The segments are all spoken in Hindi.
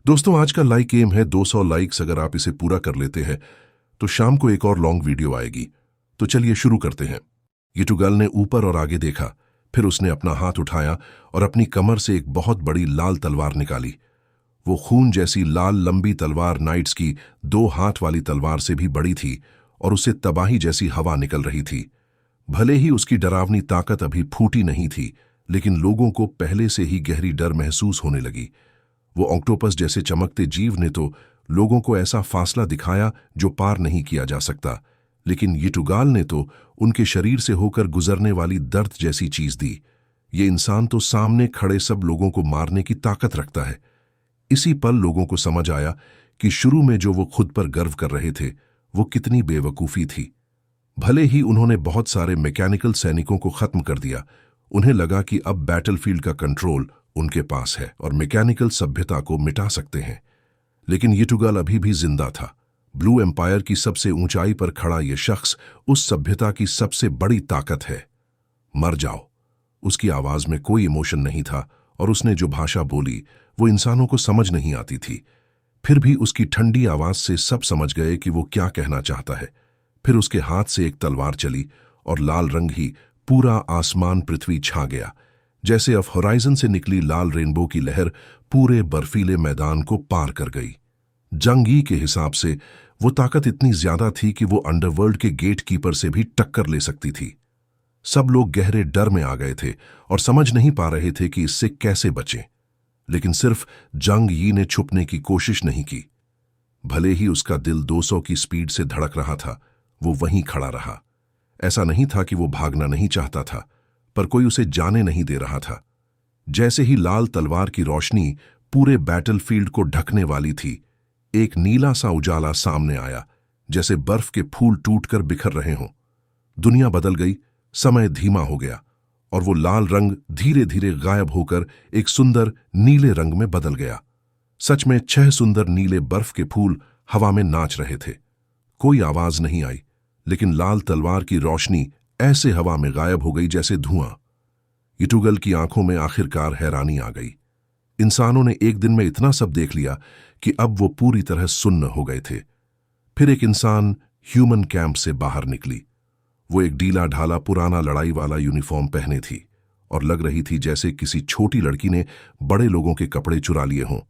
दोस्तों, आज का लाइक एम है 200 लाइक्स। अगर आप इसे पूरा कर लेते हैं तो शाम को एक और लॉन्ग वीडियो आएगी। तो चलिए शुरू करते हैं। यिटुगल ने ऊपर और आगे देखा, फिर उसने अपना हाथ उठाया और अपनी कमर से एक बहुत बड़ी लाल तलवार निकाली। वो खून जैसी लाल लंबी तलवार नाइट्स की 2 हाथ वाली तलवार से भी बड़ी थी और उससे तबाही जैसी हवा निकल रही थी। भले ही उसकी डरावनी ताकत अभी फूटी नहीं थी, लेकिन लोगों को पहले से ही गहरी डर महसूस होने लगी। वो ऑक्टोपस जैसे चमकते जीव ने तो लोगों को ऐसा फासला दिखाया जो पार नहीं किया जा सकता, लेकिन यिटुगल ने तो उनके शरीर से होकर गुजरने वाली दर्द जैसी चीज दी। ये इंसान तो सामने खड़े सब लोगों को मारने की ताकत रखता है। इसी पल लोगों को समझ आया कि शुरू में जो वो खुद पर गर्व कर रहे थे वो कितनी बेवकूफ़ी थी। भले ही उन्होंने बहुत सारे मैकेनिकल सैनिकों को खत्म कर दिया, उन्हें लगा कि अब बैटलफील्ड का कंट्रोल उनके पास है और मैकेनिकल सभ्यता को मिटा सकते हैं। लेकिन यिटुगल अभी भी जिंदा था। ब्लू एम्पायर की सबसे ऊंचाई पर खड़ा यह शख्स उस सभ्यता की सबसे बड़ी ताकत है। मर जाओ। उसकी आवाज में कोई इमोशन नहीं था और उसने जो भाषा बोली वो इंसानों को समझ नहीं आती थी। फिर भी उसकी ठंडी आवाज से सब समझ गए कि वो क्या कहना चाहता है। फिर उसके हाथ से एक तलवार चली और लाल रंग ही पूरा आसमान पृथ्वी छा गया। जैसे अब होराइजन से निकली लाल रेनबो की लहर पूरे बर्फीले मैदान को पार कर गई। जंगी के हिसाब से वो ताकत इतनी ज्यादा थी कि वो अंडरवर्ल्ड के गेट कीपर से भी टक्कर ले सकती थी। सब लोग गहरे डर में आ गए थे और समझ नहीं पा रहे थे कि इससे कैसे बचें। लेकिन सिर्फ जंग यी ने छुपने की कोशिश नहीं की। भले ही उसका दिल 200 की स्पीड से धड़क रहा था, वो वहीं खड़ा रहा। ऐसा नहीं था कि वो भागना नहीं चाहता था, पर कोई उसे जाने नहीं दे रहा था। जैसे ही लाल तलवार की रोशनी पूरे बैटलफील्ड को ढकने वाली थी, एक नीला सा उजाला सामने आया, जैसे बर्फ के फूल टूटकर बिखर रहे हों। दुनिया बदल गई, समय धीमा हो गया और वो लाल रंग धीरे धीरे गायब होकर एक सुंदर नीले रंग में बदल गया। सच में 6 सुंदर नीले बर्फ के फूल हवा में नाच रहे थे। कोई आवाज नहीं आई, लेकिन लाल तलवार की रोशनी ऐसे हवा में गायब हो गई जैसे धुआं। यिटुगल की आंखों में आखिरकार हैरानी आ गई। इंसानों ने एक दिन में इतना सब देख लिया कि अब वो पूरी तरह सुन्न हो गए थे। फिर एक इंसान ह्यूमन कैंप से बाहर निकली। वो एक ढीला ढाला पुराना लड़ाई वाला यूनिफॉर्म पहने थी और लग रही थी जैसे किसी छोटी लड़की ने बड़े लोगों के कपड़े चुरा लिए हों।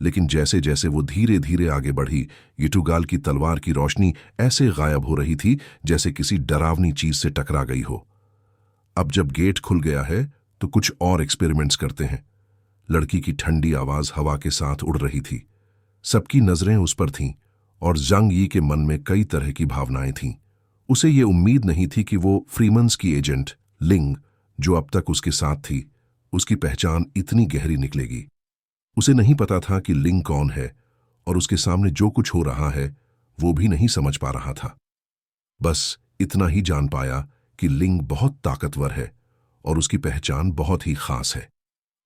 लेकिन जैसे जैसे वो धीरे धीरे आगे बढ़ी, यिटुगल की तलवार की रोशनी ऐसे गायब हो रही थी जैसे किसी डरावनी चीज से टकरा गई हो। अब जब गेट खुल गया है तो कुछ और एक्सपेरिमेंट्स करते हैं। लड़की की ठंडी आवाज हवा के साथ उड़ रही थी। सबकी नजरें उस पर थीं और जंग यी के मन में कई तरह की भावनाएं थीं। उसे ये उम्मीद नहीं थी कि वो फ्रीमन्स की एजेंट लिंग, जो अब तक उसके साथ थी, उसकी पहचान इतनी गहरी निकलेगी। उसे नहीं पता था कि लिंग कौन है और उसके सामने जो कुछ हो रहा है वो भी नहीं समझ पा रहा था। बस इतना ही जान पाया कि लिंग बहुत ताकतवर है और उसकी पहचान बहुत ही खास है।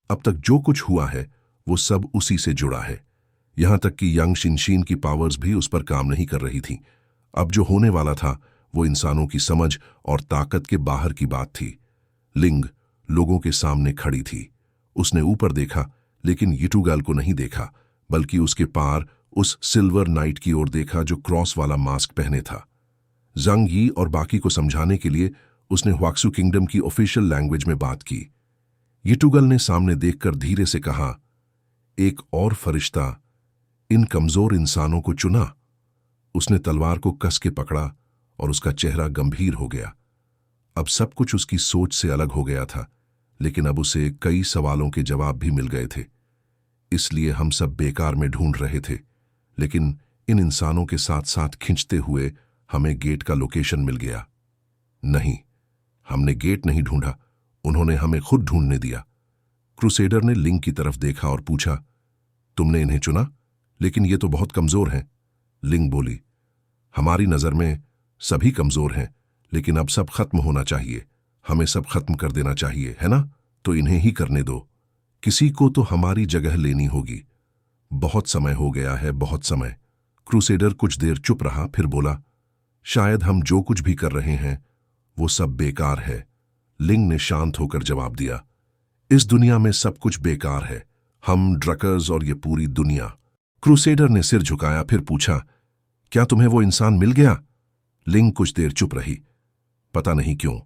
अब तक जो कुछ हुआ है वो सब उसी से जुड़ा है। यहां तक कि यंग शिनशीन की पावर्स भी उस पर काम नहीं कर रही थी। अब जो होने वाला था वो इंसानों की समझ और ताकत के बाहर की बात थी। लिंग लोगों के सामने खड़ी थी। उसने ऊपर देखा, लेकिन यिटुगल को नहीं देखा, बल्कि उसके पार उस सिल्वर नाइट की ओर देखा जो क्रॉस वाला मास्क पहने था। जंग यी और बाकी को समझाने के लिए उसने ह्वाक्सू किंगडम की ऑफिशियल लैंग्वेज में बात की। यिटुगल ने सामने देखकर धीरे से कहा, एक और फरिश्ता इन कमजोर इंसानों को चुना। उसने तलवार को कस के पकड़ा और उसका चेहरा गंभीर हो गया। अब सब कुछ उसकी सोच से अलग हो गया था, लेकिन अब उसे कई सवालों के जवाब भी मिल गए थे। इसलिए हम सब बेकार में ढूंढ रहे थे, लेकिन इन इंसानों के साथ साथ खींचते हुए हमें गेट का लोकेशन मिल गया। नहीं, हमने गेट नहीं ढूंढा, उन्होंने हमें खुद ढूंढने दिया। क्रूसेडर ने लिंग की तरफ देखा और पूछा, तुमने इन्हें चुना? लेकिन ये तो बहुत कमजोर हैं। लिंग बोली, हमारी नजर में सभी कमजोर हैं, लेकिन अब सब खत्म होना चाहिए। हमें सब खत्म कर देना चाहिए, है ना? तो इन्हें ही करने दो। किसी को तो हमारी जगह लेनी होगी। बहुत समय हो गया है, बहुत समय। क्रूसेडर कुछ देर चुप रहा, फिर बोला, शायद हम जो कुछ भी कर रहे हैं वो सब बेकार है। लिंग ने शांत होकर जवाब दिया, इस दुनिया में सब कुछ बेकार है। हम, ड्रकर्स और ये पूरी दुनिया। क्रूसेडर ने सिर झुकाया, फिर पूछा, क्या तुम्हें वो इंसान मिल गया? लिंग कुछ देर चुप रही। पता नहीं क्यों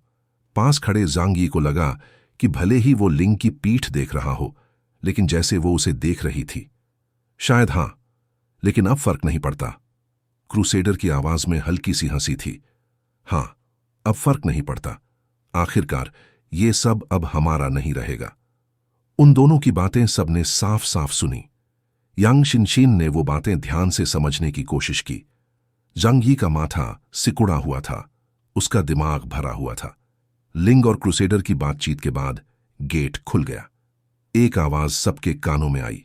पास खड़े जांग यी को लगा कि भले ही वो लिंग की पीठ देख रहा हो, लेकिन जैसे वो उसे देख रही थी। शायद हां, लेकिन अब फर्क नहीं पड़ता। क्रूसेडर की आवाज में हल्की सी हंसी थी। हां, अब फर्क नहीं पड़ता। आखिरकार ये सब अब हमारा नहीं रहेगा। उन दोनों की बातें सबने साफ साफ सुनी। यांग शिनशीन ने वो बातें ध्यान से समझने की कोशिश की। जांग यी का माथा सिकुड़ा हुआ था, उसका दिमाग भरा हुआ था। लिंग और क्रूसेडर की बातचीत के बाद गेट खुल गया। एक आवाज सबके कानों में आई,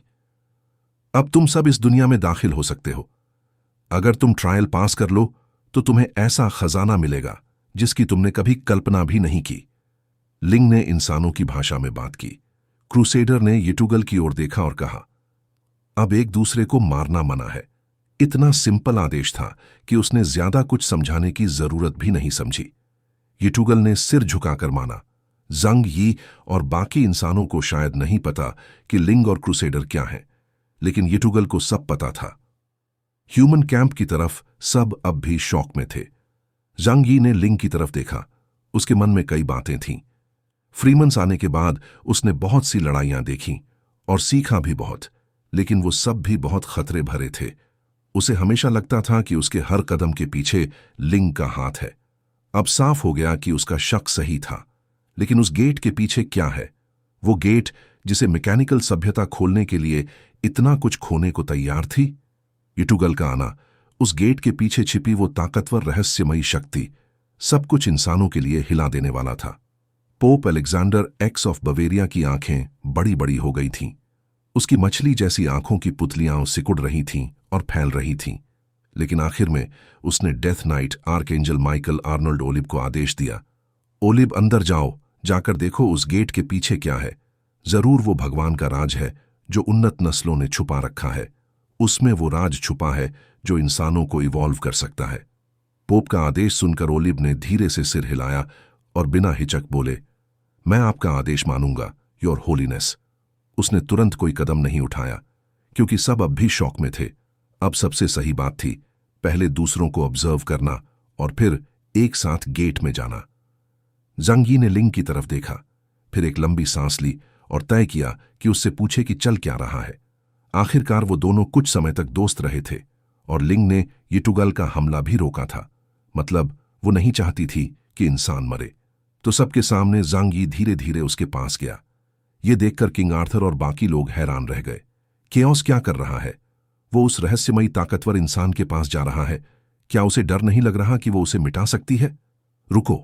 अब तुम सब इस दुनिया में दाखिल हो सकते हो। अगर तुम ट्रायल पास कर लो तो तुम्हें ऐसा खजाना मिलेगा जिसकी तुमने कभी कल्पना भी नहीं की। लिंग ने इंसानों की भाषा में बात की। क्रूसेडर ने यिटुगल की ओर देखा और कहा, अब एक दूसरे को मारना मना है। इतना सिंपल आदेश था कि उसने ज्यादा कुछ समझाने की जरूरत भी नहीं समझी। यिटुगल ने सिर झुकाकर माना। जांग यी और बाकी इंसानों को शायद नहीं पता कि लिंग और क्रूसेडर क्या हैं, लेकिन यिटुगल को सब पता था। ह्यूमन कैंप की तरफ सब अब भी शौक में थे। जांग यी ने लिंग की तरफ देखा। उसके मन में कई बातें थीं। फ्रीमन्स आने के बाद उसने बहुत सी लड़ाइयां देखीं और सीखा भी बहुत, लेकिन वो सब भी बहुत खतरे भरे थे। उसे हमेशा लगता था कि उसके हर कदम के पीछे लिंग का हाथ है। अब साफ हो गया कि उसका शक सही था, लेकिन उस गेट के पीछे क्या है? वो गेट जिसे मैकेनिकल सभ्यता खोलने के लिए इतना कुछ खोने को तैयार थी। यिटुगल का आना, उस गेट के पीछे छिपी वो ताकतवर रहस्यमयी शक्ति, सब कुछ इंसानों के लिए हिला देने वाला था। Pope Alexander x of Bavaria की आंखें बड़ी बड़ी हो गई थीं। उसकी मछली जैसी आंखों की पुतलियां सिकुड़ रही थीं और फैल रही थीं। लेकिन आखिर में उसने death night archangel Michael Arnold olive को आदेश दिया, ओलिव अंदर जाओ, जाकर देखो उस गेट के पीछे क्या है। जरूर वो भगवान का राज है जो उन्नत नस्लों ने छुपा रखा है। उसमें वो राज छुपा है जो इंसानों को इवॉल्व कर सकता है। पोप का आदेश सुनकर ओलिव ने धीरे से सिर हिलाया और बिना हिचक बोले, मैं आपका आदेश मानूंगा, योर होलीनेस। उसने तुरंत कोई कदम नहीं उठाया, क्योंकि सब अब भी शौक में थे। अब सबसे सही बात थी पहले दूसरों को ऑब्जर्व करना और फिर एक साथ गेट में जाना। जांग यी ने लिंग की तरफ देखा, फिर एक लंबी सांस ली और तय किया कि उससे पूछे कि चल क्या रहा है। आखिरकार वो दोनों कुछ समय तक दोस्त रहे थे और लिंग ने यिटुगल का हमला भी रोका था। मतलब वो नहीं चाहती थी कि इंसान मरे। तो सबके सामने जांग यी धीरे धीरे उसके पास गया। ये देखकर किंग आर्थर और बाकी लोग हैरान रह गए। केओस क्या कर रहा है? वो उस रहस्यमयी ताकतवर इंसान के पास जा रहा है। क्या उसे डर नहीं लग रहा कि वो उसे मिटा सकती है? रुको,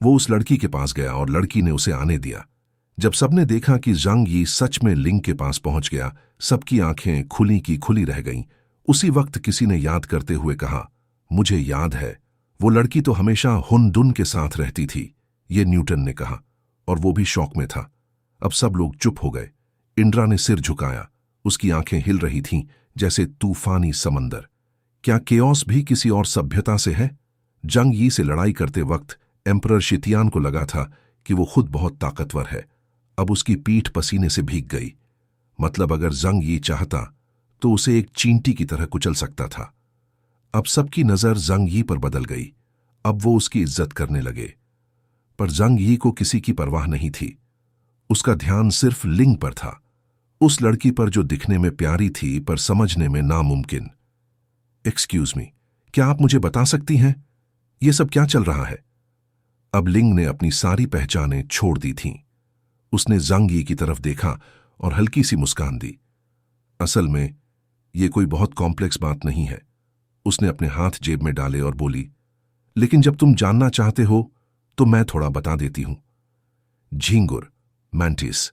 वो उस लड़की के पास गया और लड़की ने उसे आने दिया। जब सबने देखा कि जांग यी सच में लिंग के पास पहुंच गया, सबकी आंखें खुली की खुली रह गईं। उसी वक्त किसी ने याद करते हुए कहा, मुझे याद है, वो लड़की तो हमेशा हुन दुन के साथ रहती थी। ये न्यूटन ने कहा, और वो भी शौक में था। अब सब लोग चुप हो गए। इंद्रा ने सिर झुकाया, उसकी आंखें हिल रही थीं जैसे तूफानी समंदर। क्या केओस भी किसी और सभ्यता से है? जांग यी से लड़ाई करते वक्त एम्परर शितियान को लगा था कि वो खुद बहुत ताकतवर है। अब उसकी पीठ पसीने से भीग गई। मतलब अगर जांग यी चाहता तो उसे एक चींटी की तरह कुचल सकता था। अब सबकी नजर जांग यी पर बदल गई। अब वो उसकी इज्जत करने लगे। पर जांग यी को किसी की परवाह नहीं थी। उसका ध्यान सिर्फ लिंग पर था, उस लड़की पर जो दिखने में प्यारी थी पर समझने में नामुमकिन। एक्सक्यूज मी, क्या आप मुझे बता सकती हैं ये सब क्या चल रहा है? अब लिंग ने अपनी सारी पहचानें छोड़ दी थीं। उसने जांग यी की तरफ देखा और हल्की सी मुस्कान दी। असल में ये कोई बहुत कॉम्प्लेक्स बात नहीं है। उसने अपने हाथ जेब में डाले और बोली, लेकिन जब तुम जानना चाहते हो तो मैं थोड़ा बता देती हूं। झींगुर, मैंटिस,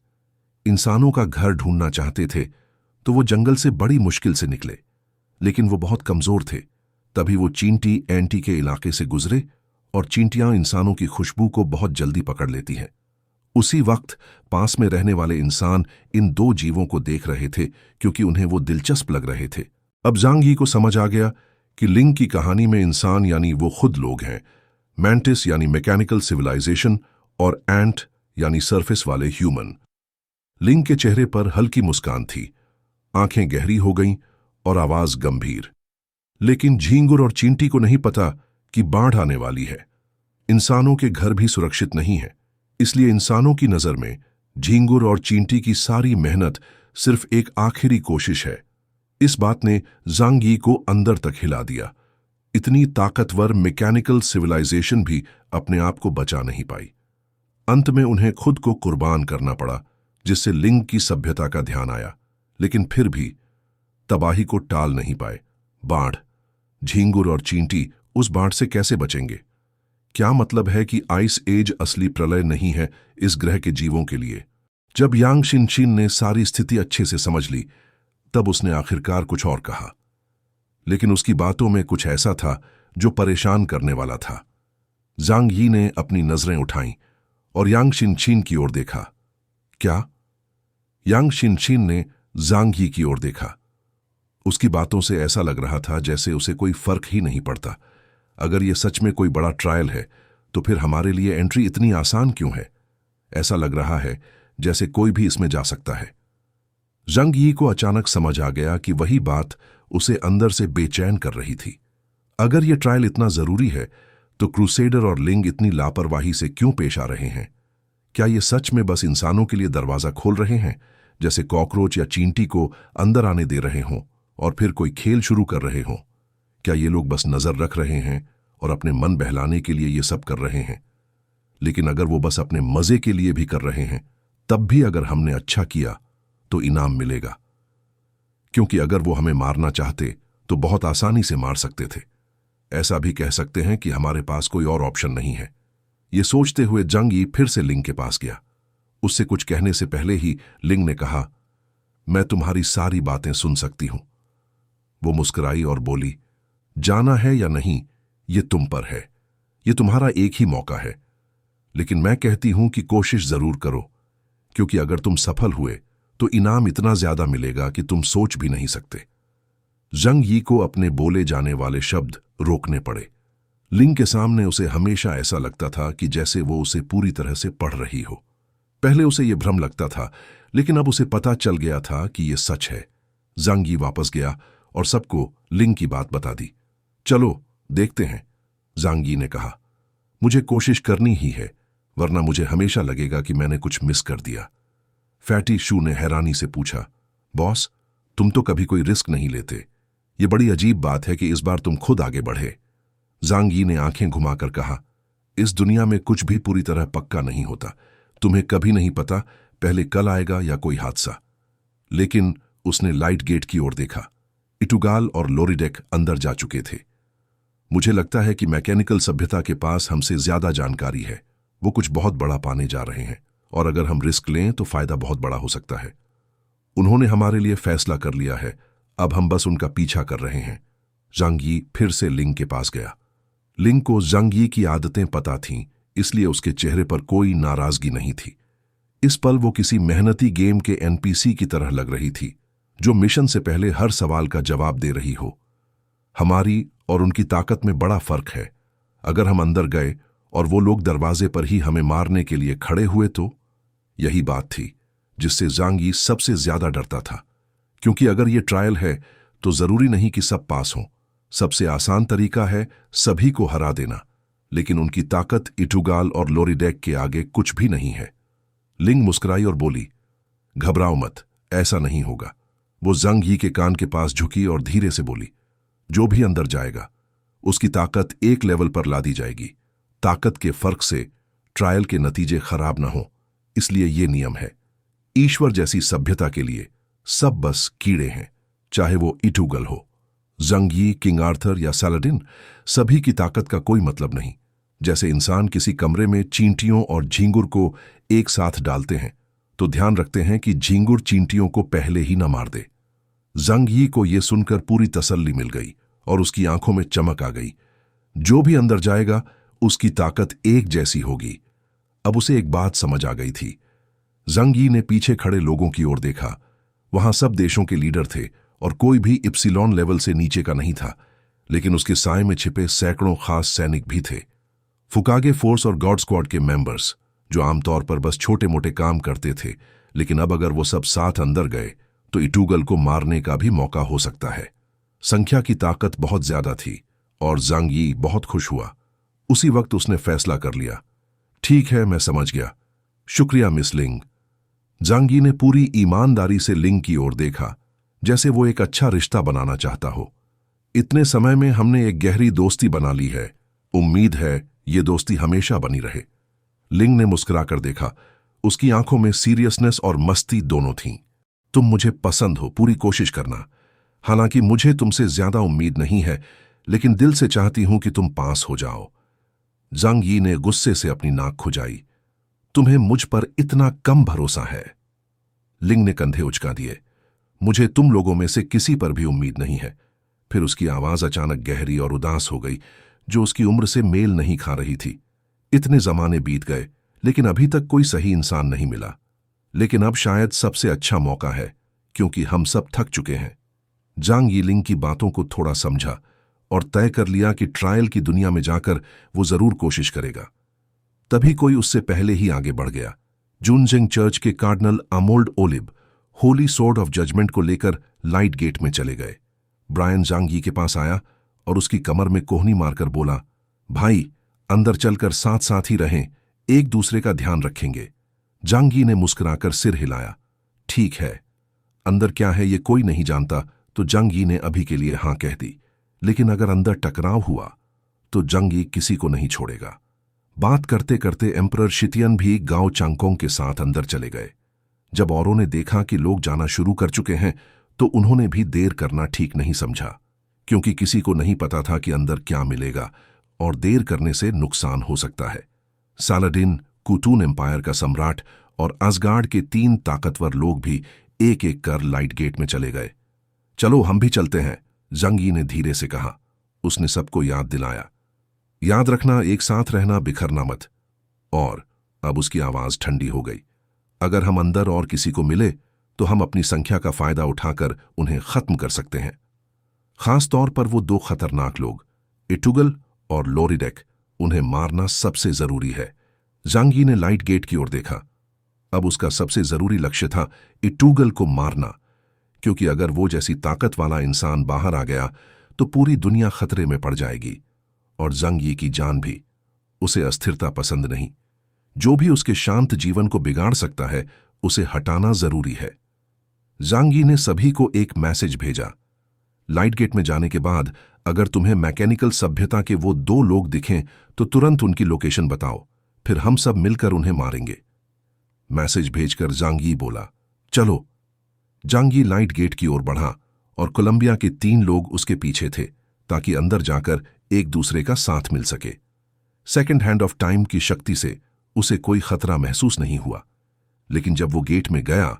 इंसानों का घर ढूंढना चाहते थे तो वो जंगल से बड़ी मुश्किल से निकले, लेकिन वो बहुत कमजोर थे। तभी वो चींटी एंटी के इलाके से गुजरे और चींटियां इंसानों की खुशबू को बहुत जल्दी पकड़ लेती हैं। उसी वक्त पास में रहने वाले इंसान इन दो जीवों को देख रहे थे क्योंकि उन्हें वो दिलचस्प लग रहे थे। अब जांग यी को समझ आ गया कि लिंग की कहानी में इंसान यानी वो खुद लोग हैं, मैंटिस यानी मैकेनिकल सिविलाइजेशन और एंट यानी सरफेस वाले ह्यूमन। लिंग के चेहरे पर हल्की मुस्कान थी, आंखें गहरी हो गईं और आवाज गंभीर। लेकिन झींगुर और चींटी को नहीं पता कि बाढ़ आने वाली है। इंसानों के घर भी सुरक्षित नहीं है, इसलिए इंसानों की नजर में झींगुर और चींटी की सारी मेहनत सिर्फ एक आखिरी कोशिश है। इस बात ने ज़ांग यी को अंदर तक हिला दिया। इतनी ताकतवर मैकेनिकल सिविलाइजेशन भी अपने आप को बचा नहीं पाई। अंत में उन्हें खुद को कुर्बान करना पड़ा, जिससे लिंग की सभ्यता का ध्यान आया। लेकिन फिर भी तबाही को टाल नहीं पाए। बाढ़। झींगुर और चींटी उस बाढ़ से कैसे बचेंगे? क्या मतलब है कि आइस एज असली प्रलय नहीं है इस ग्रह के जीवों के लिए? जब यांग शिनशिन ने सारी स्थिति अच्छे से समझ ली, तब उसने आखिरकार कुछ और कहा। लेकिन उसकी बातों में कुछ ऐसा था जो परेशान करने वाला था। ज़ांग यी ने अपनी नजरें उठाईं और यांग शिनशिन की ओर देखा। क्या? यांग शिनशिन ने ज़ांग यी की ओर देखा। उसकी बातों से ऐसा लग रहा था जैसे उसे कोई फर्क ही नहीं पड़ता। अगर यह सच में कोई बड़ा ट्रायल है, तो फिर हमारे लिए एंट्री इतनी आसान क्यों है? ऐसा लग रहा है जैसे कोई भी इसमें जा सकता है। ज़ांग यी को अचानक समझ आ गया कि वही बात उसे अंदर से बेचैन कर रही थी। अगर यह ट्रायल इतना जरूरी है, तो क्रूसेडर और लिंग इतनी लापरवाही से क्यों पेश आ रहे हैं? क्या ये सच में बस इंसानों के लिए दरवाजा खोल रहे हैं, जैसे कॉकरोच या चींटी को अंदर आने दे रहे हों और फिर कोई खेल शुरू कर रहे हों? क्या ये लोग बस नजर रख रहे हैं और अपने मन बहलाने के लिए ये सब कर रहे हैं? लेकिन अगर वो बस अपने मजे के लिए भी कर रहे हैं, तब भी अगर हमने अच्छा किया तो इनाम मिलेगा। क्योंकि अगर वो हमें मारना चाहते तो बहुत आसानी से मार सकते थे। ऐसा भी कह सकते हैं कि हमारे पास कोई और ऑप्शन नहीं है। ये सोचते हुए ज़ांग यी फिर से लिंग के पास गया। उससे कुछ कहने से पहले ही लिंग ने कहा, मैं तुम्हारी सारी बातें सुन सकती हूं। वो मुस्कुराई और बोली, जाना है या नहीं, ये तुम पर है। ये तुम्हारा एक ही मौका है। लेकिन मैं कहती हूं कि कोशिश जरूर करो, क्योंकि अगर तुम सफल हुए तो इनाम इतना ज्यादा मिलेगा कि तुम सोच भी नहीं सकते। ज़ांग यी को अपने बोले जाने वाले शब्द रोकने पड़े। लिंग के सामने उसे हमेशा ऐसा लगता था कि जैसे वो उसे पूरी तरह से पढ़ रही हो। पहले उसे यह भ्रम लगता था, लेकिन अब उसे पता चल गया था कि यह सच है। ज़ांग यी वापस गया और सबको लिंग की बात बता दी। चलो देखते हैं, ज़ांग यी ने कहा। मुझे कोशिश करनी ही है, वरना मुझे हमेशा लगेगा कि मैंने कुछ मिस कर दिया। फैटी शू ने हैरानी से पूछा, बॉस, तुम तो कभी कोई रिस्क नहीं लेते। ये बड़ी अजीब बात है कि इस बार तुम खुद आगे बढ़े। ज़ांग यी ने आंखें घुमाकर कहा, इस दुनिया में कुछ भी पूरी तरह पक्का नहीं होता। तुम्हें कभी नहीं पता पहले कल आएगा या कोई हादसा। लेकिन उसने लाइट गेट की ओर देखा। इटुगाल और लोरिडेक अंदर जा चुके थे। मुझे लगता है कि मैकेनिकल सभ्यता के पास हमसे ज्यादा जानकारी है। वो कुछ बहुत बड़ा पाने जा रहे हैं, और अगर हम रिस्क लें तो फायदा बहुत बड़ा हो सकता है। उन्होंने हमारे लिए फैसला कर लिया है, अब हम बस उनका पीछा कर रहे हैं। ज़ांग यी फिर से लिंग के पास गया। लिंग को ज़ांग यी की आदतें पता थीं, इसलिए उसके चेहरे पर कोई नाराजगी नहीं थी। इस पल वो किसी मेहनती गेम के एनपीसी की तरह लग रही थी, जो मिशन से पहले हर सवाल का जवाब दे रही हो। हमारी और उनकी ताकत में बड़ा फर्क है। अगर हम अंदर गए और वो लोग दरवाजे पर ही हमें मारने के लिए खड़े हुए तो? यही बात थी जिससे ज़ांग यी सबसे ज्यादा डरता था। क्योंकि अगर ये ट्रायल है तो जरूरी नहीं कि सब पास हों। सबसे आसान तरीका है सभी को हरा देना, लेकिन उनकी ताकत इटुगाल और लोरिडेक के आगे कुछ भी नहीं है। लिंग मुस्कुराई और बोली, घबराओ मत, ऐसा नहीं होगा। वो ज़ांग यी के कान के पास झुकी और धीरे से बोली, जो भी अंदर जाएगा उसकी ताकत एक लेवल पर ला दी जाएगी। ताकत के फर्क से ट्रायल के नतीजे खराब ना हो, इसलिए ये नियम है। ईश्वर जैसी सभ्यता के लिए सब बस कीड़े हैं, चाहे वो इटुगल हो, ज़ांग यी, किंग आर्थर या सैलाडिन। सभी की ताकत का कोई मतलब नहीं। जैसे इंसान किसी कमरे में चींटियों और झींगुर को एक साथ डालते हैं तो ध्यान रखते हैं कि झींगुर चींटियों को पहले ही न मार दे। ज़ांग यी को यह सुनकर पूरी तसल्ली मिल गई और उसकी आंखों में चमक आ गई। जो भी अंदर जाएगा उसकी ताकत एक जैसी होगी। अब उसे एक बात समझ आ गई थी। ज़ांग यी ने पीछे खड़े लोगों की ओर देखा। वहां सब देशों के लीडर थे और कोई भी इप्सिलॉन लेवल से नीचे का नहीं था, लेकिन उसके साए में छिपे सैकड़ों खास सैनिक भी थे। फुकागे फोर्स और गॉड स्क्वाड के मेंबर्स, जो आमतौर पर बस छोटे मोटे काम करते थे लेकिन अब अगर वो सब साथ अंदर गए तो इटूगल को मारने का भी मौका हो सकता है। संख्या की ताकत बहुत ज्यादा थी और जांग यी बहुत खुश हुआ। उसी वक्त उसने फैसला कर लिया, ठीक है, मैं समझ गया, शुक्रिया मिस लिंग। जांग यी ने पूरी ईमानदारी से लिंग की ओर देखा, जैसे वो एक अच्छा रिश्ता बनाना चाहता हो। इतने समय में हमने एक गहरी दोस्ती बना ली है, उम्मीद है ये दोस्ती हमेशा बनी रहे। लिंग ने मुस्कुराकर देखा, उसकी आंखों में सीरियसनेस और मस्ती दोनों थीं। तुम मुझे पसंद हो, पूरी कोशिश करना। हालांकि मुझे तुमसे ज्यादा उम्मीद नहीं है, लेकिन दिल से चाहती हूं कि तुम पास हो जाओ। जांग यी ने गुस्से से अपनी नाक खुजाई, तुम्हें मुझ पर इतना कम भरोसा है? लिंग ने कंधे उचका दिए, मुझे तुम लोगों में से किसी पर भी उम्मीद नहीं है। फिर उसकी आवाज अचानक गहरी और उदास हो गई, जो उसकी उम्र से मेल नहीं खा रही थी। इतने जमाने बीत गए, लेकिन अभी तक कोई सही इंसान नहीं मिला। लेकिन अब शायद सबसे अच्छा मौका है, क्योंकि हम सब थक चुके हैं। जांग यी लिंग की बातों को थोड़ा समझा और तय कर लिया कि ट्रायल की दुनिया में जाकर वो जरूर कोशिश करेगा। तभी कोई उससे पहले ही आगे बढ़ गया। जूनजिंग चर्च के कार्डिनल अमोल्ड ओलिब होली सोर्ड ऑफ जजमेंट को लेकर लाइट गेट में चले गए। ब्रायन जांग यी के पास आया और उसकी कमर में कोहनी मारकर बोला, भाई, अंदर चलकर साथ साथ ही रहें, एक दूसरे का ध्यान रखेंगे। जांग यी ने मुस्कुराकर सिर हिलाया, ठीक है। अंदर क्या है ये कोई नहीं जानता, तो जांग यी ने अभी के लिए हां कह दी। लेकिन अगर अंदर टकराव हुआ तो जांग यी किसी को नहीं छोड़ेगा। बात करते करते एम्परर शितियन भी गांव चांगकोंग के साथ अंदर चले गए। जब औरों ने देखा कि लोग जाना शुरू कर चुके हैं, तो उन्होंने भी देर करना ठीक नहीं समझा, क्योंकि किसी को नहीं पता था कि अंदर क्या मिलेगा और देर करने से नुकसान हो सकता है। सालाडिन, कुटून एम्पायर का सम्राट और असगार्ड के 3 ताकतवर लोग भी एक एक कर लाइट गेट में चले गए। चलो हम भी चलते हैं, जांग यी ने धीरे से कहा। उसने सबको याद दिलाया, याद रखना, एक साथ रहना, बिखरना मत। और अब उसकी आवाज ठंडी हो गई, अगर हम अंदर और किसी को मिले तो हम अपनी संख्या का फायदा उठाकर उन्हें खत्म कर सकते हैं। खास तौर पर वो 2 खतरनाक लोग, इटुगल और लोरिडेक, उन्हें मारना सबसे जरूरी है। जांग यी ने लाइट गेट की ओर देखा। अब उसका सबसे जरूरी लक्ष्य था इटुगल को मारना, क्योंकि अगर वो जैसी ताकत वाला इंसान बाहर आ गया तो पूरी दुनिया खतरे में पड़ जाएगी, और जांग यी की जान भी। उसे अस्थिरता पसंद नहीं। जो भी उसके शांत जीवन को बिगाड़ सकता है, उसे हटाना जरूरी है। जांग यी ने सभी को एक मैसेज भेजा, लाइट गेट में जाने के बाद अगर तुम्हें मैकेनिकल सभ्यता के वो 2 लोग दिखें तो तुरंत उनकी लोकेशन बताओ, फिर हम सब मिलकर उन्हें मारेंगे। मैसेज भेजकर जांग यी बोला, चलो। जांग यी लाइट गेट की ओर बढ़ा और कोलंबिया के 3 लोग उसके पीछे थे, ताकि अंदर जाकर एक दूसरे का साथ मिल सके। सेकंड हैंड ऑफ टाइम की शक्ति से उसे कोई खतरा महसूस नहीं हुआ, लेकिन जब वो गेट में गया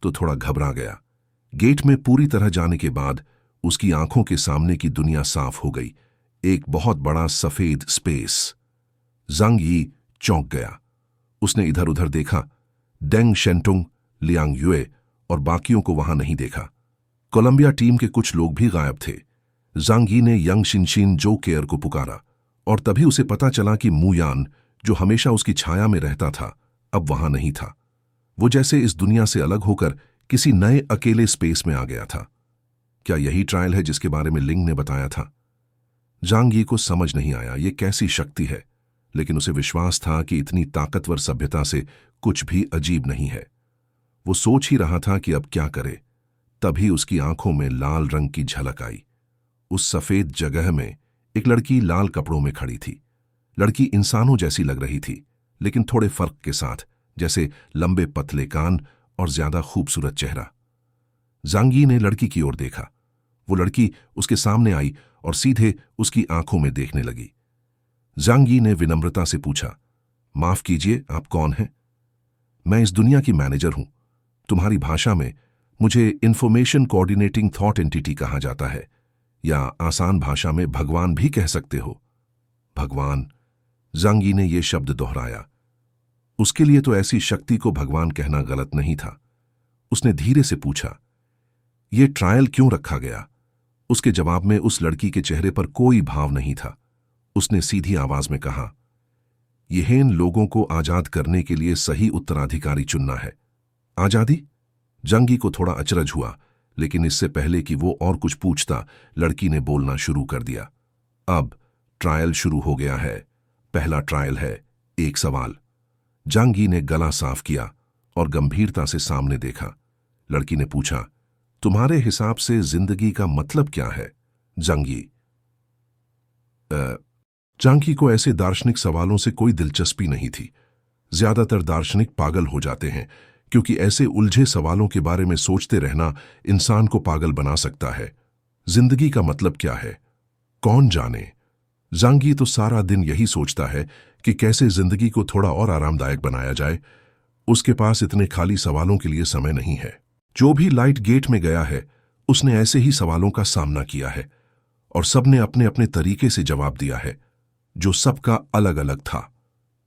तो थोड़ा घबरा गया। गेट में पूरी तरह जाने के बाद उसकी आंखों के सामने की दुनिया साफ हो गई, एक बहुत बड़ा सफेद स्पेस। जांग यी चौंक गया। उसने इधर उधर देखा, डेंग शेंटुंग, लियांग युए और बाकियों को वहां नहीं देखा। कोलंबिया टीम के कुछ लोग भी गायब थे। जांग यी ने यंग शिनशिन जो केयर को पुकारा, और तभी उसे पता चला कि मुयान, जो हमेशा उसकी छाया में रहता था, अब वहां नहीं था। वो जैसे इस दुनिया से अलग होकर किसी नए अकेले स्पेस में आ गया था। क्या यही ट्रायल है जिसके बारे में लिंग ने बताया था? जांग यी को समझ नहीं आया ये कैसी शक्ति है, लेकिन उसे विश्वास था कि इतनी ताकतवर सभ्यता से कुछ भी अजीब नहीं है। वो सोच ही रहा था कि अब क्या करे, तभी उसकी आंखों में लाल रंग की झलक आई। उस सफेद जगह में एक लड़की लाल कपड़ों में खड़ी थी। लड़की इंसानों जैसी लग रही थी, लेकिन थोड़े फर्क के साथ, जैसे लंबे पतले कान और ज्यादा खूबसूरत चेहरा। जांग यी ने लड़की की ओर देखा। वो लड़की उसके सामने आई और सीधे उसकी आंखों में देखने लगी। जांग यी ने विनम्रता से पूछा, माफ कीजिए, आप कौन हैं? मैं इस दुनिया की मैनेजर हूं। तुम्हारी भाषा में मुझे इंफॉर्मेशन कोऑर्डिनेटिंग थॉट एंटिटी कहा जाता है, या आसान भाषा में भगवान भी कह सकते हो। भगवान? जांग यी ने यह शब्द दोहराया। उसके लिए तो ऐसी शक्ति को भगवान कहना गलत नहीं था। उसने धीरे से पूछा, यह ट्रायल क्यों रखा गया? उसके जवाब में उस लड़की के चेहरे पर कोई भाव नहीं था। उसने सीधी आवाज में कहा, यह इन लोगों को आजाद करने के लिए सही उत्तराधिकारी चुनना है। आजादी? जंगी को थोड़ा अचरज हुआ, लेकिन इससे पहले कि वो और कुछ पूछता, लड़की ने बोलना शुरू कर दिया। अब ट्रायल शुरू हो गया है। पहला ट्रायल है, एक सवाल। जंगी ने गला साफ किया और गंभीरता से सामने देखा। लड़की ने पूछा, तुम्हारे हिसाब से जिंदगी का मतलब क्या है? जंगी जंगी को ऐसे दार्शनिक सवालों से कोई दिलचस्पी नहीं थी। ज्यादातर दार्शनिक पागल हो जाते हैं, क्योंकि ऐसे उलझे सवालों के बारे में सोचते रहना इंसान को पागल बना सकता है। जिंदगी का मतलब क्या है, कौन जाने। जंगी तो सारा दिन यही सोचता है कि कैसे जिंदगी को थोड़ा और आरामदायक बनाया जाए। उसके पास इतने खाली सवालों के लिए समय नहीं है। जो भी लाइट गेट में गया है, उसने ऐसे ही सवालों का सामना किया है, और सबने अपने अपने तरीके से जवाब दिया है, जो सबका अलग अलग था।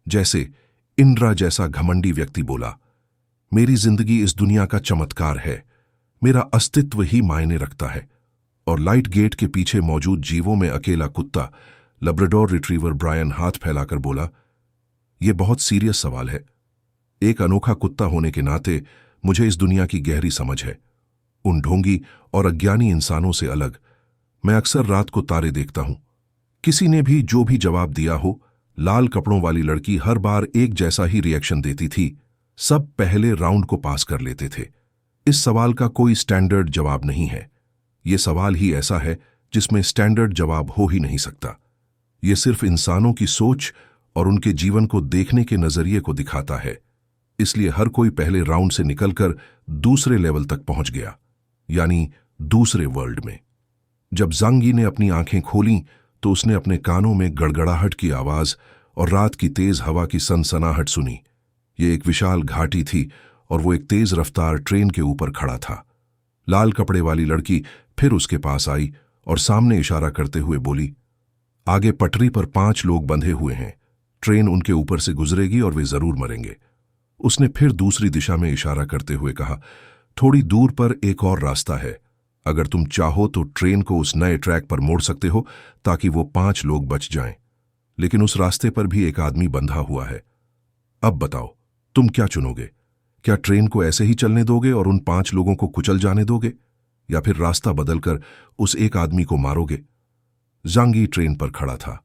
जैसे इंद्रा जैसा घमंडी व्यक्ति बोला, मेरी जिंदगी इस दुनिया का चमत्कार है, मेरा अस्तित्व ही मायने रखता है। और लाइट गेट के पीछे मौजूद जीवों में अकेला कुत्ता लब्राडोर रिट्रीवर ब्रायन हाथ फैलाकर बोला, यह बहुत सीरियस सवाल है। एक अनोखा कुत्ता होने के नाते मुझे इस दुनिया की गहरी समझ है। उन ढोंगी और अज्ञानी इंसानों से अलग मैं अक्सर रात को तारे देखता हूं। किसी ने भी जो भी जवाब दिया हो, लाल कपड़ों वाली लड़की हर बार एक जैसा ही रिएक्शन देती थी। सब पहले राउंड को पास कर लेते थे। इस सवाल का कोई स्टैंडर्ड जवाब नहीं है। यह सवाल ही ऐसा है जिसमें स्टैंडर्ड जवाब हो ही नहीं सकता। यह सिर्फ इंसानों की सोच और उनके जीवन को देखने के नजरिए को दिखाता है। इसलिए हर कोई पहले राउंड से निकलकर दूसरे लेवल तक पहुंच गया, यानी दूसरे वर्ल्ड में। जब जंगी ने अपनी आंखें खोलीं तो उसने अपने कानों में गड़गड़ाहट की आवाज और रात की तेज हवा की सनसनाहट सुनी। यह एक विशाल घाटी थी और वो एक तेज रफ्तार ट्रेन के ऊपर खड़ा था। लाल कपड़े वाली लड़की फिर उसके पास आई और सामने इशारा करते हुए बोली, आगे पटरी पर 5 लोग बंधे हुए हैं। ट्रेन उनके ऊपर से गुजरेगी और वे जरूर मरेंगे। उसने फिर दूसरी दिशा में इशारा करते हुए कहा, थोड़ी दूर पर एक और रास्ता है। अगर तुम चाहो तो ट्रेन को उस नए ट्रैक पर मोड़ सकते हो ताकि वो 5 लोग बच जाएं। लेकिन उस रास्ते पर भी एक आदमी बंधा हुआ है। अब बताओ, तुम क्या चुनोगे? क्या ट्रेन को ऐसे ही चलने दोगे और उन 5 लोगों को कुचल जाने दोगे, या फिर रास्ता बदलकर उस एक आदमी को मारोगे? जंगी ट्रेन पर खड़ा था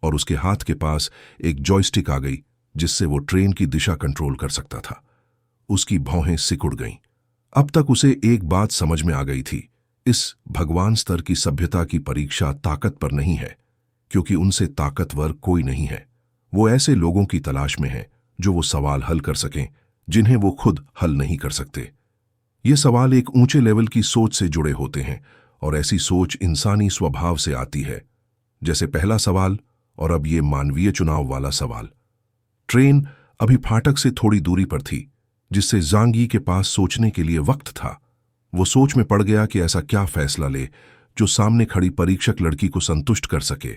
और उसके हाथ के पास एक जॉयस्टिक आ गई जिससे वो ट्रेन की दिशा कंट्रोल कर सकता था। उसकी भौहें सिकुड़ गईं। अब तक उसे एक बात समझ में आ गई थी, इस भगवान स्तर की सभ्यता की परीक्षा ताकत पर नहीं है, क्योंकि उनसे ताकतवर कोई नहीं है। वो ऐसे लोगों की तलाश में है जो वो सवाल हल कर सकें जिन्हें वो खुद हल नहीं कर सकते। ये सवाल एक ऊंचे लेवल की सोच से जुड़े होते हैं, और ऐसी सोच इंसानी स्वभाव से आती है। जैसे पहला सवाल और अब ये मानवीय चुनाव वाला सवाल। ट्रेन अभी फाटक से थोड़ी दूरी पर थी, जिससे जांगी के पास सोचने के लिए वक्त था। वो सोच में पड़ गया कि ऐसा क्या फैसला ले जो सामने खड़ी परीक्षक लड़की को संतुष्ट कर सके।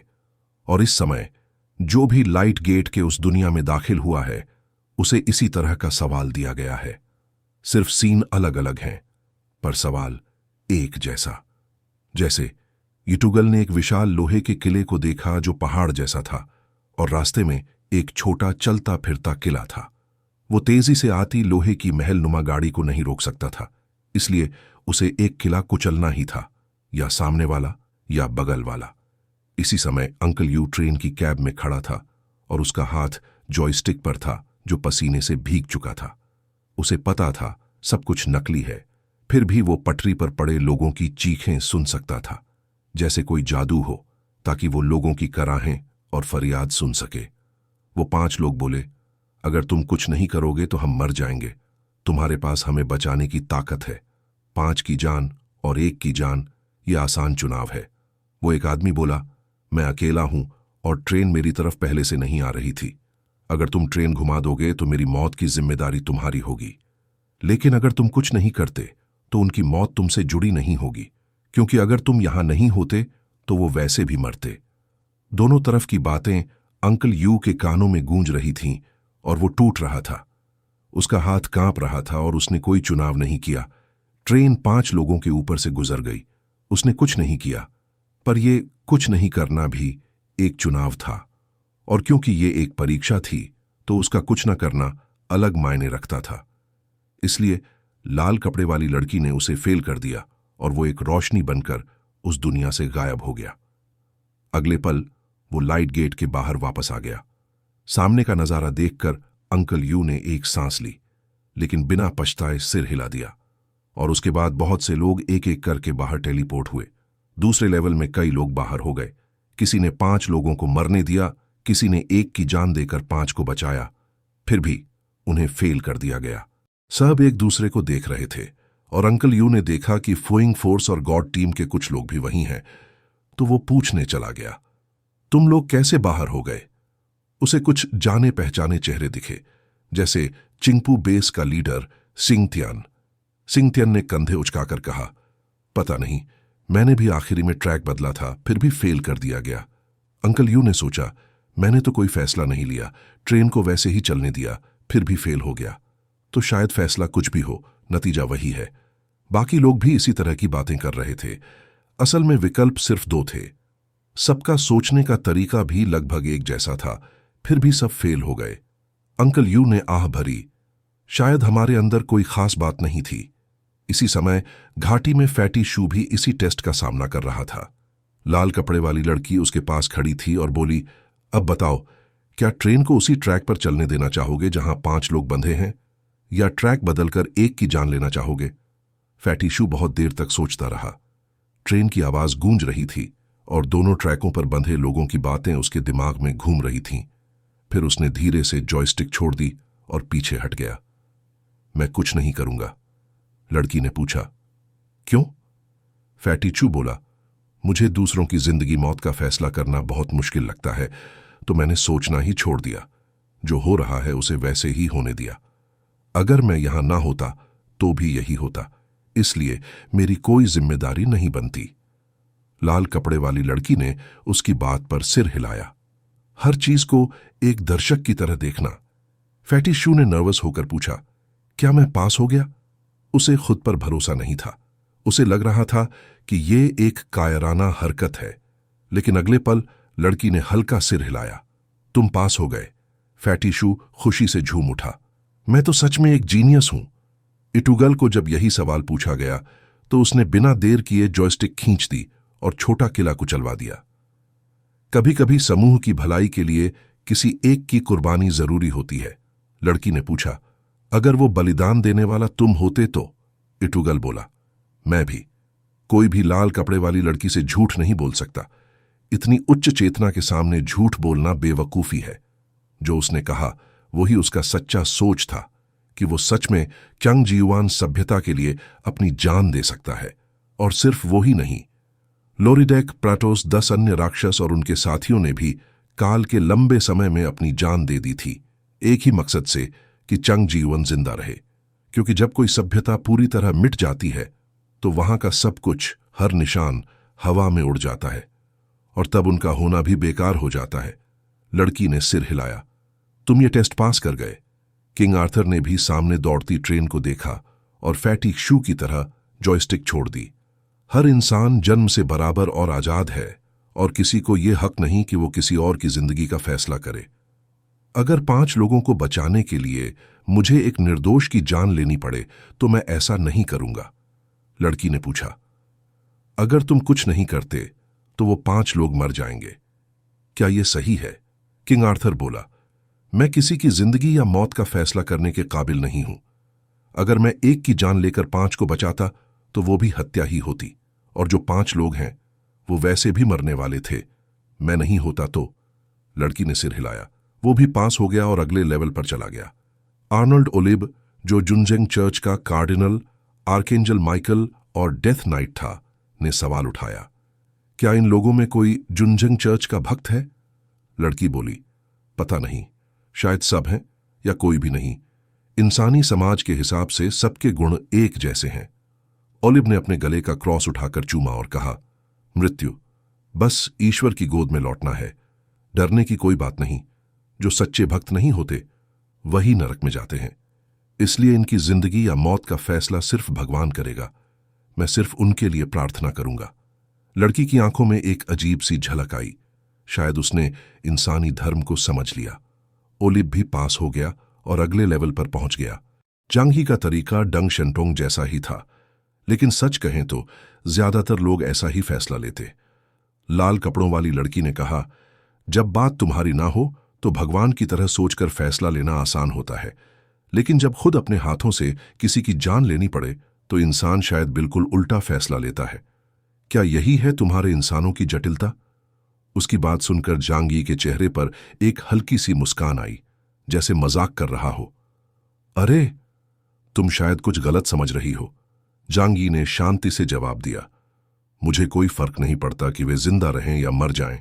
और इस समय जो भी लाइट गेट के उस दुनिया में दाखिल हुआ है, उसे इसी तरह का सवाल दिया गया है। सिर्फ सीन अलग अलग हैं, पर सवाल एक जैसा। जैसे यूटुगल ने एक विशाल लोहे के किले को देखा जो पहाड़ जैसा था, और रास्ते में एक छोटा चलता फिरता किला था। वो तेजी से आती लोहे की महल नुमा गाड़ी को नहीं रोक सकता था, इसलिए उसे एक किला कुचलना ही था, या सामने वाला या बगल वाला। इसी समय अंकल यू ट्रेन की कैब में खड़ा था और उसका हाथ जॉयस्टिक पर था जो पसीने से भीग चुका था। उसे पता था सब कुछ नकली है, फिर भी वो पटरी पर पड़े लोगों की चीखें सुन सकता था, जैसे कोई जादू हो, ताकि वो लोगों की कराहें और फरियाद सुन सके। वो 5 लोग बोले, अगर तुम कुछ नहीं करोगे तो हम मर जाएंगे। तुम्हारे पास हमें बचाने की ताकत है। 5 की जान और 1 की जान, ये आसान चुनाव है। वो एक आदमी बोला, मैं अकेला हूं और ट्रेन मेरी तरफ पहले से नहीं आ रही थी। अगर तुम ट्रेन घुमा दोगे तो मेरी मौत की जिम्मेदारी तुम्हारी होगी। लेकिन अगर तुम कुछ नहीं करते तो उनकी मौत तुमसे जुड़ी नहीं होगी, क्योंकि अगर तुम यहां नहीं होते तो वो वैसे भी मरते। दोनों तरफ की बातें अंकल यू के कानों में गूंज रही थीं और वो टूट रहा था। उसका हाथ कांप रहा था और उसने कोई चुनाव नहीं किया। ट्रेन 5 लोगों के ऊपर से गुजर गई। उसने कुछ नहीं किया, पर ये कुछ नहीं करना भी एक चुनाव था, और क्योंकि ये एक परीक्षा थी तो उसका कुछ न करना अलग मायने रखता था। इसलिए लाल कपड़े वाली लड़की ने उसे फेल कर दिया और वो एक रोशनी बनकर उस दुनिया से गायब हो गया। अगले पल वो लाइट गेट के बाहर वापस आ गया। सामने का नजारा देखकर अंकल यू ने एक सांस ली, लेकिन बिना पछताए सिर हिला दिया। और उसके बाद बहुत से लोग एक एक करके बाहर टेलीपोर्ट हुए। दूसरे लेवल में कई लोग बाहर हो गए। किसी ने 5 लोगों को मरने दिया, किसी ने 1 की जान देकर 5 को बचाया, फिर भी उन्हें फेल कर दिया गया। सब एक दूसरे को देख रहे थे और अंकल यू ने देखा कि फ्लोइंग फोर्स और गॉड टीम के कुछ लोग भी वहीं हैं, तो वो पूछने चला गया, तुम लोग कैसे बाहर हो गए? उसे कुछ जाने पहचाने चेहरे दिखे, जैसे चिंगपू बेस का लीडर सिंगतियन। सिंगतियन ने कंधे उचकाकर कहा, पता नहीं, मैंने भी आखिरी में ट्रैक बदला था, फिर भी फेल कर दिया गया। अंकल यू ने सोचा, मैंने तो कोई फैसला नहीं लिया, ट्रेन को वैसे ही चलने दिया, फिर भी फेल हो गया। तो शायद फैसला कुछ भी हो, नतीजा वही है। बाकी लोग भी इसी तरह की बातें कर रहे थे। असल में विकल्प सिर्फ 2 थे। सबका सोचने का तरीका भी लगभग एक जैसा था, फिर भी सब फेल हो गए। अंकल यू ने आह भरी, शायद हमारे अंदर कोई खास बात नहीं थी। इसी समय घाटी में फैटी शू भी इसी टेस्ट का सामना कर रहा था। लाल कपड़े वाली लड़की उसके पास खड़ी थी और बोली, अब बताओ, क्या ट्रेन को उसी ट्रैक पर चलने देना चाहोगे जहां 5 लोग बंधे हैं, या ट्रैक बदलकर 1 की जान लेना चाहोगे? फैटी शू बहुत देर तक सोचता रहा। ट्रेन की आवाज गूंज रही थी और दोनों ट्रैकों पर बंधे लोगों की बातें उसके दिमाग में घूम रही थीं। फिर उसने धीरे से जॉयस्टिक छोड़ दी और पीछे हट गया। मैं कुछ नहीं करूंगा, लड़की ने पूछा। क्यों? फैटी चू बोला, मुझे दूसरों की जिंदगी मौत का फैसला करना बहुत मुश्किल लगता है, तो मैंने सोचना ही छोड़ दिया। जो हो रहा है उसे वैसे ही होने दिया। अगर मैं यहां ना होता तो भी यही होता, इसलिए मेरी कोई जिम्मेदारी नहीं बनती। लाल कपड़े वाली लड़की ने उसकी बात पर सिर हिलाया। हर चीज को एक दर्शक की तरह देखना। फैटी शू ने नर्वस होकर पूछा, क्या मैं पास हो गया? उसे खुद पर भरोसा नहीं था। उसे लग रहा था कि ये एक कायराना हरकत है, लेकिन अगले पल लड़की ने हल्का सिर हिलाया। तुम पास हो गए। फैटी शू खुशी से झूम उठा। मैं तो सच में एक जीनियस हूं। इटुगल को जब यही सवाल पूछा गया तो उसने बिना देर किए जॉयस्टिक खींच दी और छोटा किला कुचलवा दिया। कभी कभी समूह की भलाई के लिए किसी एक की कुर्बानी जरूरी होती है, लड़की ने पूछा। अगर वो बलिदान देने वाला तुम होते तो? इटुगल बोला, मैं भी। कोई भी लाल कपड़े वाली लड़की से झूठ नहीं बोल सकता। इतनी उच्च चेतना के सामने झूठ बोलना बेवकूफी है। जो उसने कहा वही उसका सच्चा सोच था कि वो सच में चंग जियुआन सभ्यता के लिए अपनी जान दे सकता है। और सिर्फ वो ही नहीं, लोरिडेक, प्राटोस, 10 अन्य राक्षस और उनके साथियों ने भी काल के लंबे समय में अपनी जान दे दी थी, एक ही मकसद से कि चंग जियुआन जिंदा रहे। क्योंकि जब कोई सभ्यता पूरी तरह मिट जाती है तो वहां का सब कुछ, हर निशान हवा में उड़ जाता है और तब उनका होना भी बेकार हो जाता है। लड़की ने सिर हिलाया। तुम ये टेस्ट पास कर गए। किंग आर्थर ने भी सामने दौड़ती ट्रेन को देखा और फैटी शू की तरह जॉयस्टिक छोड़ दी। हर इंसान जन्म से बराबर और आजाद है और किसी को यह हक नहीं कि वो किसी और की जिंदगी का फैसला करे। अगर 5 लोगों को बचाने के लिए मुझे एक निर्दोष की जान लेनी पड़े तो मैं ऐसा नहीं करूंगा, लड़की ने पूछा। अगर तुम कुछ नहीं करते तो वो 5 लोग मर जाएंगे। क्या यह सही है? किंग आर्थर बोला, मैं किसी की जिंदगी या मौत का फैसला करने के काबिल नहीं हूं। अगर मैं 1 की जान लेकर 5 को बचाता तो वो भी हत्या ही होती, और जो 5 लोग हैं वो वैसे भी मरने वाले थे। मैं नहीं होता तो? लड़की ने सिर हिलाया। वो भी पास हो गया और अगले लेवल पर चला गया। आर्नल्ड ओलिब, जो जुनजेंग चर्च का कार्डिनल, आर्केंजल माइकल और डेथ नाइट था, ने सवाल उठाया, क्या इन लोगों में कोई जुनजेंग चर्च का भक्त है? लड़की बोली, पता नहीं, शायद सब हैं या कोई भी नहीं। इंसानी समाज के हिसाब से सबके गुण एक जैसे हैं। ओलिव ने अपने गले का क्रॉस उठाकर चूमा और कहा, मृत्यु, बस ईश्वर की गोद में लौटना है। डरने की कोई बात नहीं। जो सच्चे भक्त नहीं होते वही नरक में जाते हैं। इसलिए इनकी जिंदगी या मौत का फैसला सिर्फ भगवान करेगा। मैं सिर्फ उनके लिए प्रार्थना करूंगा। लड़की की आंखों में एक अजीब सी झलक आई। शायद उसने इंसानी धर्म को समझ लिया। ओलिव भी पास हो गया और अगले लेवल पर पहुंच गया। जांग ही का तरीका डंग शनटोंग जैसा ही था, लेकिन सच कहें तो ज्यादातर लोग ऐसा ही फैसला लेते। लाल कपड़ों वाली लड़की ने कहा, जब बात तुम्हारी ना हो तो भगवान की तरह सोचकर फैसला लेना आसान होता है, लेकिन जब खुद अपने हाथों से किसी की जान लेनी पड़े तो इंसान शायद बिल्कुल उल्टा फैसला लेता है। क्या यही है तुम्हारे इंसानों की जटिलता? उसकी बात सुनकर जांग यी के चेहरे पर एक हल्की सी मुस्कान आई, जैसे मजाक कर रहा हो। अरे, तुम शायद कुछ गलत समझ रही हो, जांग यी ने शांति से जवाब दिया। मुझे कोई फर्क नहीं पड़ता कि वे जिंदा रहें या मर जाएं।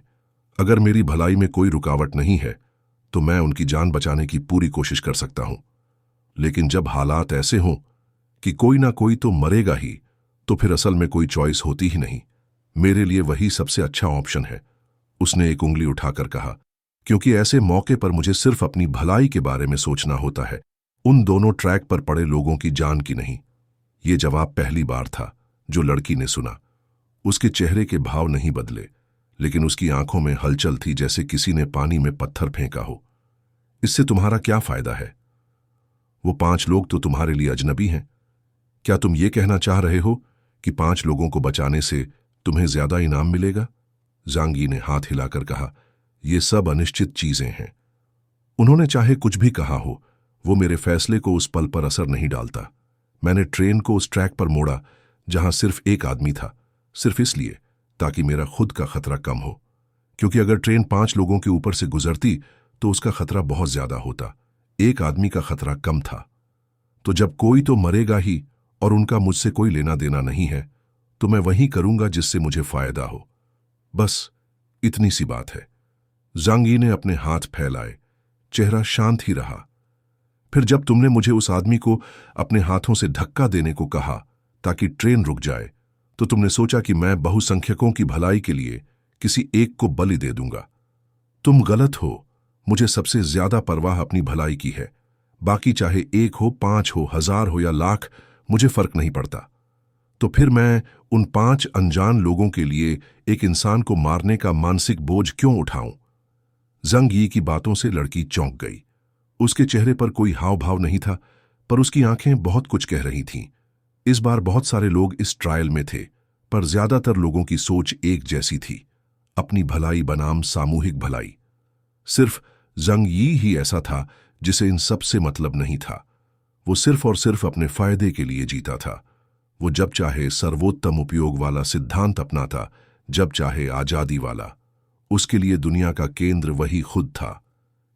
अगर मेरी भलाई में कोई रुकावट नहीं है तो मैं उनकी जान बचाने की पूरी कोशिश कर सकता हूं, लेकिन जब हालात ऐसे हों कि कोई ना कोई तो मरेगा ही, तो फिर असल में कोई चॉइस होती ही नहीं। मेरे लिए वही सबसे अच्छा ऑप्शन है, उसने एक उंगली उठाकर कहा, क्योंकि ऐसे मौके पर मुझे सिर्फ अपनी भलाई के बारे में सोचना होता है, उन दोनों ट्रैक पर पड़े लोगों की जान की नहीं। ये जवाब पहली बार था जो लड़की ने सुना। उसके चेहरे के भाव नहीं बदले, लेकिन उसकी आंखों में हलचल थी, जैसे किसी ने पानी में पत्थर फेंका हो। इससे तुम्हारा क्या फायदा है? वो 5 लोग तो तुम्हारे लिए अजनबी हैं। क्या तुम ये कहना चाह रहे हो कि 5 लोगों को बचाने से तुम्हें ज्यादा इनाम मिलेगा? जांग यी ने हाथ हिलाकर कहा, ये सब अनिश्चित चीजें हैं। उन्होंने चाहे कुछ भी कहा हो, वो मेरे फैसले को उस पल पर असर नहीं डालता। मैंने ट्रेन को उस ट्रैक पर मोड़ा जहां सिर्फ एक आदमी था, सिर्फ इसलिए ताकि मेरा खुद का खतरा कम हो, क्योंकि अगर ट्रेन 5 लोगों के ऊपर से गुजरती तो उसका खतरा बहुत ज्यादा होता। एक आदमी का खतरा कम था। तो जब कोई तो मरेगा ही और उनका मुझसे कोई लेना देना नहीं है, तो मैं वही करूंगा जिससे मुझे फायदा हो। बस इतनी सी बात है। जांग यी ने अपने हाथ फैलाए, चेहरा शांत ही रहा। फिर जब तुमने मुझे उस आदमी को अपने हाथों से धक्का देने को कहा ताकि ट्रेन रुक जाए, तो तुमने सोचा कि मैं बहुसंख्यकों की भलाई के लिए किसी एक को बलि दे दूंगा। तुम गलत हो। मुझे सबसे ज्यादा परवाह अपनी भलाई की है। बाकी चाहे 1 हो, 5 हो, 1000 हो या लाख, मुझे फर्क नहीं पड़ता। तो फिर मैं उन 5 अनजान लोगों के लिए एक इंसान को मारने का मानसिक बोझ क्यों उठाऊं? जांग यी की बातों से लड़की चौंक गई। उसके चेहरे पर कोई हाव भाव नहीं था, पर उसकी आंखें बहुत कुछ कह रही थीं। इस बार बहुत सारे लोग इस ट्रायल में थे, पर ज्यादातर लोगों की सोच एक जैसी थी, अपनी भलाई बनाम सामूहिक भलाई। सिर्फ जांग यी ही ऐसा था जिसे इन सब से मतलब नहीं था। वो सिर्फ और सिर्फ अपने फायदे के लिए जीता था। वो जब चाहे सर्वोत्तम उपयोग वाला सिद्धांत अपनाता, जब चाहे आजादी वाला। उसके लिए दुनिया का केंद्र वही खुद था।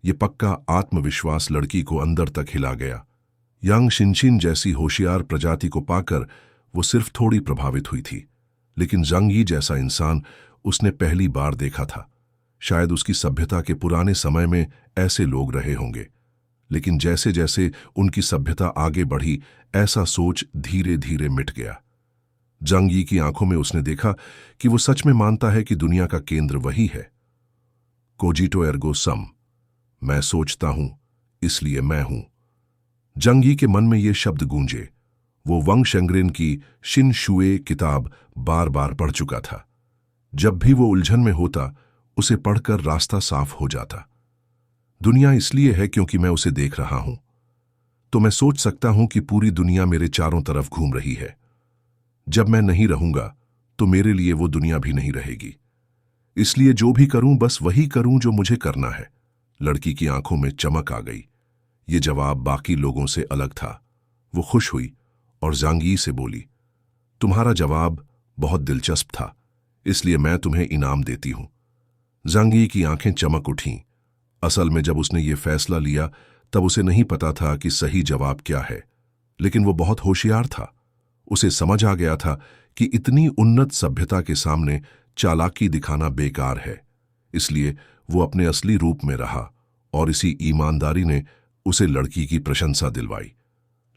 ये पक्का आत्मविश्वास लड़की को अंदर तक हिला गया। यांग शिनशिन जैसी होशियार प्रजाति को पाकर वो सिर्फ थोड़ी प्रभावित हुई थी, लेकिन जांग यी जैसा इंसान उसने पहली बार देखा था। शायद उसकी सभ्यता के पुराने समय में ऐसे लोग रहे होंगे, लेकिन जैसे जैसे उनकी सभ्यता आगे बढ़ी, ऐसा सोच धीरे धीरे मिट गया। जांग यी की आंखों में उसने देखा कि वो सच में मानता है कि दुनिया का केंद्र वही है। कोजिटो एर्गो सम, मैं सोचता हूं इसलिए मैं हूं। जांग यी के मन में ये शब्द गूंजे। वो वंग शेंगरिन की शिन शुए किताब बार बार पढ़ चुका था। जब भी वो उलझन में होता, उसे पढ़कर रास्ता साफ हो जाता। दुनिया इसलिए है क्योंकि मैं उसे देख रहा हूं, तो मैं सोच सकता हूं कि पूरी दुनिया मेरे चारों तरफ घूम रही है। जब मैं नहीं रहूंगा तो मेरे लिए वो दुनिया भी नहीं रहेगी। इसलिए जो भी करूं, बस वही करूं जो मुझे करना है। लड़की की आंखों में चमक आ गई। ये जवाब बाकी लोगों से अलग था। वो खुश हुई और जांग यी से बोली, तुम्हारा जवाब बहुत दिलचस्प था, इसलिए मैं तुम्हें इनाम देती हूं। जांग यी की आंखें चमक उठीं। असल में जब उसने ये फैसला लिया तब उसे नहीं पता था कि सही जवाब क्या है, लेकिन वो बहुत होशियार था। उसे समझ आ गया था कि इतनी उन्नत सभ्यता के सामने चालाकी दिखाना बेकार है। इसलिए वो अपने असली रूप में रहा और इसी ईमानदारी ने उसे लड़की की प्रशंसा दिलवाई।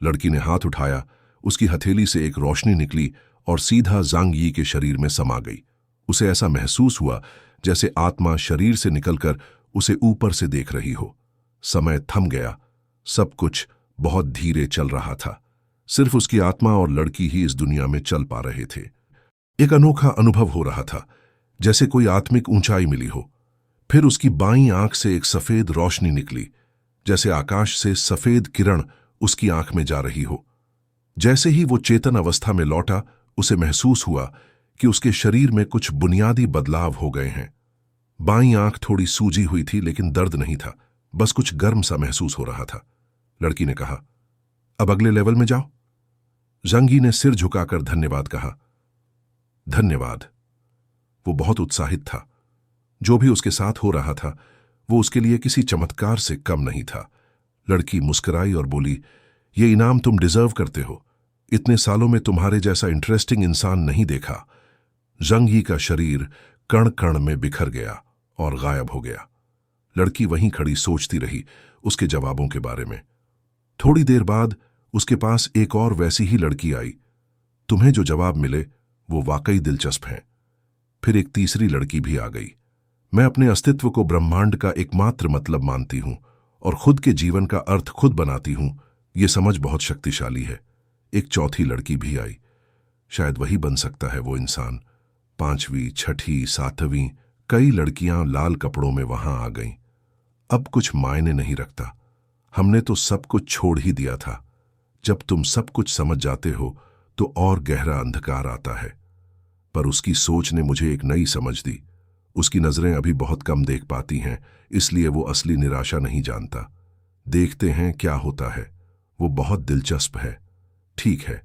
लड़की ने हाथ उठाया, उसकी हथेली से एक रोशनी निकली और सीधा जांग यी के शरीर में समा गई। उसे ऐसा महसूस हुआ जैसे आत्मा शरीर से निकलकर उसे ऊपर से देख रही हो। समय थम गया। सब कुछ बहुत धीरे चल रहा था। सिर्फ उसकी आत्मा और लड़की ही इस दुनिया में चल पा रहे थे। एक अनोखा अनुभव हो रहा था, जैसे कोई आत्मिक ऊंचाई मिली हो। फिर उसकी बाईं आंख से एक सफेद रोशनी निकली, जैसे आकाश से सफेद किरण उसकी आंख में जा रही हो। जैसे ही वो चेतन अवस्था में लौटा, उसे महसूस हुआ कि उसके शरीर में कुछ बुनियादी बदलाव हो गए हैं। बाईं आंख थोड़ी सूजी हुई थी, लेकिन दर्द नहीं था, बस कुछ गर्म सा महसूस हो रहा था। लड़की ने कहा, अब अगले लेवल में जाओ। जंगी ने सिर झुकाकर धन्यवाद कहा। धन्यवाद। वो बहुत उत्साहित था। जो भी उसके साथ हो रहा था वो उसके लिए किसी चमत्कार से कम नहीं था। लड़की मुस्कुराई और बोली, ये इनाम तुम डिजर्व करते हो। इतने सालों में तुम्हारे जैसा इंटरेस्टिंग इंसान नहीं देखा। जंगी का शरीर कण कण में बिखर गया और गायब हो गया। लड़की वहीं खड़ी सोचती रही उसके जवाबों के बारे में। थोड़ी देर बाद उसके पास एक और वैसी ही लड़की आई। तुम्हें जो जवाब मिले वो वाकई दिलचस्प हैं। फिर एक तीसरी लड़की भी आ गई। मैं अपने अस्तित्व को ब्रह्मांड का एकमात्र मतलब मानती हूं और खुद के जीवन का अर्थ खुद बनाती हूं। ये समझ बहुत शक्तिशाली है। एक चौथी लड़की भी आई। शायद वही बन सकता है वो इंसान। 5वीं, 6ठी, 7वीं कई लड़कियां लाल कपड़ों में वहां आ गईं। अब कुछ मायने नहीं रखता। हमने तो सब कुछ छोड़ ही दिया था। जब तुम सब कुछ समझ जाते हो तो और गहरा अंधकार आता है। पर उसकी सोच ने मुझे एक नई समझ दी। उसकी नजरें अभी बहुत कम देख पाती हैं, इसलिए वो असली निराशा नहीं जानता। देखते हैं क्या होता है। वो बहुत दिलचस्प है। ठीक है।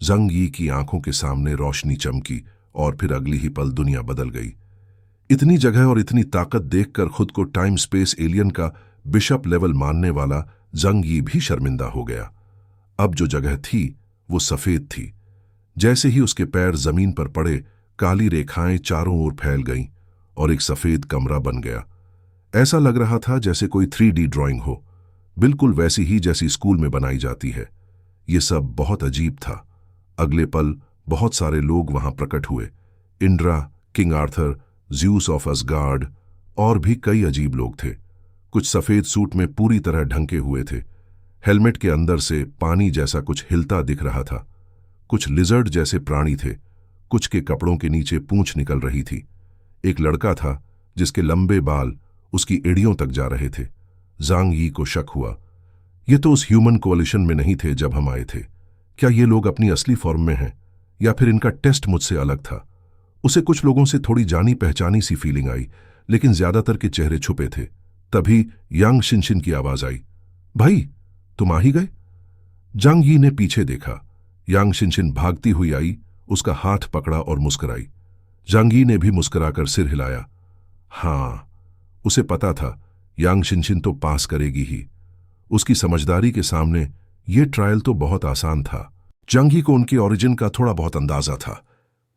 जंग यी की आंखों के सामने रोशनी चमकी और फिर अगली ही पल दुनिया बदल गई। इतनी जगह और इतनी ताकत देखकर खुद को टाइम स्पेस एलियन का बिशप लेवल मानने वाला जंग यी भी शर्मिंदा हो गया। अब जो जगह थी वो सफेद थी। जैसे ही उसके पैर जमीन पर पड़े, काली रेखाएं चारों ओर फैल गईं और एक सफेद कमरा बन गया। ऐसा लग रहा था जैसे कोई 3D ड्राइंग हो, बिल्कुल वैसी ही जैसी स्कूल में बनाई जाती है। ये सब बहुत अजीब था। अगले पल बहुत सारे लोग वहां प्रकट हुए। Indra, King Arthur, Zeus of Asgard और भी कई अजीब लोग थे। कुछ सफेद सूट में पूरी तरह ढंके हुए थे। हेलमेट के अंदर से पानी जैसा कुछ हिलता दिख रहा था। कुछ लिजर्ड जैसे प्राणी थे। कुछ के कपड़ों के नीचे पूंछ निकल रही थी। एक लड़का था जिसके लंबे बाल उसकी एड़ियों तक जा रहे थे। जांग यी को शक हुआ, ये तो उस ह्यूमन कोalition में नहीं थे जब हम आए थे। क्या ये लोग अपनी असली फॉर्म में हैं या फिर इनका टेस्ट मुझसे अलग था? उसे कुछ लोगों से थोड़ी जानी पहचानी सी फीलिंग आई, लेकिन ज्यादातर के चेहरे छुपे थे। तभी यांग शिनशिन की आवाज आई, भाई तुम आ ही गए। जांग यी ने पीछे देखा। यांग शिनशिन भागती हुई आई, उसका हाथ पकड़ा और मुस्कुराई। जांग यी ने भी मुस्कुराकर सिर हिलाया। हां, उसे पता था यांग शिनशिन तो पास करेगी ही। उसकी समझदारी के सामने ये ट्रायल तो बहुत आसान था। जांग यी को उनकी ओरिजिन का थोड़ा बहुत अंदाजा था,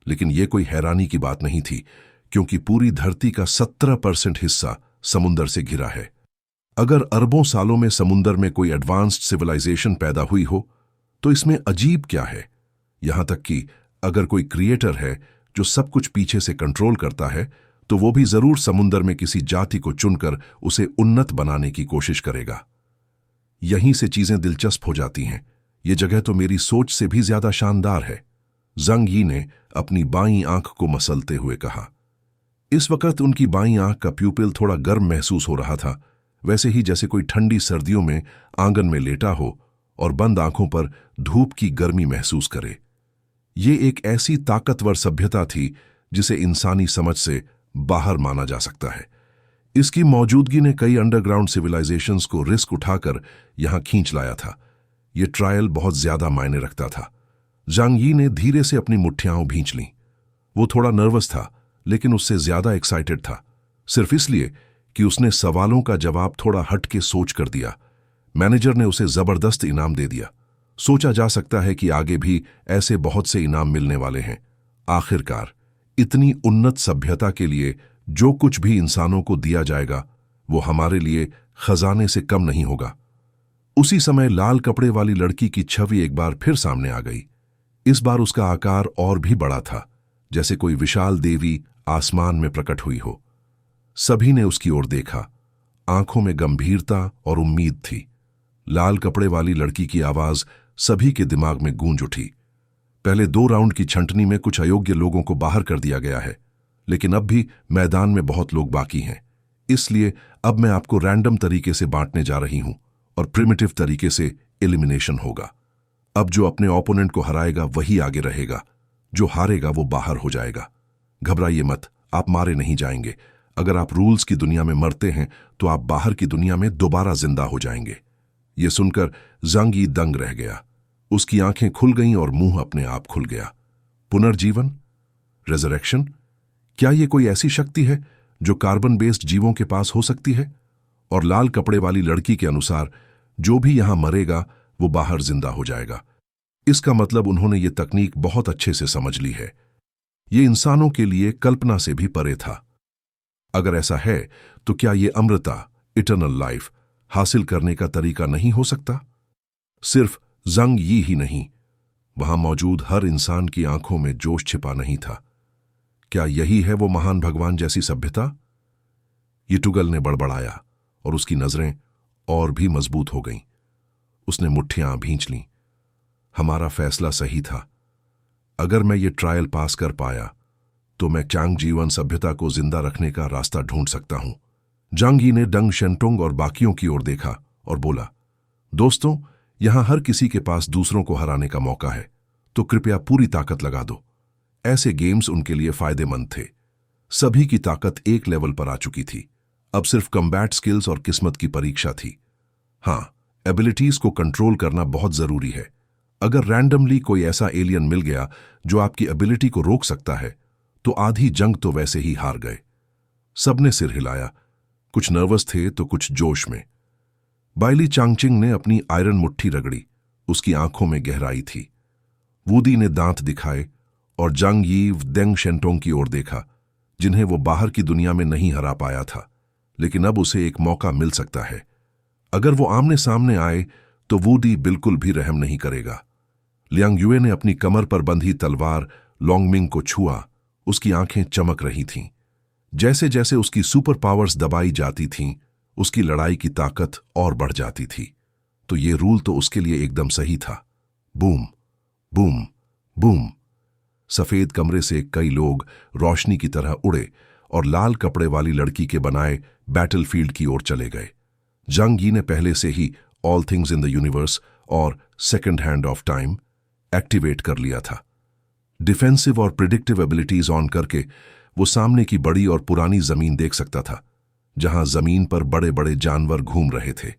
लेकिन यह कोई हैरानी की बात नहीं थी, क्योंकि पूरी धरती का 17% हिस्सा समुंदर से घिरा है। अगर अरबों सालों में समुंदर में कोई एडवांस्ड सिविलाइजेशन पैदा हुई हो तो इसमें अजीब क्या है? यहां तक कि अगर कोई क्रिएटर है जो सब कुछ पीछे से कंट्रोल करता है, तो वो भी जरूर समुंदर में किसी जाति को चुनकर उसे उन्नत बनाने की कोशिश करेगा। यहीं से चीजें दिलचस्प हो जाती हैं। ये जगह तो मेरी सोच से भी ज्यादा शानदार है, जंग यी ने अपनी बाईं आंख को मसलते हुए कहा। इस वक्त उनकी बाईं आंख का प्यूपिल थोड़ा गर्म महसूस हो रहा था, वैसे ही जैसे कोई ठंडी सर्दियों में आंगन में लेटा हो और बंद आंखों पर धूप की गर्मी महसूस करे। ये एक ऐसी ताकतवर सभ्यता थी जिसे इंसानी समझ से बाहर माना जा सकता है। इसकी मौजूदगी ने कई अंडरग्राउंड सिविलाइजेशंस को रिस्क उठाकर यहां खींच लाया था। ये ट्रायल बहुत ज्यादा मायने रखता था। जांग यी ने धीरे से अपनी मुट्ठियां भींच लीं। वो थोड़ा नर्वस था, लेकिन उससे ज्यादा एक्साइटेड था, सिर्फ इसलिए कि उसने सवालों का जवाब थोड़ा हट के सोच कर दिया। मैनेजर ने उसे जबरदस्त इनाम दे दिया। सोचा जा सकता है कि आगे भी ऐसे बहुत से इनाम मिलने वाले हैं। आखिरकार इतनी उन्नत सभ्यता के लिए जो कुछ भी इंसानों को दिया जाएगा वो हमारे लिए खजाने से कम नहीं होगा। उसी समय लाल कपड़े वाली लड़की की छवि एक बार फिर सामने आ गई। इस बार उसका आकार और भी बड़ा था, जैसे कोई विशाल देवी आसमान में प्रकट हुई हो। सभी ने उसकी ओर देखा। आंखों में गंभीरता और उम्मीद थी। लाल कपड़े वाली लड़की की आवाज सभी के दिमाग में गूंज उठी। पहले 2 राउंड की छंटनी में कुछ अयोग्य लोगों को बाहर कर दिया गया है, लेकिन अब भी मैदान में बहुत लोग बाकी हैं। इसलिए अब मैं आपको रैंडम तरीके से बांटने जा रही हूं और प्रिमिटिव तरीके से एलिमिनेशन होगा। अब जो अपने ओपोनेंट को हराएगा वही आगे रहेगा, जो हारेगा वो बाहर हो जाएगा। घबराइए मत, आप मारे नहीं जाएंगे। अगर आप रूल्स की दुनिया में मरते हैं तो आप बाहर की दुनिया में दोबारा जिंदा हो जाएंगे। ये सुनकर ज़ांग यी दंग रह गया। उसकी आंखें खुल गईं और मुंह अपने आप खुल गया। पुनर्जीवन, रेजरेक्शन, क्या ये कोई ऐसी शक्ति है जो कार्बन बेस्ड जीवों के पास हो सकती है? और लाल कपड़े वाली लड़की के अनुसार जो भी यहां मरेगा वो बाहर जिंदा हो जाएगा। इसका मतलब उन्होंने ये तकनीक बहुत अच्छे से समझ ली है। ये इंसानों के लिए कल्पना से भी परे था। अगर ऐसा है तो क्या ये अमृता, इटर्नल लाइफ, हासिल करने का तरीका नहीं हो सकता? सिर्फ ज़ांग यी ही नहीं, वहां मौजूद हर इंसान की आंखों में जोश छिपा नहीं था। क्या यही है वो महान भगवान जैसी सभ्यता? यिटुगल ने बड़बड़ाया और उसकी नजरें और भी मजबूत हो गईं। उसने मुट्ठियां भींच लीं। हमारा फैसला सही था। अगर मैं ये ट्रायल पास कर पाया तो मैं चांग जीवन सभ्यता को जिंदा रखने का रास्ता ढूंढ सकता हूं। ज़ांग यी ने डंग शेंटोंग और बाकियों की ओर देखा और बोला, दोस्तों, यहां हर किसी के पास दूसरों को हराने का मौका है, तो कृपया पूरी ताकत लगा दो। ऐसे गेम्स उनके लिए फायदेमंद थे। सभी की ताकत एक लेवल पर आ चुकी थी। अब सिर्फ कम्बैट स्किल्स और किस्मत की परीक्षा थी। हां, एबिलिटीज को कंट्रोल करना बहुत जरूरी है। अगर रैंडमली कोई ऐसा एलियन मिल गया जो आपकी एबिलिटी को रोक सकता है तो आधी जंग तो वैसे ही हार गए। सबने सिर हिलाया, कुछ नर्वस थे तो कुछ जोश में। बाइली चांगचिंग ने अपनी आयरन मुट्ठी रगड़ी। उसकी आंखों में गहराई थी। वूदी ने दांत दिखाए और ज़ांग यी देंग शेंटोंग की ओर देखा, जिन्हें वो बाहर की दुनिया में नहीं हरा पाया था, लेकिन अब उसे एक मौका मिल सकता है। अगर वो आमने सामने आए तो वूदी बिल्कुल भी रहम नहीं करेगा। लियांग युए ने अपनी कमर पर बंधी तलवार लोंगमिंग को छुआ। उसकी आंखें चमक रही थीं। जैसे जैसे उसकी सुपर पावर्स दबाई जाती थीं, उसकी लड़ाई की ताकत और बढ़ जाती थी। तो ये रूल तो उसके लिए एकदम सही था। Boom, boom, boom. सफेद कमरे से कई लोग रोशनी की तरह उड़े और लाल कपड़े वाली लड़की के बनाए बैटलफील्ड की ओर चले गए। ज़ांग यी ने पहले से ही all things in the universe और second hand of time activate कर लिया था। डिफेंसिव और प्रिडिक्टिव एबिलिटीज ऑन करके वो सामने की बड़ी और पुरानी जमीन देख सकता था, जहां जमीन पर बड़े बड़े जानवर घूम रहे थे।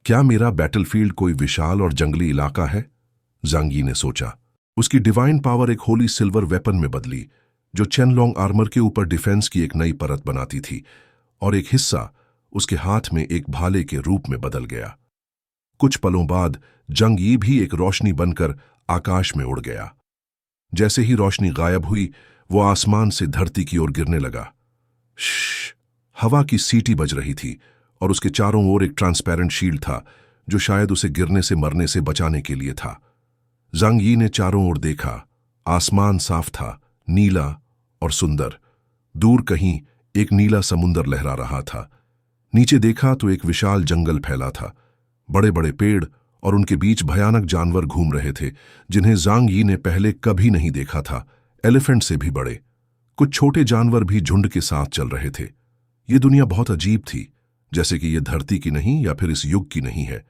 क्या मेरा बैटलफील्ड कोई विशाल और जंगली इलाका है? ज़ांग यी ने सोचा। उसकी डिवाइन पावर एक होली सिल्वर वेपन में बदली, जो चेनलोंग आर्मर के ऊपर डिफेंस की एक नई परत बनाती थी, और एक हिस्सा उसके हाथ में एक भाले के रूप में बदल गया। कुछ पलों बाद ज़ांग यी भी एक रोशनी बनकर आकाश में उड़ गया। जैसे ही रोशनी गायब हुई, वो आसमान से धरती की ओर गिरने लगा। श्श, हवा की सीटी बज रही थी और उसके चारों ओर एक ट्रांसपेरेंट शील्ड था, जो शायद उसे गिरने से मरने से बचाने के लिए था। ज़ांग यी ने चारों ओर देखा। आसमान साफ था, नीला और सुंदर। दूर कहीं एक नीला समुंदर लहरा रहा था। नीचे देखा तो एक विशाल जंगल फैला था। बड़े बड़े पेड़ और उनके बीच भयानक जानवर घूम रहे थे, जिन्हें ज़ांग यी ने पहले कभी नहीं देखा था। एलिफेंट से भी बड़े। कुछ छोटे जानवर भी झुंड के साथ चल रहे थे। ये दुनिया बहुत अजीब थी, जैसे कि ये धरती की नहीं या फिर इस युग की नहीं है।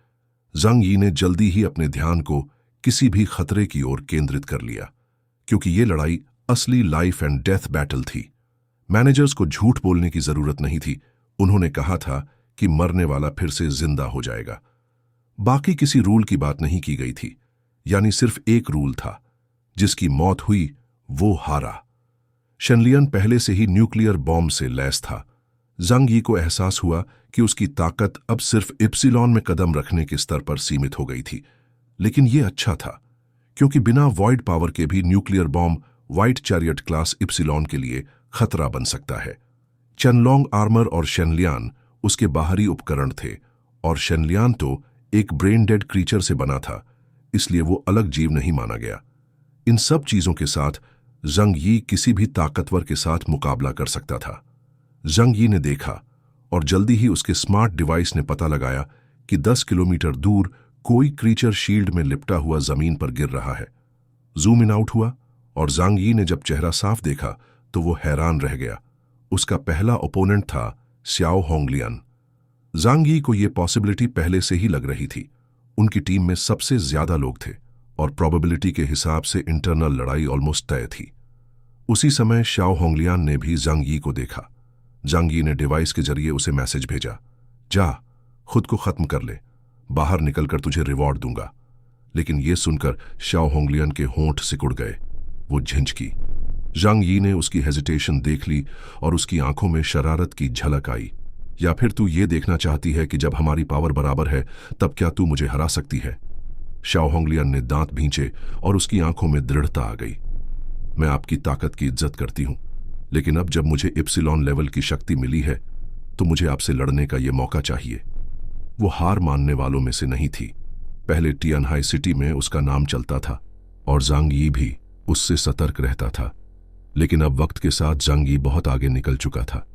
ज़ांग यी ने जल्दी ही अपने ध्यान को किसी भी खतरे की ओर केंद्रित कर लिया, क्योंकि ये लड़ाई असली लाइफ एंड डेथ बैटल थी। मैनेजर्स को झूठ बोलने की जरूरत नहीं थी। उन्होंने कहा था कि मरने वाला फिर से जिंदा हो जाएगा। बाकी किसी रूल की बात नहीं की गई थी, यानी सिर्फ एक रूल था, जिसकी मौत हुई वो हारा। शेनलियन पहले से ही न्यूक्लियर बॉम्ब से लैस था। ज़ांग यी को एहसास हुआ कि उसकी ताकत अब सिर्फ इप्सिलॉन में कदम रखने के स्तर पर सीमित हो गई थी। लेकिन ये अच्छा था, क्योंकि बिना वॉइड पावर के भी nuclear bomb white chariot class epsilon के लिए खतरा बन सकता है। चेनलोंग आर्मर और शेनलियान उसके बाहरी उपकरण थे, और शेनलियान तो एक ब्रेन डेड क्रीचर से बना था, इसलिए वो अलग जीव नहीं माना गया। इन सब चीजों के साथ ज़ांग यी किसी भी ताकतवर के साथ मुकाबला कर सकता था। ज़ांग यी ने देखा, और जल्दी ही उसके स्मार्ट डिवाइस ने पता लगाया कि 10 किलोमीटर दूर कोई क्रीचर शील्ड में लिपटा हुआ जमीन पर गिर रहा है। जूम इन आउट हुआ, और ज़ांग यी ने जब चेहरा साफ देखा तो वो हैरान रह गया। उसका पहला ओपोनेंट था स्याओ होंगलियन। ज़ांग यी को ये पॉसिबिलिटी पहले से ही लग रही थी। उनकी टीम में सबसे ज्यादा लोग थे और प्रोबेबिलिटी के हिसाब से इंटरनल लड़ाई ऑलमोस्ट तय थी। उसी समय शाओ होंगलियान ने भी जांग यी को देखा। जांग यी ने डिवाइस के जरिए उसे मैसेज भेजा, जा खुद को खत्म कर ले, बाहर निकलकर तुझे रिवॉर्ड दूंगा। लेकिन यह सुनकर शाओ होंगलियान के होंठ सिकुड़ गए। वो झिंझकी। जांग यी ने उसकी हेजिटेशन देख ली और उसकी आंखों में शरारत की झलक आई। या फिर तू ये देखना चाहती है कि जब हमारी पावर बराबर है तब क्या तू मुझे हरा सकती है? शाओ होंगलियान ने दांत भींचे और उसकी आंखों में दृढ़ता आ गई। मैं आपकी ताकत की इज्जत करती हूं, लेकिन अब जब मुझे इप्सिलॉन लेवल की शक्ति मिली है तो मुझे आपसे लड़ने का यह मौका चाहिए। वो हार मानने वालों में से नहीं थी। पहले टियानहाई सिटी में उसका नाम चलता था और जांग यी भी उससे सतर्क रहता था, लेकिन अब वक्त के साथ जांग यी बहुत आगे निकल चुका था।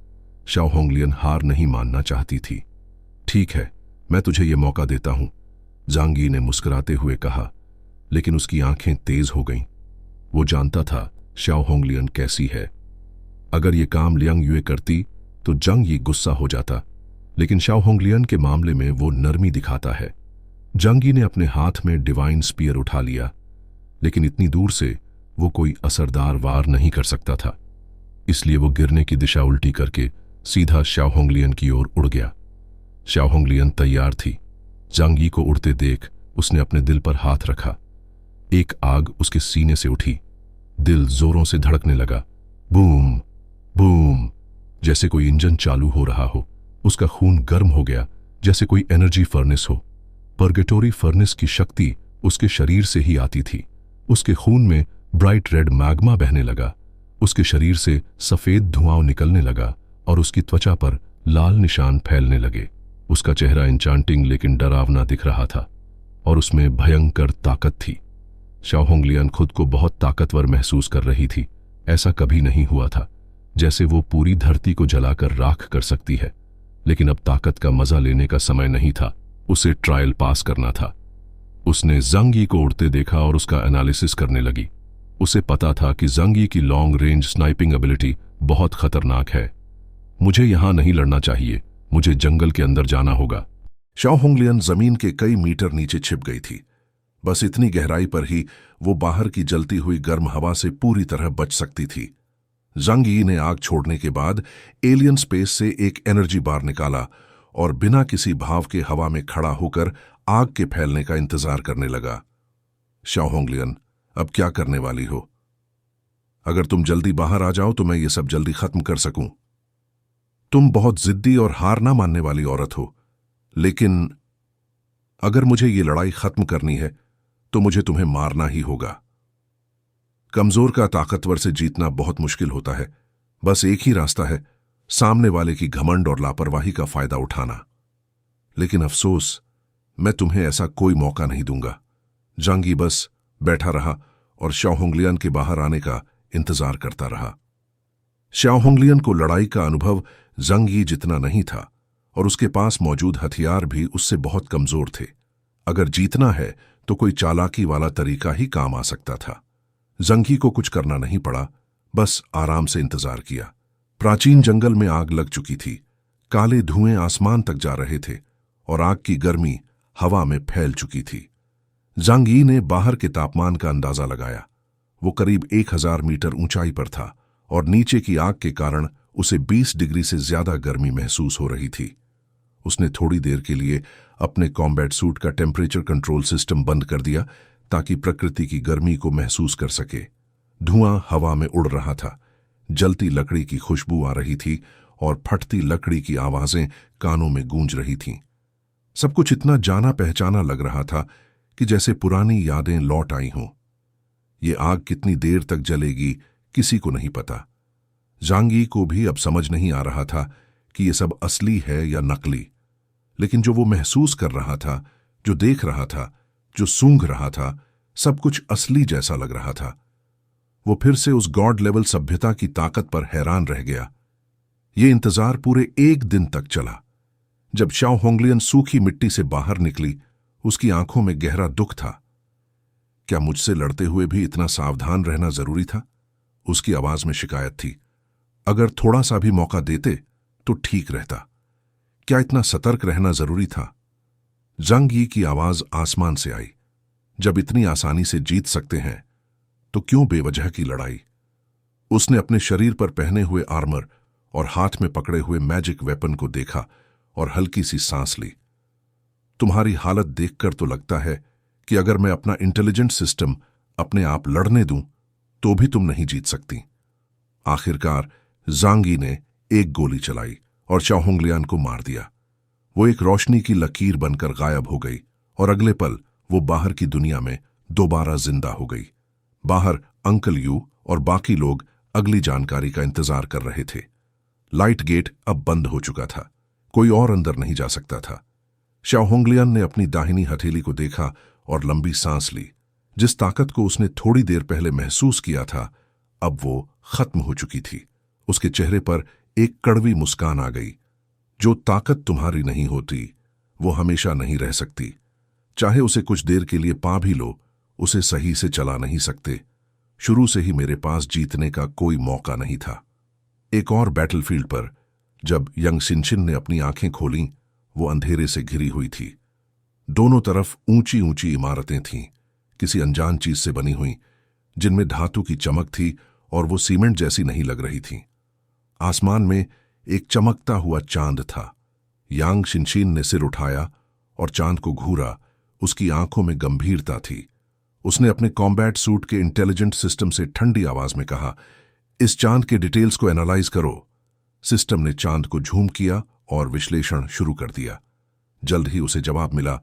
शाओ होंगलियन हार नहीं मानना चाहती थी। ठीक है, मैं तुझे ये मौका देता हूं, जांग यी ने मुस्कुराते हुए कहा, लेकिन उसकी आंखें तेज हो गईं। वो जानता था शाओ होंगलियन कैसी है। अगर ये काम लियांग युए करती तो जांग यी गुस्सा हो जाता, लेकिन शाओ होंगलियन के मामले में वो नरमी दिखाता है। जांग यी ने अपने हाथ में डिवाइन स्पीयर उठा लिया, लेकिन इतनी दूर से वो कोई असरदार वार नहीं कर सकता था। इसलिए वो गिरने की दिशा उल्टी करके सीधा शाओ होंगलियन की ओर उड़ गया। शाओ होंगलियन तैयार थी। जांग यी को उड़ते देख उसने अपने दिल पर हाथ रखा। एक आग उसके सीने से उठी। दिल जोरों से धड़कने लगा। बूम बूम, जैसे कोई इंजन चालू हो रहा हो। उसका खून गर्म हो गया जैसे कोई एनर्जी फर्नेस हो। पर्गेटोरी फर्नेस की शक्ति उसके शरीर से ही आती थी। उसके खून में ब्राइट रेड मैग्मा बहने लगा। उसके शरीर से सफेद धुआं निकलने लगा और उसकी त्वचा पर लाल निशान फैलने लगे। उसका चेहरा इंचांटिंग लेकिन डरावना दिख रहा था और उसमें भयंकर ताकत थी। शाओ होंगलियन खुद को बहुत ताकतवर महसूस कर रही थी। ऐसा कभी नहीं हुआ था, जैसे वो पूरी धरती को जलाकर राख कर सकती है। लेकिन अब ताकत का मजा लेने का समय नहीं था, उसे ट्रायल पास करना था। उसने जांग यी को उड़ते देखा और उसका एनालिसिस करने लगी। उसे पता था कि जांग यी की लॉन्ग रेंज स्नाइपिंग एबिलिटी बहुत खतरनाक है। मुझे यहां नहीं लड़ना चाहिए, मुझे जंगल के अंदर जाना होगा। शाओ होंगलियन जमीन के कई मीटर नीचे छिप गई थी। बस इतनी गहराई पर ही वो बाहर की जलती हुई गर्म हवा से पूरी तरह बच सकती थी। जांग यी ने आग छोड़ने के बाद एलियन स्पेस से एक एनर्जी बार निकाला और बिना किसी भाव के हवा में खड़ा होकर आग के फैलने का इंतजार करने लगा। शाओ होंगलियन, अब क्या करने वाली हो? अगर तुम जल्दी बाहर आ जाओ तो मैं ये सब जल्दी खत्म कर सकूं। तुम बहुत जिद्दी और हार ना मानने वाली औरत हो, लेकिन अगर मुझे ये लड़ाई खत्म करनी है तो मुझे तुम्हें मारना ही होगा। कमजोर का ताकतवर से जीतना बहुत मुश्किल होता है। बस एक ही रास्ता है, सामने वाले की घमंड और लापरवाही का फायदा उठाना। लेकिन अफसोस, मैं तुम्हें ऐसा कोई मौका नहीं दूंगा। जांग यी बस बैठा रहा और शाओ होंगलियन के बाहर आने का इंतजार करता रहा। शाओ होंगलियन को लड़ाई का अनुभव जांग यी जितना नहीं था और उसके पास मौजूद हथियार भी उससे बहुत कमजोर थे। अगर जीतना है तो कोई चालाकी वाला तरीका ही काम आ सकता था। जांग यी को कुछ करना नहीं पड़ा, बस आराम से इंतजार किया। प्राचीन जंगल में आग लग चुकी थी। काले धुएं आसमान तक जा रहे थे और आग की गर्मी हवा में फैल चुकी थी। जांग यी ने बाहर के तापमान का अंदाजा लगाया। वो करीब 1000 मीटर ऊंचाई पर था और नीचे की आग के कारण उसे 20 डिग्री से ज्यादा गर्मी महसूस हो रही थी। उसने थोड़ी देर के लिए अपने कॉम्बैट सूट का टेम्परेचर कंट्रोल सिस्टम बंद कर दिया ताकि प्रकृति की गर्मी को महसूस कर सके। धुआं हवा में उड़ रहा था, जलती लकड़ी की खुशबू आ रही थी और फटती लकड़ी की आवाजें कानों में गूंज रही थीं। सब कुछ इतना जाना पहचाना लग रहा था कि जैसे पुरानी यादें लौट आई हों। ये आग कितनी देर तक जलेगी किसी को नहीं पता। जांग यी को भी अब समझ नहीं आ रहा था कि ये सब असली है या नकली, लेकिन जो वो महसूस कर रहा था, जो देख रहा था, जो सूंघ रहा था, सब कुछ असली जैसा लग रहा था। वो फिर से उस गॉड लेवल सभ्यता की ताकत पर हैरान रह गया। ये इंतजार पूरे 1 दिन तक चला। जब शाओ होंगलियन सूखी मिट्टी से बाहर निकली, उसकी आंखों में गहरा दुख था। क्या मुझसे लड़ते हुए भी इतना सावधान रहना जरूरी था? उसकी आवाज में शिकायत थी। अगर थोड़ा सा भी मौका देते तो ठीक रहता। क्या इतना सतर्क रहना जरूरी था? जंग यी की आवाज आसमान से आई। जब इतनी आसानी से जीत सकते हैं तो क्यों बेवजह की लड़ाई। उसने अपने शरीर पर पहने हुए आर्मर और हाथ में पकड़े हुए मैजिक वेपन को देखा और हल्की सी सांस ली। तुम्हारी हालत देखकर तो लगता है कि अगर मैं अपना इंटेलिजेंट सिस्टम अपने आप लड़ने दूं तो भी तुम नहीं जीत सकती। आखिरकार ज़ांग यी ने एक गोली चलाई और चाओहोंगलियान को मार दिया। वो एक रोशनी की लकीर बनकर गायब हो गई और अगले पल वो बाहर की दुनिया में दोबारा जिंदा हो गई। बाहर अंकल यू और बाकी लोग अगली जानकारी का इंतजार कर रहे थे। लाइट गेट अब बंद हो चुका था, कोई और अंदर नहीं जा सकता था। चाओहोंगलियान ने अपनी दाहिनी हथेली को देखा और लंबी सांस ली। जिस ताकत को उसने थोड़ी देर पहले महसूस किया था अब वो खत्म हो चुकी थी। उसके चेहरे पर एक कड़वी मुस्कान आ गई। जो ताकत तुम्हारी नहीं होती वो हमेशा नहीं रह सकती। चाहे उसे कुछ देर के लिए पा भी लो, उसे सही से चला नहीं सकते। शुरू से ही मेरे पास जीतने का कोई मौका नहीं था। एक और बैटलफील्ड पर जब यंग शिनशिन ने अपनी आंखें खोलीं, वो अंधेरे से घिरी हुई थी। दोनों तरफ ऊंची ऊंची इमारतें थीं, किसी अनजान चीज से बनी हुई, जिनमें धातु की चमक थी और वो सीमेंट जैसी नहीं लग रही थीं। आसमान में एक चमकता हुआ चांद था। यांग शिनशिन ने सिर उठाया और चांद को घूरा। उसकी आंखों में गंभीरता थी। उसने अपने कॉम्बैट सूट के इंटेलिजेंट सिस्टम से ठंडी आवाज में कहा, इस चांद के डिटेल्स को एनालाइज करो। सिस्टम ने चांद को झूम किया और विश्लेषण शुरू कर दिया। जल्द ही उसे जवाब मिला,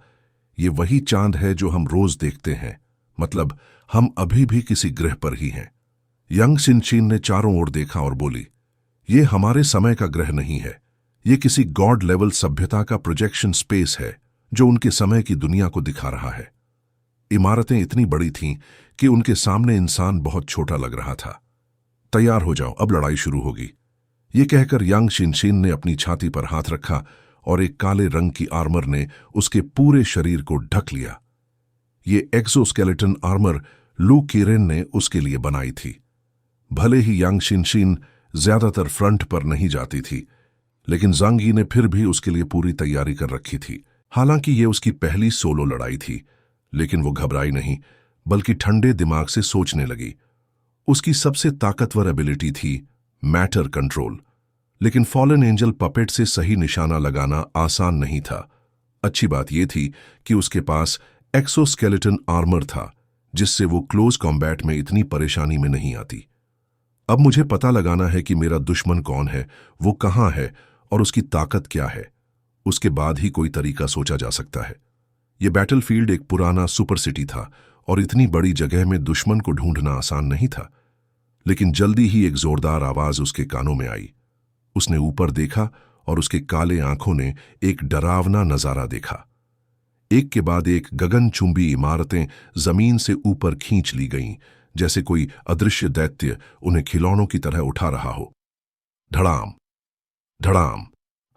ये वही चांद है जो हम रोज देखते हैं, मतलब हम अभी भी किसी ग्रह पर ही हैं। यंग शिनशिन ने चारों ओर देखा और बोली, ये हमारे समय का ग्रह नहीं है, ये किसी गॉड लेवल सभ्यता का प्रोजेक्शन स्पेस है जो उनके समय की दुनिया को दिखा रहा है। इमारतें इतनी बड़ी थीं कि उनके सामने इंसान बहुत छोटा लग रहा था। तैयार हो जाओ, अब लड़ाई शुरू होगी। ये कहकर यांग शिनशिन ने अपनी छाती पर हाथ रखा और एक काले रंग की आर्मर ने उसके पूरे शरीर को ढक लिया। ये एक्सोस्केलेटन आर्मर लू कीरेन ने उसके लिए बनाई थी। भले ही यांग शिनशिन ज्यादातर फ्रंट पर नहीं जाती थी, लेकिन ज़ांग यी ने फिर भी उसके लिए पूरी तैयारी कर रखी थी। हालांकि ये उसकी पहली सोलो लड़ाई थी, लेकिन वो घबराई नहीं, बल्कि ठंडे दिमाग से सोचने लगी। उसकी सबसे ताकतवर एबिलिटी थी मैटर कंट्रोल, लेकिन फॉलन एंजल पपेट से सही निशाना लगाना आसान नहीं था। अच्छी बात यह थी कि उसके पास एक्सोस्केलेटन आर्मर था, जिससे वो क्लोज कॉम्बैट में इतनी परेशानी में नहीं आती। अब मुझे पता लगाना है कि मेरा दुश्मन कौन है, वो कहाँ है और उसकी ताकत क्या है। उसके बाद ही कोई तरीका सोचा जा सकता है। यह बैटलफील्ड एक पुराना सुपर सिटी था और इतनी बड़ी जगह में दुश्मन को ढूंढना आसान नहीं था। लेकिन जल्दी ही एक जोरदार आवाज उसके कानों में आई। उसने ऊपर देखा और उसके काले आंखों ने एक डरावना नजारा देखा। एक के बाद एक गगनचुंबी इमारतें जमीन से ऊपर खींच ली गईं, जैसे कोई अदृश्य दैत्य उन्हें खिलौनों की तरह उठा रहा हो। धड़ाम धड़ाम,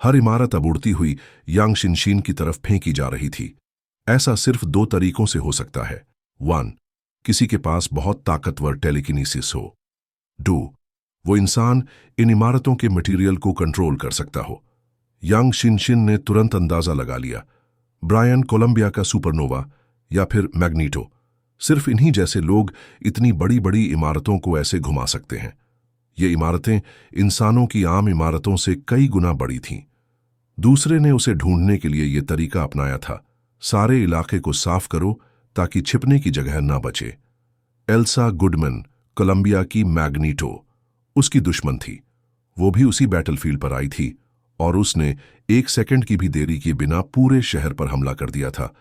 हर इमारत अब उड़ती हुई यांग शिनशिन की तरफ फेंकी जा रही थी। ऐसा सिर्फ दो तरीकों से हो सकता है। 1. किसी के पास बहुत ताकतवर टेलीकिनेसिस हो। 2. वो इंसान इन इमारतों के मटेरियल को कंट्रोल कर सकता हो। यांग शिनशिन ने तुरंत अंदाजा लगा लिया, ब्रायन कोलंबिया का सुपरनोवा या फिर मैग्नीटो। सिर्फ इन्हीं जैसे लोग इतनी बड़ी बड़ी इमारतों को ऐसे घुमा सकते हैं। ये इमारतें इंसानों की आम इमारतों से कई गुना बड़ी थीं। दूसरे ने उसे ढूंढने के लिए यह तरीका अपनाया था, सारे इलाके को साफ करो ताकि छिपने की जगह ना बचे। एल्सा गुडमैन, कोलंबिया की मैग्नीटो, उसकी दुश्मन थी। वो भी उसी बैटलफील्ड पर आई थी और उसने 1 सेकंड की भी देरी किए बिना पूरे शहर पर हमला कर दिया था।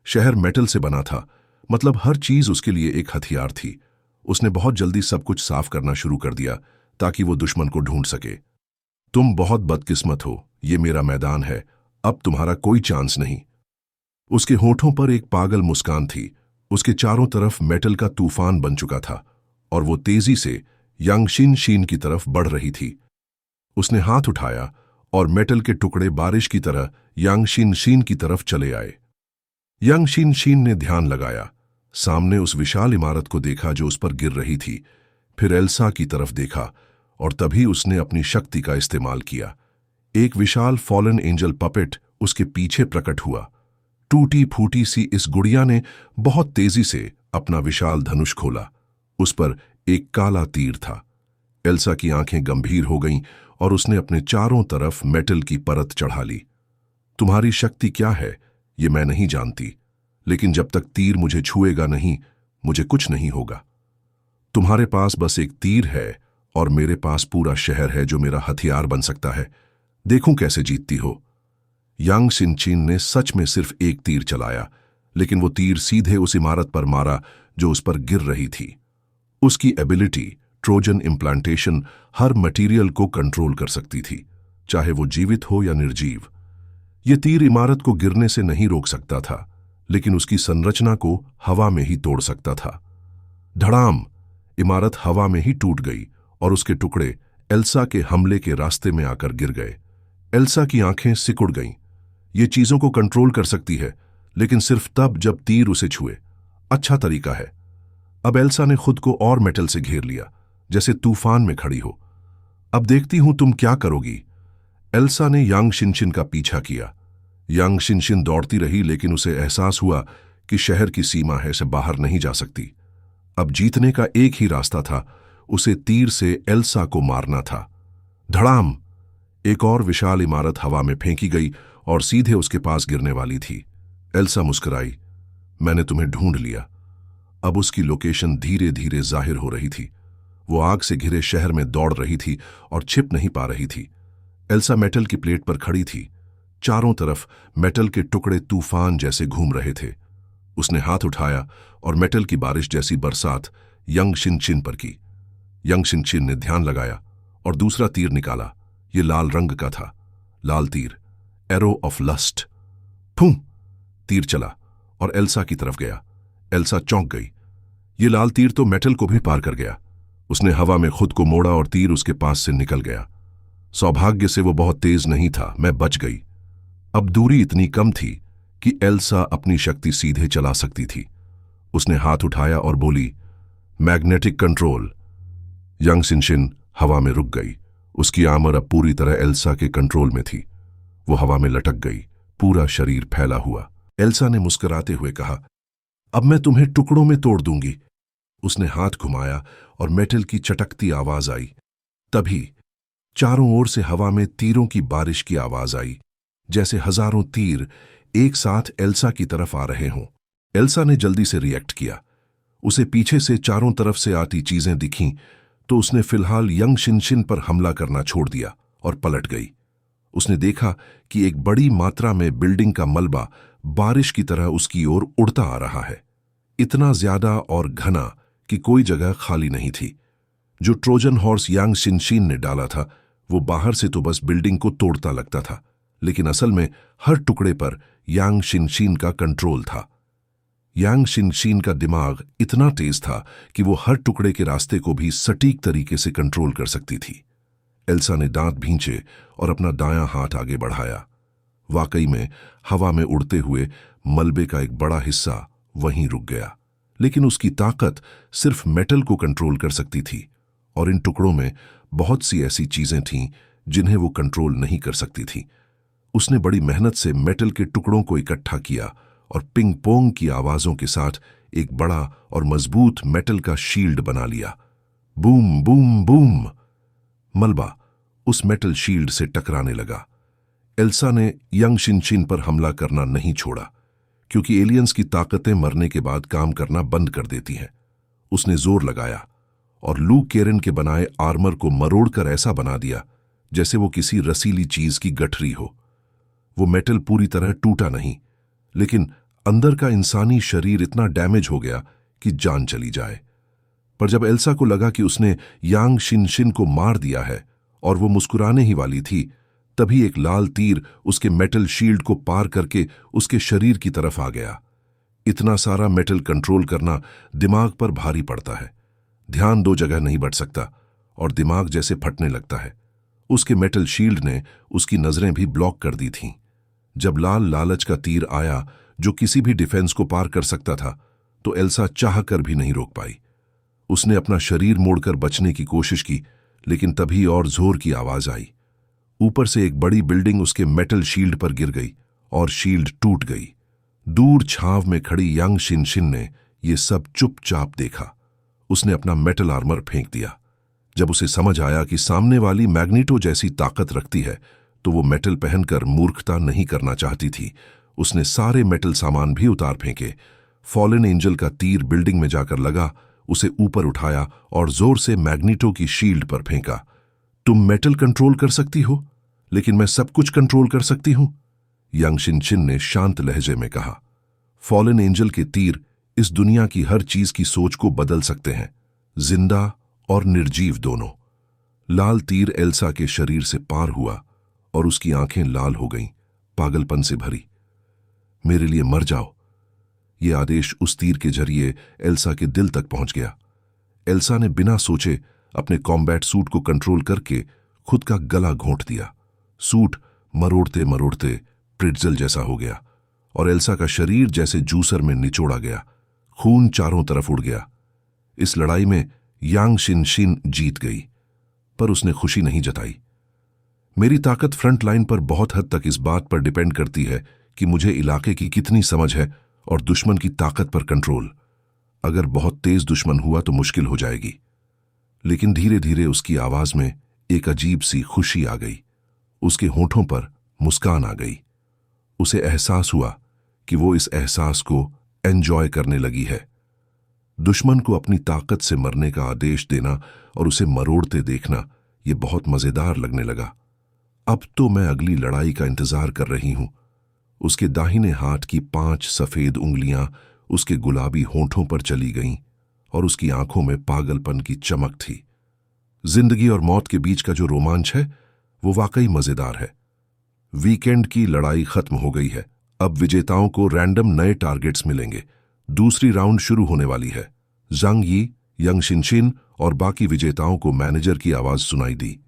शहर मेटल से बना था, मतलब हर चीज उसके लिए एक हथियार थी। उसने बहुत जल्दी सब कुछ साफ करना शुरू कर दिया ताकि वो दुश्मन को ढूंढ सके। तुम बहुत बदकिस्मत हो, ये मेरा मैदान है, अब तुम्हारा कोई चांस नहीं। उसके होठों पर एक पागल मुस्कान थी। उसके चारों तरफ मेटल का तूफान बन चुका था और वो तेजी से यांग शिनशिन की तरफ बढ़ रही थी। उसने हाथ उठाया और मेटल के टुकड़े बारिश की तरह यांग शिनशिन की तरफ चले आए। यांग शिनशिन ने ध्यान लगाया, सामने उस विशाल इमारत को देखा जो उस पर गिर रही थी, फिर एल्सा की तरफ देखा और तभी उसने अपनी शक्ति का इस्तेमाल किया। एक विशाल फॉलन एंजल पपेट उसके पीछे प्रकट हुआ। टूटी फूटी सी इस गुड़िया ने बहुत तेजी से अपना विशाल धनुष खोला। उस पर एक काला तीर था। एल्सा की आंखें गंभीर हो गईं और उसने अपने चारों तरफ मेटल की परत चढ़ा ली। तुम्हारी शक्ति क्या है ये मैं नहीं जानती, लेकिन जब तक तीर मुझे छुएगा नहीं, मुझे कुछ नहीं होगा। तुम्हारे पास बस एक तीर है और मेरे पास पूरा शहर है जो मेरा हथियार बन सकता है। देखूं कैसे जीतती हो। यांग शिनचिन ने सच में सिर्फ एक तीर चलाया, लेकिन वो तीर सीधे उस इमारत पर मारा जो उस पर गिर रही थी। उसकी एबिलिटी ट्रोजन इम्प्लांटेशन हर मटेरियल को कंट्रोल कर सकती थी, चाहे वो जीवित हो या निर्जीव। ये तीर इमारत को गिरने से नहीं रोक सकता था, लेकिन उसकी संरचना को हवा में ही तोड़ सकता था। धड़ाम! इमारत हवा में ही टूट गई और उसके टुकड़े एल्सा के हमले के रास्ते में आकर गिर गए। एल्सा की आंखें सिकुड़ गईं। ये चीजों को कंट्रोल कर सकती है, लेकिन सिर्फ तब जब तीर उसे छुए। अच्छा तरीका है। अब एल्सा ने खुद को और मेटल से घेर लिया, जैसे तूफान में खड़ी हो। अब देखती हूं तुम क्या करोगी। एल्सा ने यांग शिनशिन का पीछा किया। यांग शिनशिन दौड़ती रही, लेकिन उसे एहसास हुआ कि शहर की सीमा है, से बाहर नहीं जा सकती। अब जीतने का एक ही रास्ता था, उसे तीर से एल्सा को मारना था। धड़ाम! एक और विशाल इमारत हवा में फेंकी गई और सीधे उसके पास गिरने वाली थी। एल्सा मुस्कुराई। मैंने तुम्हें ढूंढ लिया। अब उसकी लोकेशन धीरे धीरे जाहिर हो रही थी। वो आग से घिरे शहर में दौड़ रही थी और छिप नहीं पा रही थी। एल्सा मेटल की प्लेट पर खड़ी थी। चारों तरफ मेटल के टुकड़े तूफान जैसे घूम रहे थे। उसने हाथ उठाया और मेटल की बारिश जैसी बरसात यांग शिनचिन पर की। यांग शिनचिन ने ध्यान लगाया और दूसरा तीर निकाला। ये लाल रंग का था। लाल तीर, एरो ऑफ लस्ट। फूं! तीर चला और एल्सा की तरफ गया। एल्सा चौंक गई। ये लाल तीर तो मेटल को भी पार कर गया। उसने हवा में खुद को मोड़ा और तीर उसके पास से निकल गया। सौभाग्य से वो बहुत तेज नहीं था, मैं बच गई। अब दूरी इतनी कम थी कि एल्सा अपनी शक्ति सीधे चला सकती थी। उसने हाथ उठाया और बोली, मैग्नेटिक कंट्रोल। यांग शिनशिन हवा में रुक गई। उसकी आमर अब पूरी तरह एल्सा के कंट्रोल में थी। वो हवा में लटक गई, पूरा शरीर फैला हुआ। एल्सा ने मुस्कुराते हुए कहा, अब मैं तुम्हें टुकड़ों में तोड़ दूंगी। उसने हाथ घुमाया और मेटल की चटकती आवाज आई। तभी चारों ओर से हवा में तीरों की बारिश की आवाज आई, जैसे हजारों तीर एक साथ एल्सा की तरफ आ रहे हों। एल्सा ने जल्दी से रिएक्ट किया। उसे पीछे से चारों तरफ से आती चीजें दिखीं, तो उसने फिलहाल यांग शिनशिन पर हमला करना छोड़ दिया और पलट गई। उसने देखा कि एक बड़ी मात्रा में बिल्डिंग का मलबा बारिश की तरह उसकी ओर उड़ता आ रहा है। इतना ज्यादा और घना कि कोई जगह खाली नहीं थी। जो ट्रोजन हॉर्स यांग शिनशिन ने डाला था, वो बाहर से तो बस बिल्डिंग को तोड़ता लगता था, लेकिन असल में हर टुकड़े पर यांग शिनशिन का कंट्रोल था। यांग शिनशिन का दिमाग इतना तेज था कि वो हर टुकड़े के रास्ते को भी सटीक तरीके से कंट्रोल कर सकती थी। एल्सा ने दांत भींचे और अपना दायां हाथ आगे बढ़ाया। वाकई में हवा में उड़ते हुए मलबे का एक बड़ा हिस्सा वहीं रुक गया, लेकिन उसकी ताकत सिर्फ मेटल को कंट्रोल कर सकती थी, और इन टुकड़ों में बहुत सी ऐसी चीजें थीं जिन्हें वो कंट्रोल नहीं कर सकती थी। उसने बड़ी मेहनत से मेटल के टुकड़ों को इकट्ठा किया और पिंग पोंग की आवाजों के साथ एक बड़ा और मजबूत मेटल का शील्ड बना लिया। Boom boom boom! मलबा उस मेटल शील्ड से टकराने लगा। एल्सा ने यांग शिनशिन पर हमला करना नहीं छोड़ा, क्योंकि एलियंस की ताकतें मरने के बाद काम करना बंद कर देती हैं। उसने जोर लगाया और लू केरन के बनाए आर्मर को मरोड़कर ऐसा बना दिया जैसे वो किसी रसीली चीज की गठरी हो। वो मेटल पूरी तरह टूटा नहीं, लेकिन अंदर का इंसानी शरीर इतना डैमेज हो गया कि जान चली जाए। पर जब एल्सा को लगा कि उसने यांग शिनशिन को मार दिया है और वो मुस्कुराने ही वाली थी, तभी एक लाल तीर उसके मेटल शील्ड को पार करके उसके शरीर की तरफ आ गया। इतना सारा मेटल कंट्रोल करना दिमाग पर भारी पड़ता है। ध्यान दो जगह नहीं बढ़ सकता और दिमाग जैसे फटने लगता है। उसके मेटल शील्ड ने उसकी नजरें भी ब्लॉक कर दी थीं। जब लाल लालच का तीर आया जो किसी भी डिफेंस को पार कर सकता था, तो एल्सा चाहकर भी नहीं रोक पाई। उसने अपना शरीर मोड़कर बचने की कोशिश की, लेकिन तभी और जोर की आवाज आई। ऊपर से एक बड़ी बिल्डिंग उसके मेटल शील्ड पर गिर गई और शील्ड टूट गई। दूर छाव में खड़ी यांग शिनशिन ने ये सब चुपचाप देखा। उसने अपना मेटल आर्मर फेंक दिया। जब उसे समझ आया कि सामने वाली मैग्नीटो जैसी ताकत रखती है तो वो मेटल पहनकर मूर्खता नहीं करना चाहती थी। उसने सारे मेटल सामान भी उतार फेंके। फॉलन एंजल का तीर बिल्डिंग में जाकर लगा, उसे ऊपर उठाया और जोर से मैग्नीटो की शील्ड पर फेंका। तुम मेटल कंट्रोल कर सकती हो, लेकिन मैं सब कुछ कंट्रोल कर सकती हूं, यांग शिनशिन ने शांत लहजे में कहा। फॉलन एंजल के तीर इस दुनिया की हर चीज की सोच को बदल सकते हैं, जिंदा और निर्जीव दोनों। लाल तीर एल्सा के शरीर से पार हुआ और उसकी आंखें लाल हो गईं, पागलपन से भरी। मेरे लिए मर जाओ। ये आदेश उस तीर के जरिए एल्सा के दिल तक पहुंच गया। एल्सा ने बिना सोचे अपने कॉम्बैट सूट को कंट्रोल करके खुद का गला घोंट दिया। सूट मरोड़ते मरोड़ते प्रिट्जल जैसा हो गया और एल्सा का शरीर जैसे जूसर में निचोड़ा गया। खून चारों तरफ उड़ गया। इस लड़ाई में यांग शिनशिन जीत गई, पर उसने खुशी नहीं जताई। मेरी ताकत फ्रंट लाइन पर बहुत हद तक इस बात पर डिपेंड करती है कि मुझे इलाके की कितनी समझ है और दुश्मन की ताकत पर कंट्रोल। अगर बहुत तेज दुश्मन हुआ तो मुश्किल हो जाएगी। लेकिन धीरे धीरे उसकी आवाज में एक अजीब सी खुशी आ गई। उसके होठों पर मुस्कान आ गई। उसे एहसास हुआ कि वो इस एहसास को एंजॉय करने लगी है। दुश्मन को अपनी ताकत से मरने का आदेश देना और उसे मरोड़ते देखना ये बहुत मजेदार लगने लगा। अब तो मैं अगली लड़ाई का इंतजार कर रही हूं। उसके दाहिने हाथ की 5 सफेद उंगलियां उसके गुलाबी होंठों पर चली गईं और उसकी आंखों में पागलपन की चमक थी। जिंदगी और मौत के बीच का जो रोमांच है वो वाकई मजेदार है। वीकेंड की लड़ाई खत्म हो गई है। अब विजेताओं को रैंडम नए टारगेट्स मिलेंगे। दूसरी राउंड शुरू होने वाली है। जांग यी, यांग शिनशिन और बाकी विजेताओं को मैनेजर की आवाज सुनाई दी।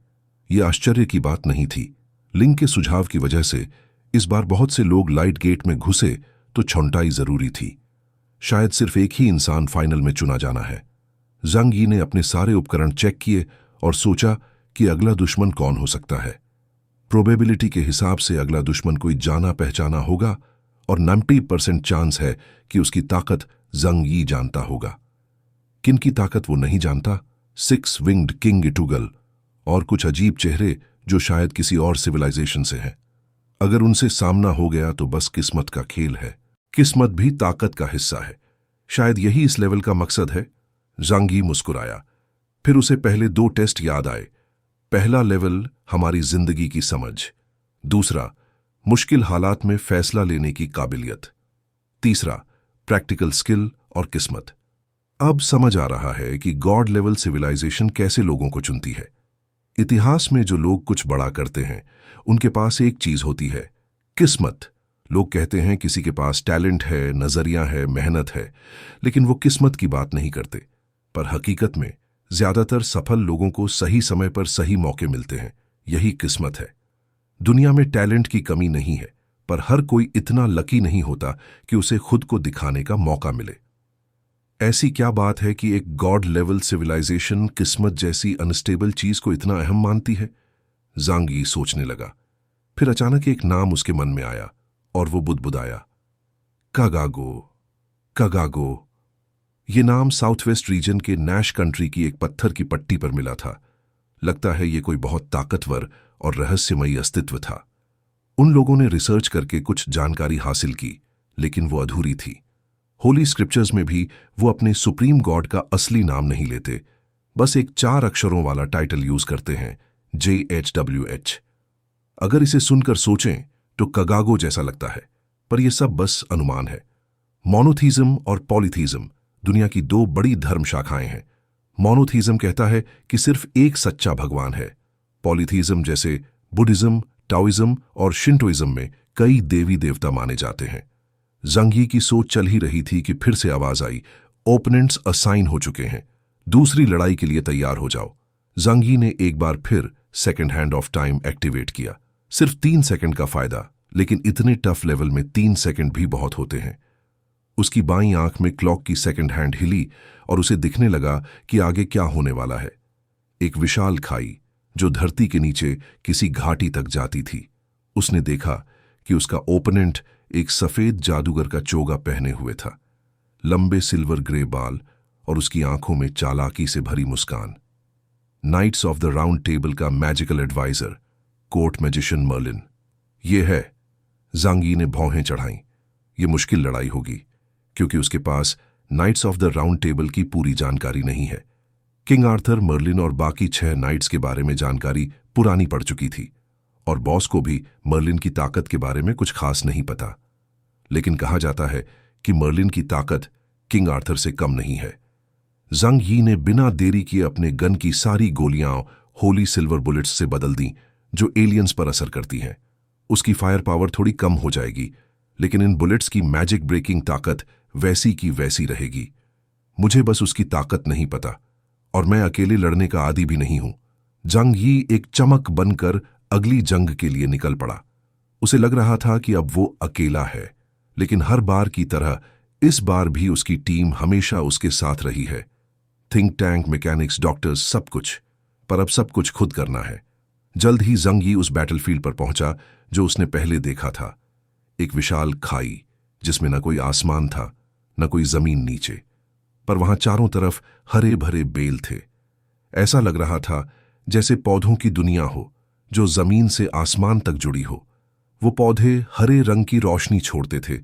ये आश्चर्य की बात नहीं थी। लिंग के सुझाव की वजह से इस बार बहुत से लोग लाइट गेट में घुसे तो छौंटाई जरूरी थी। शायद सिर्फ एक ही इंसान फाइनल में चुना जाना है। जांग यी ने अपने सारे उपकरण चेक किए और सोचा कि अगला दुश्मन कौन हो सकता है। प्रोबेबिलिटी के हिसाब से अगला दुश्मन कोई जाना पहचाना होगा और 90% चांस है कि उसकी ताकत जांग यी जानता होगा। किनकी ताकत वो नहीं जानता? 6 विंग्ड किंग इटुगल और कुछ अजीब चेहरे जो शायद किसी और सिविलाइजेशन से हैं। अगर उनसे सामना हो गया तो बस किस्मत का खेल है। किस्मत भी ताकत का हिस्सा है। शायद यही इस लेवल का मकसद है। जांग यी मुस्कुराया। फिर उसे पहले 2 टेस्ट याद आए। पहला लेवल हमारी जिंदगी की समझ, दूसरा मुश्किल हालात में फैसला लेने की काबिलियत, तीसरा प्रैक्टिकल स्किल और किस्मत। अब समझ आ रहा है कि गॉड लेवल सिविलाइजेशन कैसे लोगों को चुनती है। इतिहास में जो लोग कुछ बड़ा करते हैं उनके पास एक चीज होती है, किस्मत। लोग कहते हैं किसी के पास टैलेंट है, नजरिया है, मेहनत है, लेकिन वो किस्मत की बात नहीं करते। पर हकीकत में ज्यादातर सफल लोगों को सही समय पर सही मौके मिलते हैं। यही किस्मत है। दुनिया में टैलेंट की कमी नहीं है, पर हर कोई इतना लकी नहीं होता कि उसे खुद को दिखाने का मौका मिले। ऐसी क्या बात है कि एक गॉड लेवल सिविलाइजेशन किस्मत जैसी अनस्टेबल चीज को इतना अहम मानती है? जांग यी सोचने लगा। फिर अचानक एक नाम उसके मन में आया और वो बुदबुदाया, कागागो। कागागो। ये नाम साउथ वेस्ट रीजन के नैश कंट्री की एक पत्थर की पट्टी पर मिला था। लगता है ये कोई बहुत ताकतवर और रहस्यमयी अस्तित्व था। उन लोगों ने रिसर्च करके कुछ जानकारी हासिल की, लेकिन वो अधूरी थी। होली स्क्रिप्चर्स में भी वो अपने सुप्रीम गॉड का असली नाम नहीं लेते, बस एक 4 अक्षरों वाला टाइटल यूज करते हैं, JHWH। अगर इसे सुनकर सोचें तो कगागो जैसा लगता है, पर यह सब बस अनुमान है। मोनोथीज्म और पॉलीथीज्म दुनिया की 2 बड़ी धर्म शाखाएं हैं। मोनोथीज्म कहता है कि सिर्फ एक सच्चा भगवान है। पॉलीथीज्म जैसे बुद्धिज्म, टाओइज्म और शिंटोइज्म में कई देवी देवता माने जाते हैं। जांग यी की सोच चल ही रही थी कि फिर से आवाज आई, ओपोनेंट्स असाइन हो चुके हैं, दूसरी लड़ाई के लिए तैयार हो जाओ। जांग यी ने एक बार फिर second hand of time activate किया। सिर्फ 3 सेकंड का फायदा, लेकिन इतने टफ लेवल में 3 सेकंड भी बहुत होते हैं। उसकी बाईं आंख में क्लॉक की सेकंड हैंड हिली और उसे दिखने लगा कि आगे क्या होने वाला है। एक विशाल खाई जो धरती के नीचे किसी घाटी तक जाती थी। उसने देखा कि उसका ओपोनेंट एक सफेद जादूगर का चोगा पहने हुए था, लंबे सिल्वर ग्रे बाल और उसकी आंखों में चालाकी से भरी मुस्कान। Knights of the round table का magical adviser, court magician Merlin. ये है। ज़ांग यी ने भौहें चढ़ाईं। ये मुश्किल लड़ाई होगी, क्योंकि उसके पास knights of the round table की पूरी जानकारी नहीं है। किंग आर्थर, मर्लिन और बाकी 6 नाइट्स के बारे में जानकारी पुरानी पड़ चुकी थी, और बॉस को भी मर्लिन की ताकत के बारे में कुछ खास नहीं पता। लेकिन कहा जाता है कि मर्लिन की ताकत किंग आर्थर से कम नहीं है। ज़ांग यी ने बिना देरी किए अपने गन की सारी गोलियां होली सिल्वर बुलेट्स से बदल दी, जो एलियंस पर असर करती हैं। उसकी फायर पावर थोड़ी कम हो जाएगी, लेकिन इन बुलेट्स की मैजिक ब्रेकिंग ताकत वैसी की वैसी रहेगी। मुझे बस उसकी ताकत नहीं पता, और मैं अकेले लड़ने का आदी भी नहीं हूं। ज़ांग यी एक चमक बनकर अगली जंग के लिए निकल पड़ा। उसे लग रहा था कि अब वो अकेला है, लेकिन हर बार की तरह इस बार भी उसकी टीम हमेशा उसके साथ रही है। थिंक टैंक, मैकेनिक्स, डॉक्टर्स, सब कुछ। पर अब सब कुछ खुद करना है। जल्द ही ज़ांग यी उस बैटलफील्ड पर पहुंचा जो उसने पहले देखा था। एक विशाल खाई जिसमें न कोई आसमान था, न कोई जमीन नीचे, पर वहां चारों तरफ हरे भरे बेल थे। ऐसा लग रहा था जैसे पौधों की दुनिया हो जो जमीन से आसमान तक जुड़ी हो। वो पौधे हरे रंग की रोशनी छोड़ते थे,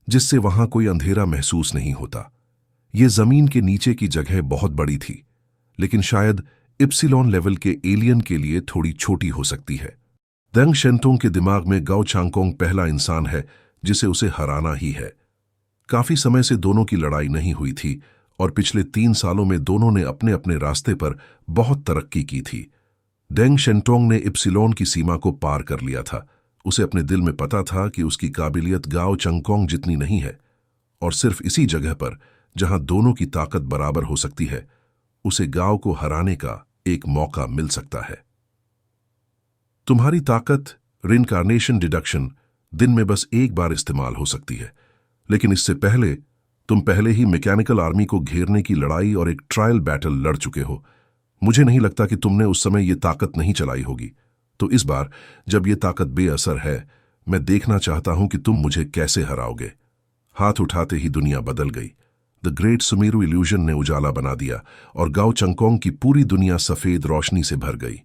जिससे वहां कोई अंधेरा महसूस नहीं होता। ये जमीन के नीचे की जगह बहुत बड़ी थी, लेकिन शायद इप्सिलॉन लेवल के एलियन के लिए थोड़ी छोटी हो सकती है। देंग शेंटोंग के दिमाग में गाओ चांगकोंग पहला इंसान है जिसे उसे हराना ही है। काफी समय से दोनों की लड़ाई नहीं हुई थी, और पिछले 3 सालों में दोनों ने अपने अपने रास्ते पर बहुत तरक्की की थी। डेंग शेंटोंग ने इप्सिलॉन की सीमा को पार कर लिया था। उसे अपने दिल में पता था कि उसकी काबिलियत गाओ चांगकोंग जितनी नहीं है, और सिर्फ इसी जगह पर जहां दोनों की ताकत बराबर हो सकती है, उसे गाओ को हराने का एक मौका मिल सकता है। तुम्हारी ताकत, रिइंकार्नेशन डिडक्शन, दिन में बस एक बार इस्तेमाल हो सकती है, लेकिन इससे पहले तुम पहले ही मैकेनिकल आर्मी को घेरने की लड़ाई और एक ट्रायल बैटल लड़ चुके हो। मुझे नहीं लगता कि तुमने उस समय ये ताकत नहीं चलाई होगी। तो इस बार जब ये ताकत बेअसर है, मैं देखना चाहता हूं कि तुम मुझे कैसे हराओगे। हाथ उठाते ही दुनिया बदल गई। द ग्रेट सुमेरु इल्यूजन ने उजाला बना दिया, और गाओ चांगकोंग की पूरी दुनिया सफेद रोशनी से भर गई।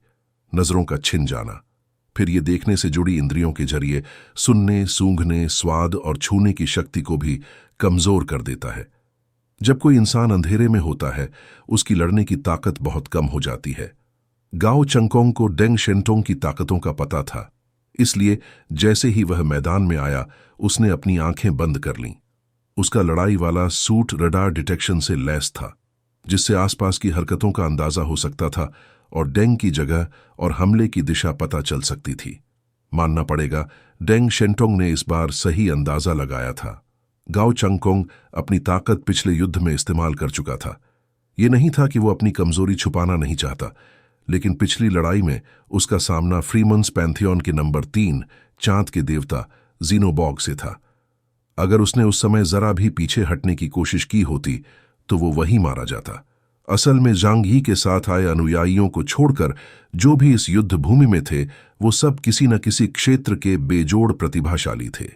नजरों का छिन जाना, फिर ये देखने से जुड़ी इंद्रियों के जरिए सुनने, सूंघने, स्वाद और छूने की शक्ति को भी कमजोर कर देता है। जब कोई इंसान अंधेरे में होता है, उसकी लड़ने की ताकत बहुत कम हो जाती है। गाओ चांगकोंग को डेंग शेंटोंग की ताकतों का पता था, इसलिए जैसे ही वह मैदान में आया, उसने अपनी आंखें बंद कर लीं। उसका लड़ाई वाला सूट रडार डिटेक्शन से लैस था, जिससे आसपास की हरकतों का अंदाजा हो सकता था और डेंग की जगह और हमले की दिशा पता चल सकती थी। मानना पड़ेगा, डेंग शेंटोंग ने इस बार सही अंदाजा लगाया था। गाओ चांगकोंग अपनी ताकत पिछले युद्ध में इस्तेमाल कर चुका था। ये नहीं था कि वो अपनी कमजोरी छुपाना नहीं चाहता, लेकिन पिछली लड़ाई में उसका सामना फ्रीमन्स पैंथियन के नंबर 3 चांद के देवता जीनोबॉग से था। अगर उसने उस समय जरा भी पीछे हटने की कोशिश की होती, तो वो वहीं मारा जाता। असल में ज़ांग यी के साथ आए अनुयायियों को छोड़कर जो भी इस युद्ध भूमि में थे, वो सब किसी न किसी क्षेत्र के बेजोड़ प्रतिभाशाली थे।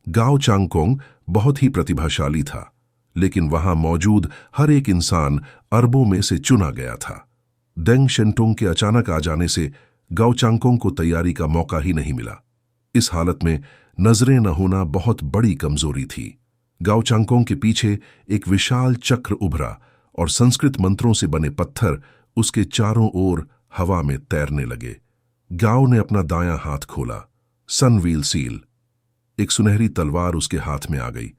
गाओ चांगकोंग बहुत ही प्रतिभाशाली था, लेकिन वहां मौजूद हर एक इंसान अरबों में से चुना गया था। डेंग शेंटोंग के अचानक आ जाने से गाओ चांगकोंग को तैयारी का मौका ही नहीं मिला। इस हालत में नजरें न होना बहुत बड़ी कमजोरी थी। गाओ चांगकोंग के पीछे एक विशाल चक्र उभरा, और संस्कृत मंत्रों से बने पत्थर उसके चारों ओर हवा में तैरने लगे। गाओ ने अपना दायां हाथ खोला। सन व्हील सील, एक सुनहरी तलवार उसके हाथ में आ गई।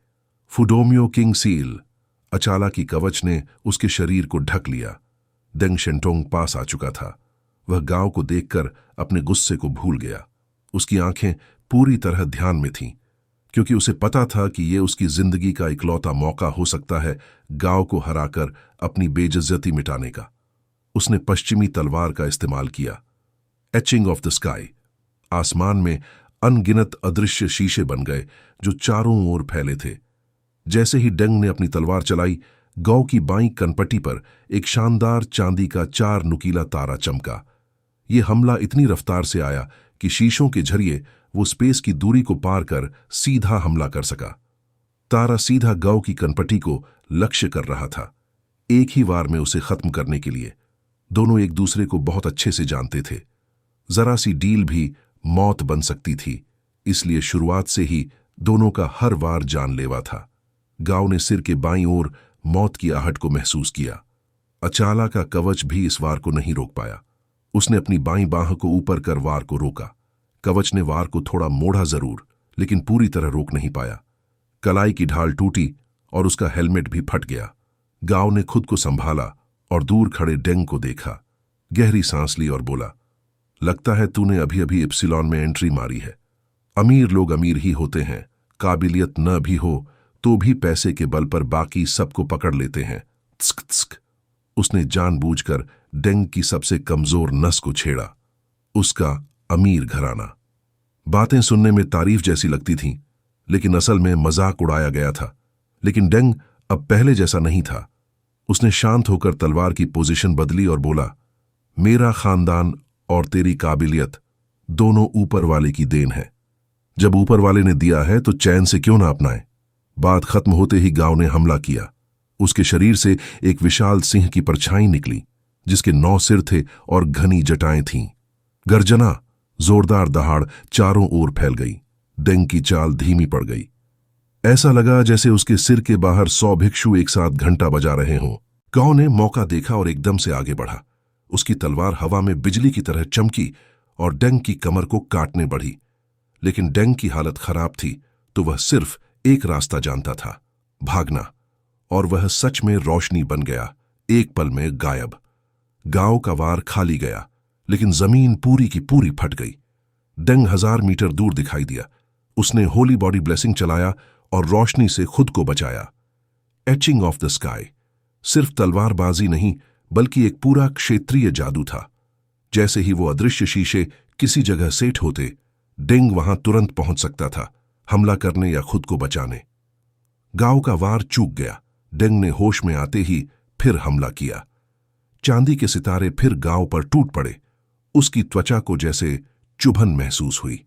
फुडोमियो किंग सील, अचाला की कवच ने उसके शरीर को ढक लिया। डेंग शेंटोंग पास आ चुका था। वह गाओ को देखकर अपने गुस्से को भूल गया। उसकी आंखें पूरी तरह ध्यान में थीं, क्योंकि उसे पता था कि ये उसकी जिंदगी का इकलौता मौका हो सकता है गाओ को हराकर अपनी बेइज्जती मिटाने का। उसने पश्चिमी तलवार का इस्तेमाल किया। एचिंग ऑफ द स्काई, आसमान में अनगिनत अदृश्य शीशे बन गए जो चारों ओर फैले थे। जैसे ही डेंग ने अपनी तलवार चलाई, गाओ की बाईं कनपट्टी पर एक शानदार चांदी का 4 नुकीला तारा चमका। ये हमला इतनी रफ्तार से आया कि शीशों के जरिए वो स्पेस की दूरी को पार कर सीधा हमला कर सका। तारा सीधा गांव की कनपटी को लक्ष्य कर रहा था, एक ही वार में उसे खत्म करने के लिए। दोनों एक दूसरे को बहुत अच्छे से जानते थे। जरा सी डील भी मौत बन सकती थी, इसलिए शुरुआत से ही दोनों का हर वार जानलेवा था। गांव ने सिर के बाईं ओर मौत की आहट को महसूस किया। अचाला का कवच भी इस वार को नहीं रोक पाया। उसने अपनी बाईं बांह को ऊपर कर वार को रोका। कवच ने वार को थोड़ा मोड़ा जरूर, लेकिन पूरी तरह रोक नहीं पाया। कलाई की ढाल टूटी और उसका हेलमेट भी फट गया। गांव ने खुद को संभाला और दूर खड़े डेंग को देखा, गहरी सांस ली और बोला, लगता है तूने अभी अभी इप्सिलॉन में एंट्री मारी है। अमीर लोग अमीर ही होते हैं, काबिलियत न भी हो तो भी पैसे के बल पर बाकी सबको पकड़ लेते हैं। त्स्क त्स्क। उसने जानबूझकर डेंग की सबसे कमजोर नस को छेड़ा। उसका अमीर घराना। बातें सुनने में तारीफ जैसी लगती थीं, लेकिन असल में मजाक उड़ाया गया था। लेकिन डेंग अब पहले जैसा नहीं था। उसने शांत होकर तलवार की पोजीशन बदली और बोला, मेरा खानदान और तेरी काबिलियत दोनों ऊपर वाले की देन है। जब ऊपर वाले ने दिया है तो चैन से क्यों ना अपनाए। बात खत्म होते ही गांव ने हमला किया। उसके शरीर से एक विशाल सिंह की परछाई निकली, जिसके 9 सिर थे और घनी जटाएं थीं। गर्जना, जोरदार दहाड़ चारों ओर फैल गई। डेंग की चाल धीमी पड़ गई। ऐसा लगा जैसे उसके सिर के बाहर 100 भिक्षु एक साथ घंटा बजा रहे हों। गांव ने मौका देखा और एकदम से आगे बढ़ा। उसकी तलवार हवा में बिजली की तरह चमकी और डेंग की कमर को काटने बढ़ी। लेकिन डेंग की हालत खराब थी, तो वह सिर्फ एक रास्ता जानता था, भागना। और वह सच में रोशनी बन गया, एक पल में गायब। गांव का वार खाली गया, लेकिन जमीन पूरी की पूरी फट गई। डेंग 1000 मीटर दूर दिखाई दिया। उसने होली बॉडी ब्लेसिंग चलाया और रोशनी से खुद को बचाया। एचिंग ऑफ द स्काई सिर्फ तलवारबाजी नहीं, बल्कि एक पूरा क्षेत्रीय जादू था। जैसे ही वो अदृश्य शीशे किसी जगह सेट होते, डेंग वहां तुरंत पहुंच सकता था, हमला करने या खुद को बचाने। गांव का वार चूक गया। डेंग ने होश में आते ही फिर हमला किया। चांदी के सितारे फिर गांव पर टूट पड़े। उसकी त्वचा को जैसे चुभन महसूस हुई।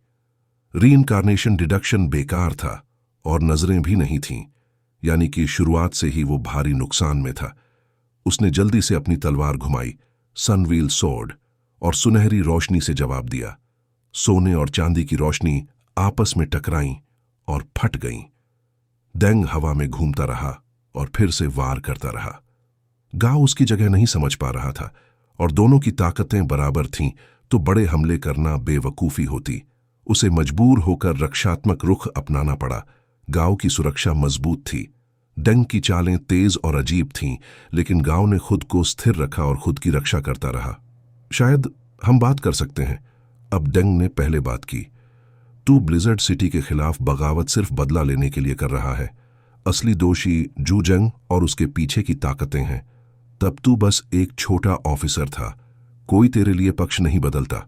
रीइंकार्नेशन डिडक्शन बेकार था और नजरें भी नहीं थीं, यानी कि शुरुआत से ही वो भारी नुकसान में था। उसने जल्दी से अपनी तलवार घुमाई, सनवील सोर्ड, और सुनहरी रोशनी से जवाब दिया। सोने और चांदी की रोशनी आपस में टकराईं और फट गईं। डेंग हवा में घूमता रहा और फिर से वार करता रहा। गांव उसकी जगह नहीं समझ पा रहा था, और दोनों की ताकतें बराबर थीं, तो बड़े हमले करना बेवकूफी होती। उसे मजबूर होकर रक्षात्मक रुख अपनाना पड़ा। गांव की सुरक्षा मजबूत थी। डेंग की चालें तेज और अजीब थीं, लेकिन गांव ने खुद को स्थिर रखा और खुद की रक्षा करता रहा। शायद हम बात कर सकते हैं, अब डेंग ने पहले बात की। तू ब्लिजर्ड सिटी के खिलाफ बगावत सिर्फ बदला लेने के लिए कर रहा है। असली दोषी जू जंग और उसके पीछे की ताकतें हैं। तब तू बस एक छोटा ऑफिसर था, कोई तेरे लिए पक्ष नहीं बदलता।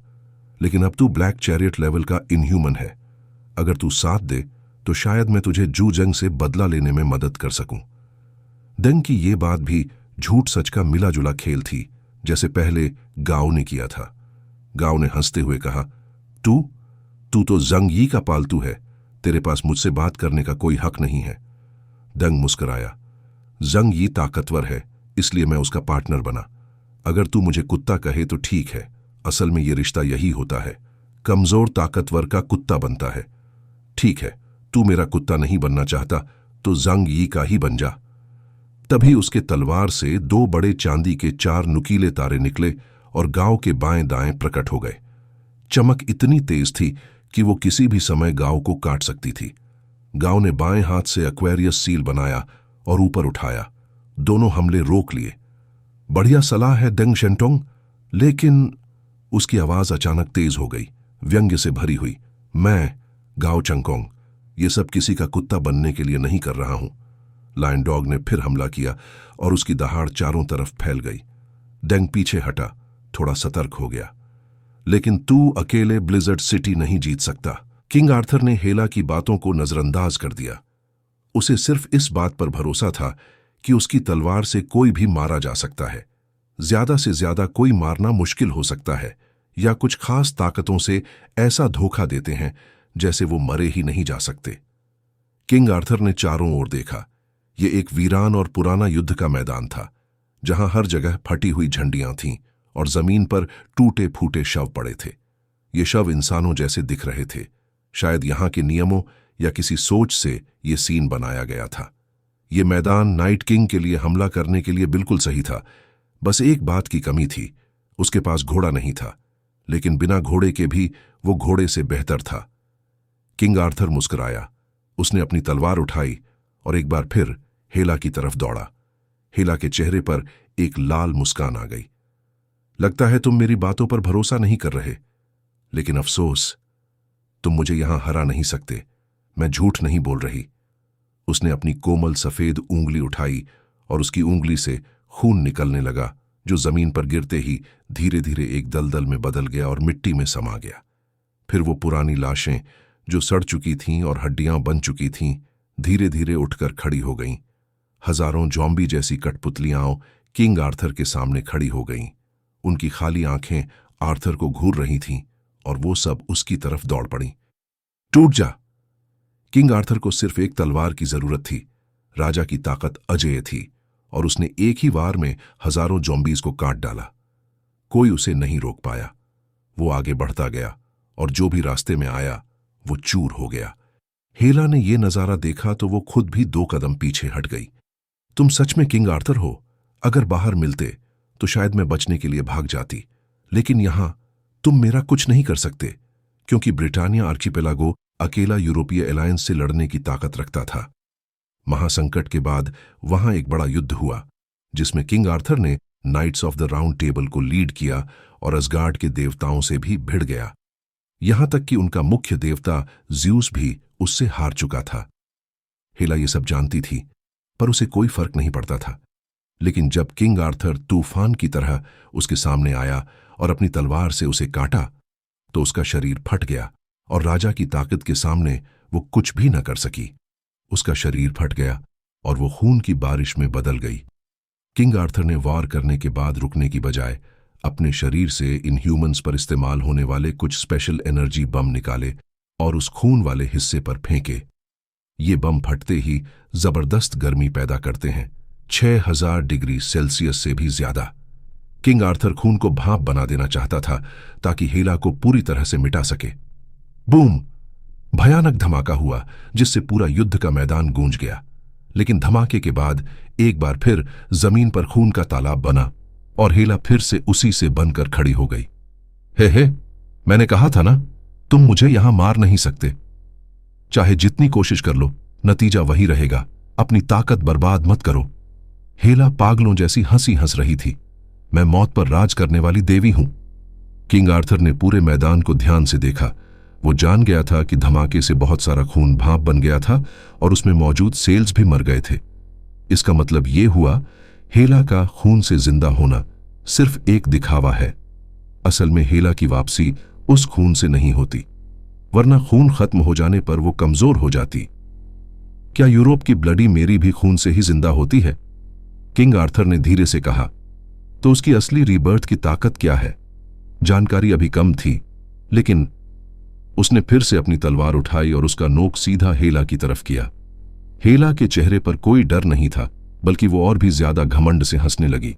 लेकिन अब तू ब्लैक चैरियट लेवल का इनह्यूमन है। अगर तू साथ दे तो शायद मैं तुझे जू जंग से बदला लेने में मदद कर सकूं। डेंग की ये बात भी झूठ सच का मिला जुला खेल थी, जैसे पहले गांव ने किया था। गांव ने हंसते हुए कहा, तू तो जंग यी का पालतू है, तेरे पास मुझसे बात करने का कोई हक नहीं है। डेंग मुस्कुराया, जंग यी ताकतवर है, इसलिए मैं उसका पार्टनर बना। अगर तू मुझे कुत्ता कहे तो ठीक है, असल में ये रिश्ता यही होता है, कमजोर ताकतवर का कुत्ता बनता है। ठीक है, तू मेरा कुत्ता नहीं बनना चाहता तो जंग यी का ही बन जा। तभी उसके तलवार से 2 बड़े चांदी के 4 नुकीले तारे निकले और गांव के बाएं दाएं प्रकट हो गए। चमक इतनी तेज थी कि वो किसी भी समय गांव को काट सकती थी। गांव ने बाएं हाथ से एक्वेरियस सील बनाया और ऊपर उठाया। दोनों हमले रोक लिए। बढ़िया सलाह है डेंग शेंटोंग, लेकिन उसकी आवाज अचानक तेज हो गई, व्यंग्य से भरी हुई। मैं गाओ चंगकोंग ये सब किसी का कुत्ता बनने के लिए नहीं कर रहा हूं। लायन डॉग ने फिर हमला किया और उसकी दहाड़ चारों तरफ फैल गई। डेंग पीछे हटा, थोड़ा सतर्क हो गया। लेकिन तू अकेले ब्लिजर्ड सिटी नहीं जीत सकता। किंग आर्थर ने हेला की बातों को नजरअंदाज कर दिया। उसे सिर्फ इस बात पर भरोसा था कि उसकी तलवार से कोई भी मारा जा सकता है। ज्यादा से ज्यादा कोई मारना मुश्किल हो सकता है, या कुछ खास ताकतों से ऐसा धोखा देते हैं जैसे वो मरे ही नहीं जा सकते। किंग आर्थर ने चारों ओर देखा। ये एक वीरान और पुराना युद्ध का मैदान था, जहां हर जगह फटी हुई झंडियां थीं और जमीन पर टूटे फूटे शव पड़े थे। ये शव इंसानों जैसे दिख रहे थे। शायद यहां के नियमों या किसी सोच से ये सीन बनाया गया था। ये मैदान नाइट किंग के लिए हमला करने के लिए बिल्कुल सही था। बस एक बात की कमी थी, उसके पास घोड़ा नहीं था, लेकिन बिना घोड़े के भी वो घोड़े से बेहतर था। किंग आर्थर मुस्कुराया। उसने अपनी तलवार उठाई और एक बार फिर हेला की तरफ दौड़ा। हेला के चेहरे पर एक लाल मुस्कान आ गई। लगता है तुम मेरी बातों पर भरोसा नहीं कर रहे, लेकिन अफसोस, तुम मुझे यहां हरा नहीं सकते। मैं झूठ नहीं बोल रही। उसने अपनी कोमल सफेद उंगली उठाई और उसकी उंगली से खून निकलने लगा, जो जमीन पर गिरते ही धीरे धीरे एक दलदल में बदल गया और मिट्टी में समा गया। फिर वो पुरानी लाशें जो सड़ चुकी थीं और हड्डियां बन चुकी थीं, धीरे धीरे उठकर खड़ी हो गईं। हजारों जॉम्बी जैसी कठपुतलियां किंग आर्थर के सामने खड़ी हो गईं। उनकी खाली आंखें आर्थर को घूर रही थीं और वो सब उसकी तरफ दौड़ पड़ी। टूट जा! किंग आर्थर को सिर्फ एक तलवार की जरूरत थी। राजा की ताकत अजेय थी और उसने एक ही वार में हजारों जॉम्बीज को काट डाला। कोई उसे नहीं रोक पाया। वो आगे बढ़ता गया और जो भी रास्ते में आया वो चूर हो गया। हेला ने यह नजारा देखा तो वो खुद भी 2 कदम पीछे हट गई। तुम सच में किंग आर्थर हो? अगर बाहर मिलते तो शायद मैं बचने के लिए भाग जाती, लेकिन यहां तुम मेरा कुछ नहीं कर सकते, क्योंकि ब्रिटानिया आर्चिपेलागो अकेला यूरोपीय अलायंस से लड़ने की ताकत रखता था। महासंकट के बाद वहां एक बड़ा युद्ध हुआ, जिसमें किंग आर्थर ने Knights of the round Table को लीड किया और असगार्ड के देवताओं से भी भिड़ गया। यहां तक कि उनका मुख्य देवता ज्यूस भी उससे हार चुका था। हेला ये सब जानती थी, पर उसे कोई फर्क नहीं पड़ता था। लेकिन जब किंग आर्थर तूफान की तरह उसके सामने आया और अपनी तलवार से उसे काटा, तो उसका शरीर फट गया और राजा की ताकत के सामने वो कुछ भी न कर सकी। उसका शरीर फट गया और वो खून की बारिश में बदल गई। किंग आर्थर ने वार करने के बाद रुकने की बजाय अपने शरीर से इनह्यूमन्स पर इस्तेमाल होने वाले कुछ स्पेशल एनर्जी बम निकाले और उस खून वाले हिस्से पर फेंके। ये बम फटते ही जबरदस्त गर्मी पैदा करते हैं, 6000 डिग्री सेल्सियस से भी ज्यादा। किंग आर्थर खून को भाप बना देना चाहता था ताकि हेला को पूरी तरह से मिटा सके। बूम! भयानक धमाका हुआ, जिससे पूरा युद्ध का मैदान गूंज गया। लेकिन धमाके के बाद एक बार फिर जमीन पर खून का तालाब बना और हेला फिर से उसी से बनकर खड़ी हो गई। हे, मैंने कहा था ना, तुम मुझे यहां मार नहीं सकते। चाहे जितनी कोशिश कर लो, नतीजा वही रहेगा। अपनी ताकत बर्बाद मत करो। हेला पागलों जैसी हंसी हंस रही थी। मैं मौत पर राज करने वाली देवी हूं। किंग आर्थर ने पूरे मैदान को ध्यान से देखा। वो जान गया था कि धमाके से बहुत सारा खून भाप बन गया था और उसमें मौजूद सेल्स भी मर गए थे। इसका मतलब ये हुआ, हेला का खून से जिंदा होना सिर्फ एक दिखावा है। असल में हेला की वापसी उस खून से नहीं होती, वरना खून खत्म हो जाने पर वो कमजोर हो जाती। क्या यूरोप की ब्लडी मेरी भी खून से ही जिंदा होती है? किंग आर्थर ने धीरे से कहा। तो उसकी असली रीबर्थ की ताकत क्या है? जानकारी अभी कम थी, लेकिन उसने फिर से अपनी तलवार उठाई और उसका नोक सीधा हेला की तरफ किया। हेला के चेहरे पर कोई डर नहीं था, बल्कि वो और भी ज्यादा घमंड से हंसने लगी।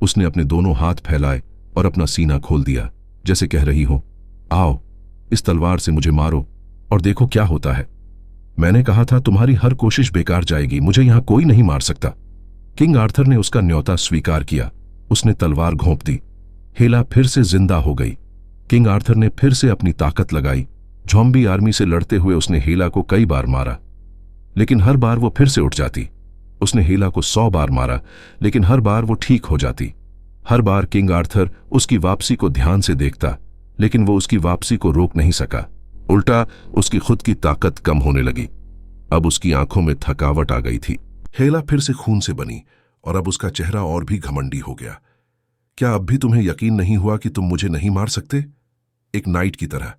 उसने अपने दोनों हाथ फैलाए और अपना सीना खोल दिया, जैसे कह रही हो, आओ, इस तलवार से मुझे मारो और देखो क्या होता है। मैंने कहा था तुम्हारी हर कोशिश बेकार जाएगी, मुझे यहां कोई नहीं मार सकता। किंग आर्थर ने उसका न्योता स्वीकार किया। उसने तलवार घोंप दी। हेला फिर से जिंदा हो गई। किंग आर्थर ने फिर से अपनी ताकत लगाई। ज़ॉम्बी आर्मी से लड़ते हुए उसने हेला को कई बार मारा, लेकिन हर बार वो फिर से उठ जाती। उसने हेला को 100 बार मारा, लेकिन हर बार वो ठीक हो जाती। हर बार किंग आर्थर उसकी वापसी को ध्यान से देखता, लेकिन वो उसकी वापसी को रोक नहीं सका। उल्टा उसकी खुद की ताकत कम होने लगी। अब उसकी आंखों में थकावट आ गई थी। हेला फिर से खून से बनी और अब उसका चेहरा और भी घमंडी हो गया। क्या अब भी तुम्हें यकीन नहीं हुआ कि तुम मुझे नहीं मार सकते? एक नाइट की तरह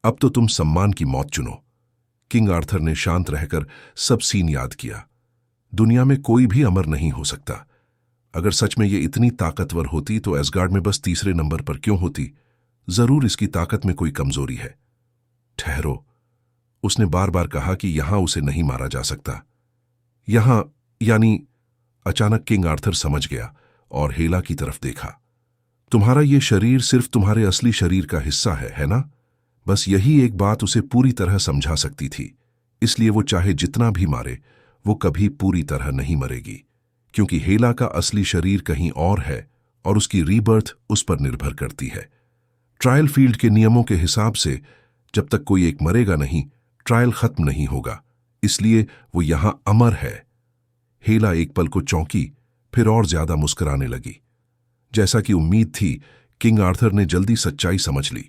अब तो तुम सम्मान की मौत चुनो। किंग आर्थर ने शांत रहकर सब सीन याद किया। दुनिया में कोई भी अमर नहीं हो सकता। अगर सच में ये इतनी ताकतवर होती तो एसगार्ड में बस तीसरे नंबर पर क्यों होती? जरूर इसकी ताकत में कोई कमजोरी है। ठहरो, उसने बार बार कहा कि यहां उसे नहीं मारा जा सकता। यहां यानी। अचानक किंग आर्थर समझ गया और हेला की तरफ देखा। तुम्हारा ये शरीर सिर्फ तुम्हारे असली शरीर का हिस्सा है ना? बस यही एक बात उसे पूरी तरह समझा सकती थी। इसलिए वो चाहे जितना भी मारे, वो कभी पूरी तरह नहीं मरेगी, क्योंकि हेला का असली शरीर कहीं और है और उसकी रीबर्थ उस पर निर्भर करती है। ट्रायल फील्ड के नियमों के हिसाब से जब तक कोई एक मरेगा नहीं, ट्रायल खत्म नहीं होगा। इसलिए वो यहां अमर है। हेला एक पल को चौंकी, फिर और ज्यादा मुस्कुराने लगी। जैसा कि उम्मीद थी, किंग आर्थर ने जल्दी सच्चाई समझ ली।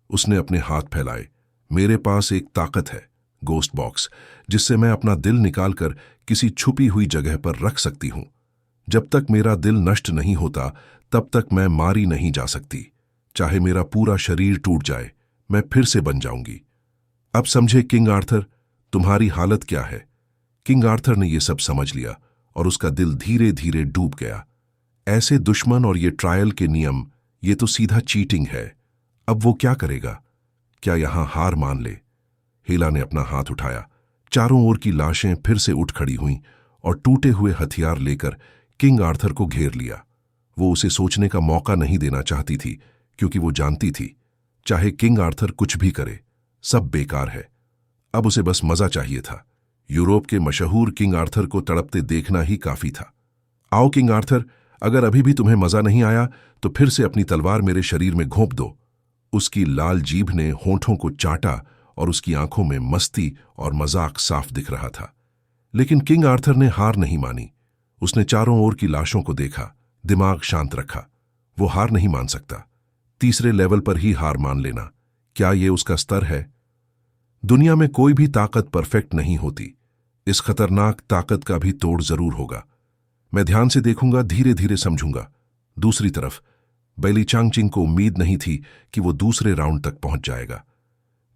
उसने अपने हाथ फैलाए। मेरे पास एक ताकत है, गोस्ट बॉक्स, जिससे मैं अपना दिल निकालकर किसी छुपी हुई जगह पर रख सकती हूं। जब तक मेरा दिल नष्ट नहीं होता, तब तक मैं मारी नहीं जा सकती। चाहे मेरा पूरा शरीर टूट जाए, मैं फिर से बन जाऊंगी। अब समझे किंग आर्थर, तुम्हारी हालत क्या है। किंग आर्थर ने यह सब समझ लिया और उसका दिल धीरे धीरे डूब गया। ऐसे दुश्मन और ये ट्रायल के नियम, ये तो सीधा चीटिंग है। अब वो क्या करेगा? क्या यहां हार मान ले? हेला ने अपना हाथ उठाया। चारों ओर की लाशें फिर से उठ खड़ी हुईं और टूटे हुए हथियार लेकर किंग आर्थर को घेर लिया। वो उसे सोचने का मौका नहीं देना चाहती थी, क्योंकि वो जानती थी, चाहे किंग आर्थर कुछ भी करे, सब बेकार है। अब उसे बस मजा चाहिए था। यूरोप के मशहूर किंग आर्थर को तड़पते देखना ही काफी था। आओ किंग आर्थर, अगर अभी भी तुम्हें मजा नहीं आया तो फिर से अपनी तलवार मेरे शरीर में घोंप दो। उसकी लाल जीभ ने होंठों को चाटा और उसकी आंखों में मस्ती और मजाक साफ दिख रहा था। लेकिन किंग आर्थर ने हार नहीं मानी। उसने चारों ओर की लाशों को देखा, दिमाग शांत रखा। वो हार नहीं मान सकता। तीसरे लेवल पर ही हार मान लेना, क्या ये उसका स्तर है? दुनिया में कोई भी ताकत परफेक्ट नहीं होती। इस खतरनाक ताकत का भी तोड़ जरूर होगा। मैं ध्यान से देखूंगा, धीरे धीरे समझूंगा। दूसरी तरफ बैली चांगचिंग को उम्मीद नहीं थी कि वो दूसरे राउंड तक पहुंच जाएगा।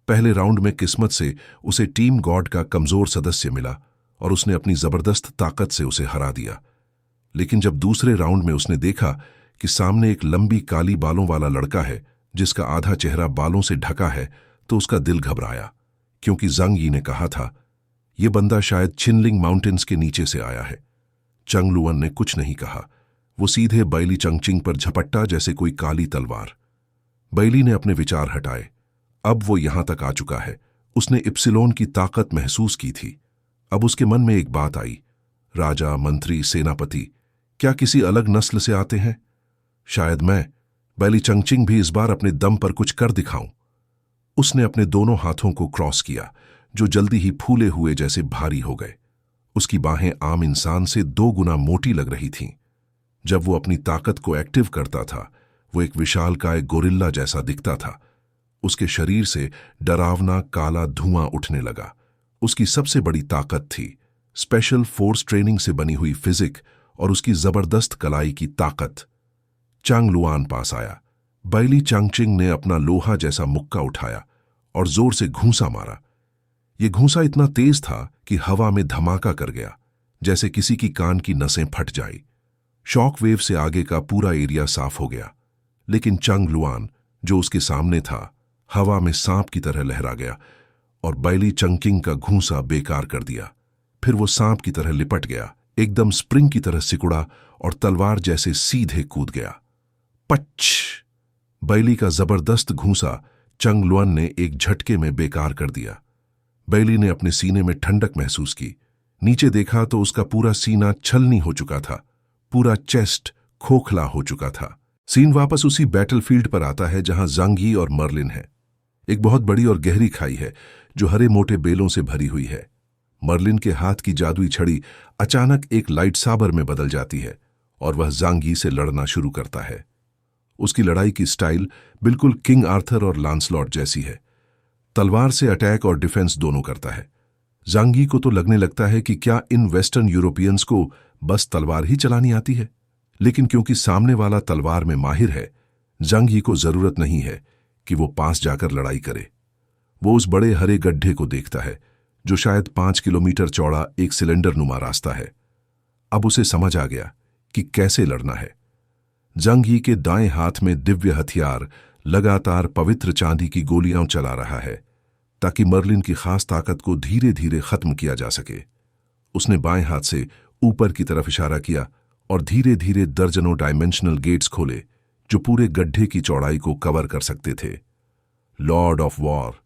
पहले राउंड में किस्मत से उसे टीम गॉड का कमजोर सदस्य मिला और उसने अपनी जबरदस्त ताकत से उसे हरा दिया। लेकिन जब दूसरे राउंड में उसने देखा कि सामने एक लंबी काली बालों वाला लड़का है जिसका आधा चेहरा बालों से ढका है, तो उसका दिल घबराया, क्योंकि जंग यी ने कहा था यह बंदा शायद छिनलिंग माउंटेन्स के नीचे से आया है। चंग लुअन ने कुछ नहीं कहा। वो सीधे बैली चांगचिंग पर झपट्टा जैसे कोई काली तलवार। बैली ने अपने विचार हटाए। अब वो यहां तक आ चुका है। उसने इप्सिलोन की ताकत महसूस की थी। अब उसके मन में एक बात आई, राजा, मंत्री, सेनापति क्या किसी अलग नस्ल से आते हैं? शायद मैं, बैली चांगचिंग, भी इस बार अपने दम पर कुछ कर दिखाऊं। उसने अपने दोनों हाथों को क्रॉस किया, जो जल्दी ही फूले हुए जैसे भारी हो गए। उसकी बाहें आम इंसान से 2 गुना मोटी लग रही थीं। जब वो अपनी ताकत को एक्टिव करता था, वो एक विशालकाय गोरिल्ला जैसा दिखता था। उसके शरीर से डरावना काला धुआं उठने लगा। उसकी सबसे बड़ी ताकत थी स्पेशल फोर्स ट्रेनिंग से बनी हुई फिजिक और उसकी जबरदस्त कलाई की ताकत। चांग लुआन पास आया। बैली चांगचिंग ने अपना लोहा जैसा मुक्का उठाया और जोर से घूंसा मारा। यह घूंसा इतना तेज था कि हवा में धमाका कर गया, जैसे किसी की कान की नसें फट जाई। शॉक वेव से आगे का पूरा एरिया साफ हो गया। लेकिन चांग लुआन, जो उसके सामने था, हवा में सांप की तरह लहरा गया और बैली चांगचिंग का घूंसा बेकार कर दिया। फिर वो सांप की तरह लिपट गया, एकदम स्प्रिंग की तरह सिकुड़ा और तलवार जैसे सीधे कूद गया। पच! बैली का जबरदस्त घूंसा चंग लुअन ने एक झटके में बेकार कर दिया। बैली ने अपने सीने में ठंडक महसूस की। नीचे देखा तो उसका पूरा सीना छलनी हो चुका था, पूरा चेस्ट खोखला हो चुका था। सीन वापस उसी बैटलफील्ड पर आता है जहां जांग यी और मर्लिन है। एक बहुत बड़ी और गहरी खाई है जो हरे मोटे बेलों से भरी हुई है। मर्लिन के हाथ की जादुई छड़ी अचानक एक लाइट साबर में बदल जाती है और वह जांग यी से लड़ना शुरू करता है। उसकी लड़ाई की स्टाइल बिल्कुल किंग आर्थर और लांसलॉट जैसी है। तलवार से अटैक और डिफेंस दोनों करता है। जांग यी को तो लगने लगता है कि क्या इन वेस्टर्न यूरोपियंस को बस तलवार ही चलानी आती है। लेकिन क्योंकि सामने वाला तलवार में माहिर है, जांग यी को जरूरत नहीं है कि वो पास जाकर लड़ाई करे। वो उस बड़े हरे गड्ढे को देखता है जो शायद 5 किलोमीटर चौड़ा एक सिलेंडर नुमा रास्ता है। अब उसे समझ आ गया कि कैसे लड़ना है। जांग यी के दाएं हाथ में दिव्य हथियार लगातार पवित्र चांदी की गोलियां चला रहा है। ताकि मर्लिन की खास ताकत को धीरे धीरे खत्म किया जा सके। उसने बाएं हाथ से ऊपर की तरफ इशारा किया और धीरे धीरे दर्जनों डायमेंशनल गेट्स खोले जो पूरे गड्ढे की चौड़ाई को कवर कर सकते थे। लॉर्ड ऑफ वॉर,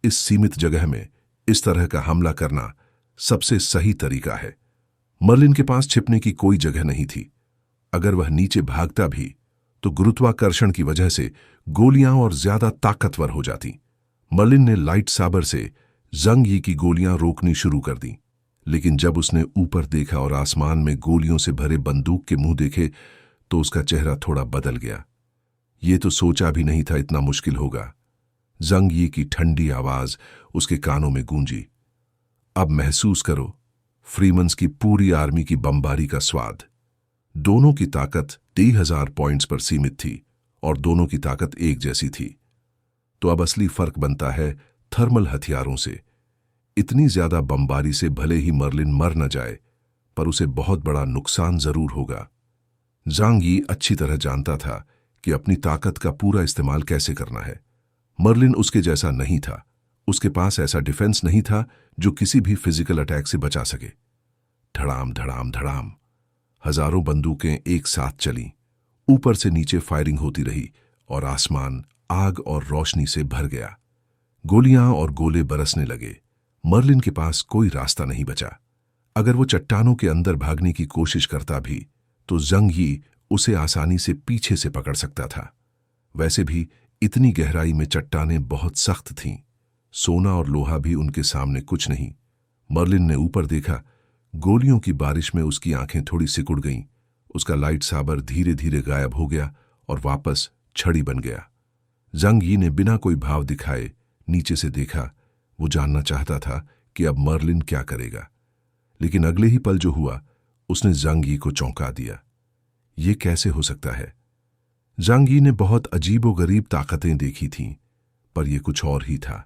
इस सीमित जगह में इस तरह का हमला करना सबसे सही तरीका है। मर्लिन के पास छिपने की कोई जगह नहीं थी। अगर वह नीचे भागता भी तो गुरुत्वाकर्षण की वजह से गोलियां और ज्यादा ताकतवर हो जाती। मर्लिन ने लाइट साबर से जंग यी की गोलियां रोकनी शुरू कर दी, लेकिन जब उसने ऊपर देखा और आसमान में गोलियों से भरे बंदूक के मुंह देखे तो उसका चेहरा थोड़ा बदल गया। ये तो सोचा भी नहीं था इतना मुश्किल होगा। जंग यी की ठंडी आवाज उसके कानों में गूंजी। अब महसूस करो फ्रीमन्स की पूरी आर्मी की बमबारी का स्वाद। दोनों की ताकत 10,000 पॉइंट्स पर सीमित थी और दोनों की ताकत एक जैसी थी। तो अब असली फर्क बनता है थर्मल हथियारों से। इतनी ज्यादा बमबारी से भले ही मर्लिन मर न जाए, पर उसे बहुत बड़ा नुकसान जरूर होगा। जांग यी अच्छी तरह जानता था कि अपनी ताकत का पूरा इस्तेमाल कैसे करना है। मर्लिन उसके जैसा नहीं था। उसके पास ऐसा डिफेंस नहीं था जो किसी भी फिजिकल अटैक से बचा सके। धड़ाम धड़ाम धड़ाम हजारों बंदूकें एक साथ चलीं। ऊपर से नीचे फायरिंग होती रही और आसमान आग और रोशनी से भर गया। गोलियां और गोले बरसने लगे। मर्लिन के पास कोई रास्ता नहीं बचा। अगर वो चट्टानों के अंदर भागने की कोशिश करता भी तो जंग यी उसे आसानी से पीछे से पकड़ सकता था। वैसे भी इतनी गहराई में चट्टानें बहुत सख्त थीं। सोना और लोहा भी उनके सामने कुछ नहीं। मर्लिन ने ऊपर देखा। गोलियों की बारिश में उसकी आंखें थोड़ी सिकुड़ गईं। उसका लाइट साबर धीरे धीरे गायब हो गया और वापस छड़ी बन गया। जंग यी ने बिना कोई भाव दिखाए नीचे से देखा। वो जानना चाहता था कि अब मर्लिन क्या करेगा, लेकिन अगले ही पल जो हुआ उसने जंग यी को चौंका दिया। ये कैसे हो सकता है? जंग यी ने बहुत अजीबोगरीब ताकतें देखी थीं, पर यह कुछ और ही था।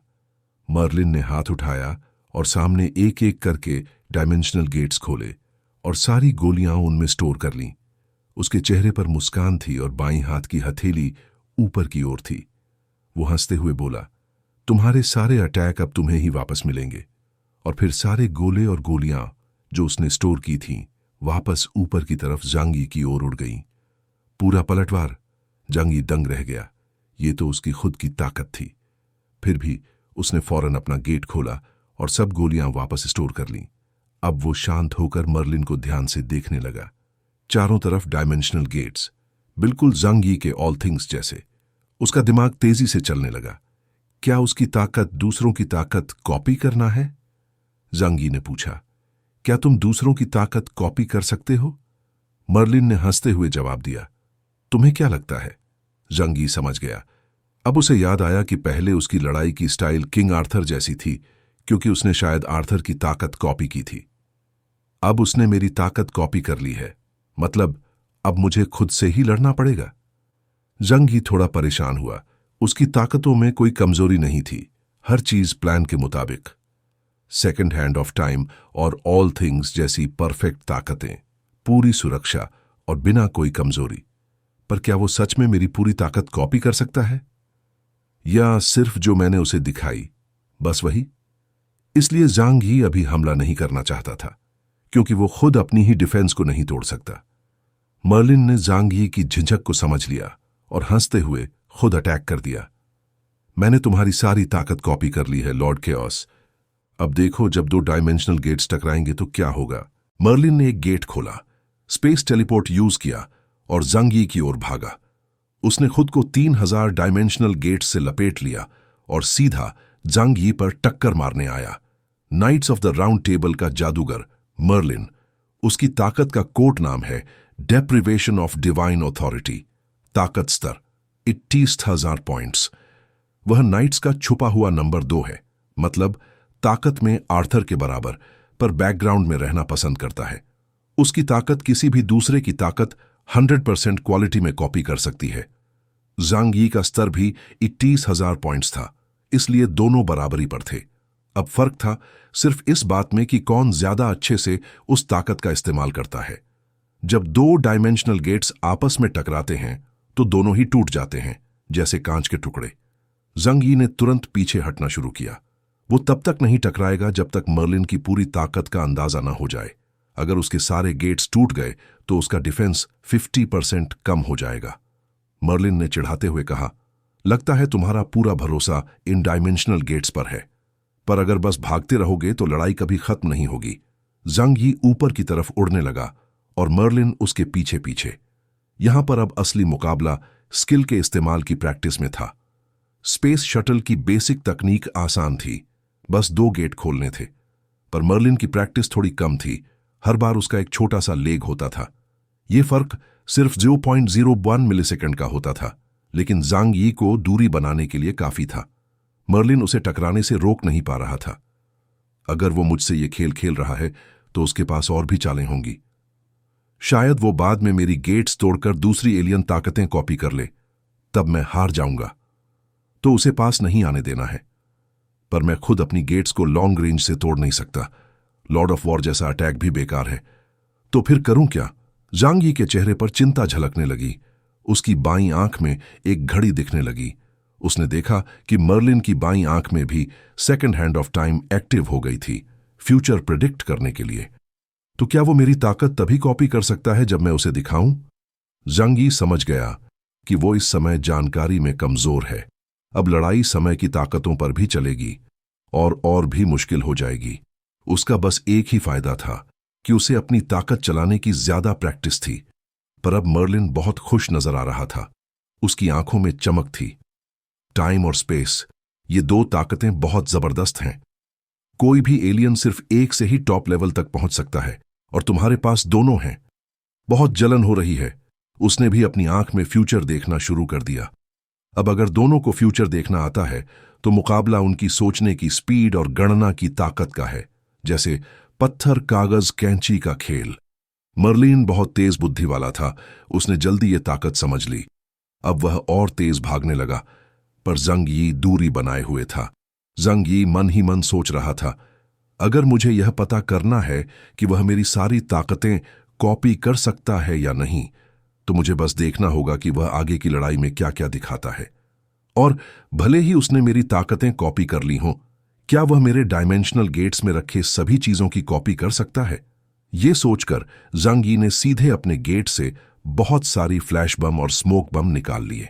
मर्लिन ने हाथ उठाया और सामने एक एक करके डायमेंशनल गेट्स खोले और सारी गोलियां उनमें स्टोर कर लीं। उसके चेहरे पर मुस्कान थी और बाईं हाथ की हथेली ऊपर की ओर थी। वो हंसते हुए बोला, तुम्हारे सारे अटैक अब तुम्हें ही वापस मिलेंगे। और फिर सारे गोले और गोलियां जो उसने स्टोर की थीं वापस ऊपर की तरफ जांग यी की ओर उड़ गईं। पूरा पलटवार। जांग यी दंग रह गया। ये तो उसकी खुद की ताकत थी। फिर भी उसने फौरन अपना गेट खोला और सब गोलियां वापस स्टोर कर लीं। अब वो शांत होकर मर्लिन को ध्यान से देखने लगा। चारों तरफ डायमेंशनल गेट्स, बिल्कुल जांग यी के ऑल थिंग्स जैसे। उसका दिमाग तेजी से चलने लगा। क्या उसकी ताकत दूसरों की ताकत कॉपी करना है? जांग यी ने पूछा। क्या तुम दूसरों की ताकत कॉपी कर सकते हो? मर्लिन ने हंसते हुए जवाब दिया। तुम्हें क्या लगता है? जांग यी समझ गया। अब उसे याद आया कि पहले उसकी लड़ाई की स्टाइल किंग आर्थर जैसी थी, क्योंकि उसने शायद आर्थर की ताकत कॉपी की थी। अब उसने मेरी ताकत कॉपी कर ली है, मतलब अब मुझे खुद से ही लड़ना पड़ेगा। जांग यी थोड़ा परेशान हुआ। उसकी ताकतों में कोई कमजोरी नहीं थी। हर चीज प्लान के मुताबिक। सेकंड हैंड ऑफ टाइम और ऑल थिंग्स जैसी परफेक्ट ताकतें, पूरी सुरक्षा और बिना कोई कमजोरी। पर क्या वो सच में मेरी पूरी ताकत कॉपी कर सकता है, या सिर्फ जो मैंने उसे दिखाई बस वही? इसलिए जांग यी अभी हमला नहीं करना चाहता था, क्योंकि वो खुद अपनी ही डिफेंस को नहीं तोड़ सकता। मर्लिन ने जांग यी की झिझक को समझ लिया और हंसते हुए खुद अटैक कर दिया। मैंने तुम्हारी सारी ताकत कॉपी कर ली है लॉर्ड केओस। अब देखो जब दो डायमेंशनल गेट्स टकराएंगे तो क्या होगा। मर्लिन ने एक गेट खोला, स्पेस टेलीपोर्ट यूज किया और जांग यी की ओर भागा। उसने खुद को 3000 डायमेंशनल गेट्स से लपेट लिया और सीधा जांग यी पर टक्कर मारने आया। Knights of the round table का जादूगर मर्लिन, उसकी ताकत का कोड नाम है डेप्रिवेशन ऑफ डिवाइन ऑथोरिटी। ताकत स्तर 21,000 पॉइंट्स। वह नाइट्स का छुपा हुआ नंबर 2 है, मतलब ताकत में आर्थर के बराबर, पर बैकग्राउंड में रहना पसंद करता है। उसकी ताकत किसी भी दूसरे की ताकत 100% क्वालिटी में कॉपी कर सकती है। जांग यी का स्तर भी 21,000 पॉइंट्स था, इसलिए दोनों बराबरी पर थे। अब फर्क था सिर्फ इस बात में कि कौन ज्यादा अच्छे से उस ताकत का इस्तेमाल करता है। जब दो डायमेंशनल गेट्स आपस में टकराते हैं तो दोनों ही टूट जाते हैं, जैसे कांच के टुकड़े। जांग यी ने तुरंत पीछे हटना शुरू किया। वो तब तक नहीं टकराएगा जब तक मर्लिन की पूरी ताकत का अंदाजा ना हो जाए। अगर उसके सारे गेट्स टूट गए तो उसका डिफेंस 50% कम हो जाएगा। मर्लिन ने चिढ़ाते हुए कहा, लगता है तुम्हारा पूरा भरोसा इन डायमेंशनल गेट्स पर है, पर अगर बस भागते रहोगे तो लड़ाई कभी खत्म नहीं होगी। जंग यी ऊपर की तरफ उड़ने लगा और मर्लिन उसके पीछे पीछे। यहां पर अब असली मुकाबला स्किल के इस्तेमाल की प्रैक्टिस में था। स्पेस शटल की बेसिक तकनीक आसान थी, बस 2 गेट खोलने थे, पर मर्लिन की प्रैक्टिस थोड़ी कम थी। हर बार उसका एक छोटा सा लेग होता था। यह फर्क सिर्फ 0.01 मिलीसेकंड का होता था, लेकिन जांग यी को दूरी बनाने के लिए काफी था। मर्लिन उसे टकराने से रोक नहीं पा रहा था। अगर वो मुझसे ये खेल खेल रहा है तो उसके पास और भी चालें होंगी। शायद वो बाद में मेरी गेट्स तोड़कर दूसरी एलियन ताकतें कॉपी कर ले, तब मैं हार जाऊंगा। तो उसे पास नहीं आने देना है। पर मैं खुद अपनी गेट्स को लॉन्ग रेंज से तोड़ नहीं सकता। लॉर्ड ऑफ वॉर जैसा अटैक भी बेकार है। तो फिर करूं क्या? जांग यी के चेहरे पर चिंता झलकने लगी। उसकी बाईं आंख में एक घड़ी दिखने लगी। उसने देखा कि मर्लिन की बाईं आंख में भी second hand of time active हो गई थी, फ्यूचर प्रिडिक्ट करने के लिए। तो क्या वो मेरी ताकत तभी कॉपी कर सकता है जब मैं उसे दिखाऊं? जांग यी समझ गया कि वो इस समय जानकारी में कमजोर है। अब लड़ाई समय की ताकतों पर भी चलेगी और भी मुश्किल हो जाएगी। उसका बस एक ही फायदा था कि उसे अपनी ताकत चलाने की ज्यादा प्रैक्टिस थी। पर अब मर्लिन बहुत खुश नजर आ रहा था। उसकी आंखों में चमक थी। टाइम और स्पेस, ये 2 ताकतें बहुत जबरदस्त हैं। कोई भी एलियन सिर्फ एक से ही टॉप लेवल तक पहुंच सकता है, और तुम्हारे पास दोनों हैं। बहुत जलन हो रही है। उसने भी अपनी आंख में फ्यूचर देखना शुरू कर दिया। अब अगर दोनों को फ्यूचर देखना आता है तो मुकाबला उनकी सोचने की स्पीड और गणना की ताकत का है, जैसे पत्थर कागज कैंची का खेल। मर्लिन बहुत तेज बुद्धि वाला था। उसने जल्दी ये ताकत समझ ली। अब वह और तेज भागने लगा, पर जंग यी दूरी बनाए हुए था। जंग यी मन ही मन सोच रहा था, अगर मुझे यह पता करना है कि वह मेरी सारी ताकतें कॉपी कर सकता है या नहीं, तो मुझे बस देखना होगा कि वह आगे की लड़ाई में क्या क्या दिखाता है। और भले ही उसने मेरी ताकतें कॉपी कर ली हों, क्या वह मेरे डायमेंशनल गेट्स में रखे सभी चीजों की कॉपी कर सकता है? ये सोचकर जांग यी ने सीधे अपने गेट से बहुत सारी फ्लैश बम और स्मोक बम निकाल लिए।